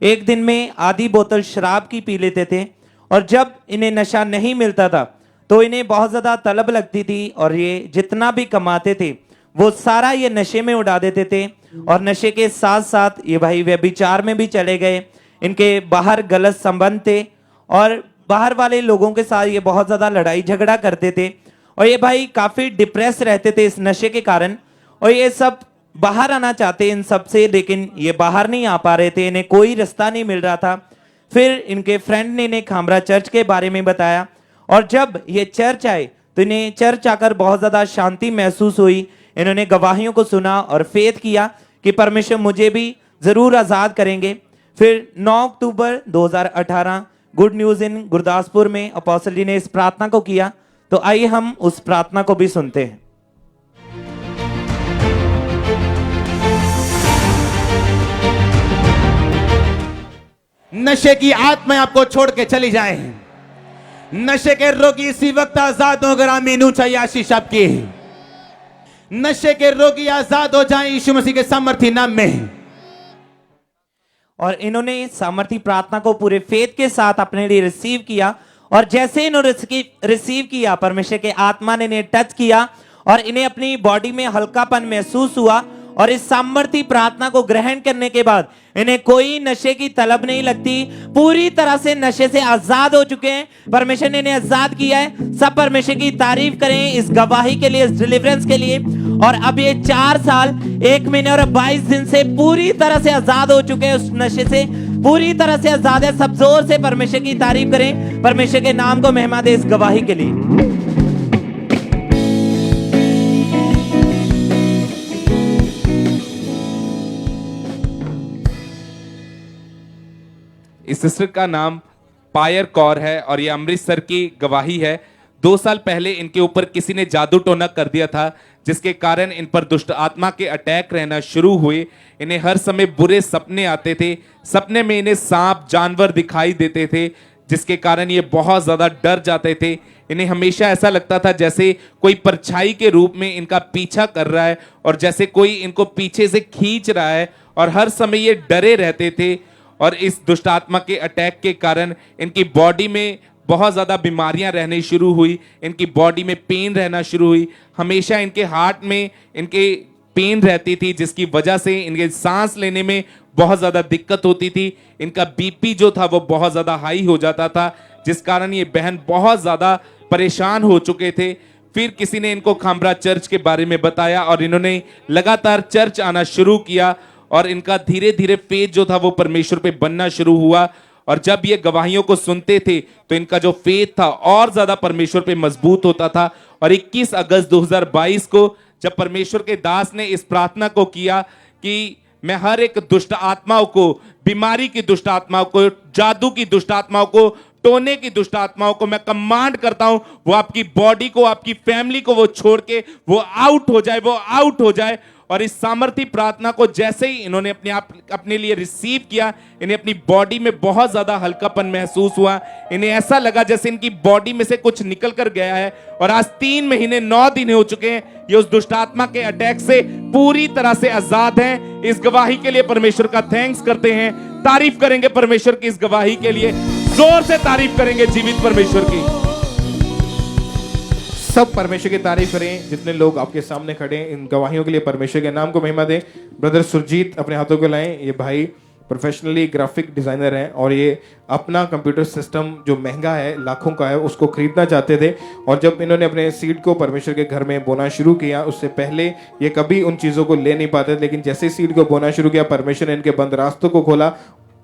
एक दिन में आधी बोतल शराब की पी लेते थे और जब इन्हें नशा नहीं मिलता था तो इन्हें बहुत ज़्यादा तलब लगती थी और ये जितना भी कमाते थे वो सारा ये नशे में उड़ा देते थे। और नशे के साथ साथ ये भाई व्यभिचार में भी चले गए। इनके बाहर गलत संबंध थे और बाहर वाले लोगों के साथ ये बहुत ज़्यादा लड़ाई झगड़ा करते थे और ये भाई काफ़ी डिप्रेस रहते थे इस नशे के कारण। और ये सब बाहर आना चाहते इन सब से, लेकिन ये बाहर नहीं आ पा रहे थे, इन्हें कोई रास्ता नहीं मिल रहा था। फिर इनके फ्रेंड ने इन्हें खामरा चर्च के बारे में बताया और जब ये चर्च आए तो इन्हें चर्च आकर बहुत ज़्यादा शांति महसूस हुई। इन्होंने गवाहियों को सुना और फेथ किया कि परमेश्वर मुझे भी ज़रूर आज़ाद करेंगे। फिर 9 अक्टूबर 2018 गुड न्यूज़ इन गुरदासपुर में अपोस्टल जी ने इस प्रार्थना को किया। तो आइए हम उस प्रार्थना को भी सुनते हैं। नशे की आत्मा आपको छोड़ के चली जाए। नशे के रोगी इसी वक्त आजाद हो। ग्रामीण ऊंचाई आशीष आपकी। नशे के रोगी आजाद हो जाएं यीशु मसीह के सामर्थी नाम में। और इन्होंने सामर्थी प्रार्थना को पूरे फेथ के साथ अपने लिए रिसीव किया और जैसे इन्होंने रिसीव किया परमेश्वर के आत्मा ने इन्हें टच किया और इन्हें अपनी बॉडी में हल्कापन महसूस हुआ। और इस सामर्थी प्रार्थना को ग्रहण करने के बाद इन्हें कोई नशे की तलब नहीं लगती, पूरी तरह से नशे से आजाद हो चुके हैं। परमेश्वर ने इन्हें आजाद किया है। सब परमेश्वर की तारीफ करें इस गवाही के लिए, इस डिलीवरेंस के लिए। और अब ये 4 साल 1 महीने और 22 दिन से पूरी तरह से आजाद हो चुके हैं, उस नशे से पूरी तरह से आजाद है। सब जोर से परमेश्वर की तारीफ करें, परमेश्वर के नाम को महिमा दे इस गवाही के लिए। इस सिस्टर का नाम पायर कौर है और ये अमृतसर की गवाही है। 2 साल पहले इनके ऊपर किसी ने जादू टोना कर दिया था, जिसके कारण इन पर दुष्ट आत्मा के अटैक रहना शुरू हुए। इन्हें हर समय बुरे सपने आते थे, सपने में इन्हें सांप जानवर दिखाई देते थे, जिसके कारण ये बहुत ज्यादा डर जाते थे। इन्हें हमेशा ऐसा लगता था जैसे कोई परछाई के रूप में इनका पीछा कर रहा है और जैसे कोई इनको पीछे से खींच रहा है, और हर समय ये डरे रहते थे। और इस दुष्ट आत्मा के अटैक के कारण इनकी बॉडी में बहुत ज्यादा बीमारियां रहनी शुरू हुई, इनकी बॉडी में पेन रहना शुरू हुई, हमेशा इनके हार्ट में इनके पेन रहती थी, जिसकी वजह से इनके सांस लेने में बहुत ज्यादा दिक्कत होती थी। इनका बीपी जो था वो बहुत ज्यादा हाई हो जाता था, जिस कारण ये बहन बहुत ज्यादा परेशान हो चुके थे। फिर किसी ने इनको खामरा चर्च के बारे में बताया और इन्होंने लगातार चर्च आना शुरू किया और इनका धीरे धीरे फेथ जो था वो परमेश्वर पे बनना शुरू हुआ। और जब ये गवाहियों को सुनते थे तो इनका जो फेथ था और ज्यादा परमेश्वर पे मजबूत होता था। और 21 अगस्त 2022 को जब परमेश्वर के दास ने इस प्रार्थना को किया कि मैं हर एक दुष्ट आत्माओं को, बीमारी की दुष्ट आत्माओं को, जादू की दुष्ट आत्माओं को, टोने की दुष्ट आत्माओं को मैं कमांड करता हूं, वो आपकी बॉडी को, आपकी फैमिली को वो छोड़ के वो आउट हो जाए, वो आउट हो जाए। और इस सामर्थी प्रार्थना को जैसे ही इन्होंने अपने लिए रिसीव किया, इन्हें अपनी बॉडी में बहुत ज्यादा हल्कापन महसूस हुआ। इन्हें ऐसा लगा जैसे इनकी बॉडी में से कुछ निकल कर गया है। और आज 3 महीने 9 दिन हो चुके हैं ये उस दुष्ट आत्मा के अटैक से पूरी तरह से आजाद हैं। इस गवाही के लिए परमेश्वर का थैंक्स करते हैं, तारीफ करेंगे परमेश्वर की इस गवाही के लिए, जोर से तारीफ करेंगे जीवित परमेश्वर की। सब परमेश्वर की तारीफ करें। जितने लोग आपके सामने खड़े हैं, इन गवाहियों के लिए परमेश्वर के नाम को महिमा दें। ब्रदर सुरजीत अपने हाथों को लाएं। ये भाई प्रोफेशनली ग्राफिक डिजाइनर हैं और ये अपना कंप्यूटर सिस्टम जो महंगा है, लाखों का है, उसको खरीदना चाहते थे। और जब इन्होंने अपने सीड को परमेश्वर के घर में बोना शुरू किया, उससे पहले ये कभी उन चीज़ों को ले नहीं पाते, लेकिन जैसे सीड को बोना शुरू किया, परमेश्वर ने इनके बंद रास्तों को खोला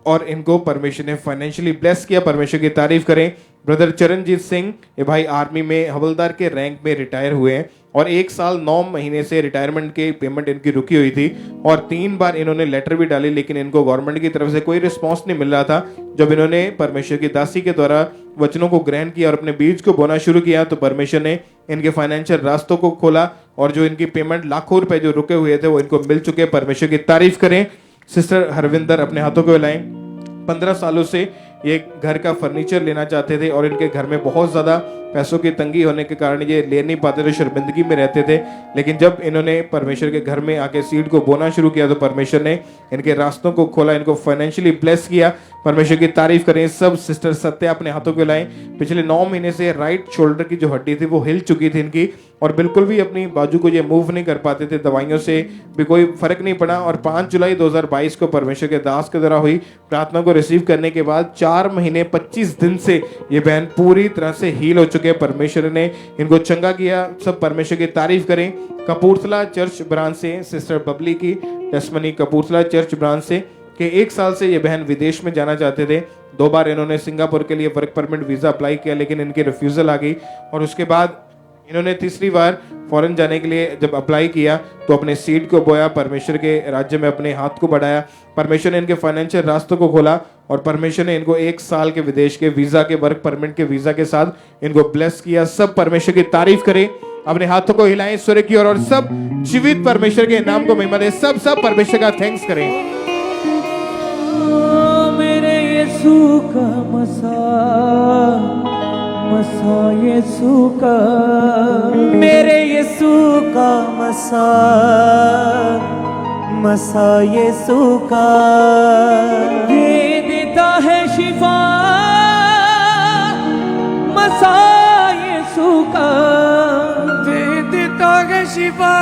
और इनको परमेश्वर ने फाइनेंशियली ब्लेस किया। परमेश्वर की तारीफ करें। ब्रदर चरणजीत सिंह, ये भाई आर्मी में हवलदार के रैंक में रिटायर हुए हैं और 1 साल 9 महीने से रिटायरमेंट की पेमेंट इनकी रुकी हुई थी और 3 बार इन्होंने लेटर भी डाली, लेकिन इनको गवर्नमेंट की तरफ से कोई रिस्पॉन्स नहीं मिल रहा था। जब इन्होंने परमेश्वर की दासी के द्वारा वचनों को ग्रहण किया और अपने बीज को बोना शुरू किया, तो परमेश्वर ने इनके फाइनेंशियल रास्तों को खोला और जो इनकी पेमेंट लाखों रुपए जो रुके हुए थे वो इनको मिल चुके। परमेश्वर की तारीफ करें। सिस्टर हरविंदर अपने हाथों को हिलाएं। 15 सालों से ये घर का फर्नीचर लेना चाहते थे और इनके घर में बहुत ज़्यादा पैसों की तंगी होने के कारण ये ले नहीं पाते थे, शर्मिंदगी में रहते थे। लेकिन जब इन्होंने परमेश्वर के घर में आके सीड को बोना शुरू किया तो परमेश्वर ने इनके रास्तों को खोला, इनको फाइनेंशियली ब्लेस किया। परमेश्वर की तारीफ करें। सब सिस्टर सत्या अपने हाथों को लाएं। पिछले 9 महीने से राइट शोल्डर की जो हड्डी थी वो हिल चुकी थी इनकी और बिल्कुल भी अपनी बाजू को ये मूव नहीं कर पाते थे, दवाइयों से भी कोई फर्क नहीं पड़ा। और 5 जुलाई 2022 को परमेश्वर के दास के द्वारा हुई प्रार्थना को रिसीव करने के बाद 4 महीने 25 दिन से ये बहन पूरी तरह से हील हो चुके हैं। परमेश्वर ने इनको चंगा किया। सब परमेश्वर की तारीफ करें। कपूरथला चर्च ब्रांच से सिस्टर बबली की टेस्टमनी, कपूरथला चर्च ब्रांच से कि 1 साल से ये बहन विदेश में जाना चाहते थे। 2 बार इन्होंने सिंगापुर के लिए वर्क परमिट वीजा अप्लाई किया, लेकिन इनकी रिफ्यूजल आ गई और उसके बाद इन्होंने तीसरी बार फॉरेन जाने के लिए जब अप्लाई किया तो अपने सीड को बोया, परमेश्वर के राज्य में अपने हाथ को बढ़ाया। परमेश्वर ने इनके फाइनेंशियल रास्तों को खोला और परमेश्वर ने इनको 1 साल के विदेश के वीजा के, वर्क परमिट के वीजा के साथ इनको ब्लेस किया। सब परमेश्वर की तारीफ करें। अपने हाथों को हिलाएं सूर्य की ओर और सब जीवित परमेश्वर के नाम को महिमा दें। सब परमेश्वर का थैंक्स करें। मेरे यीशु का मसा यीशु का, मेरे यीशु का मसा यीशु का, ये देता है शिफा, मसा यीशु का, ये देता है शिफा,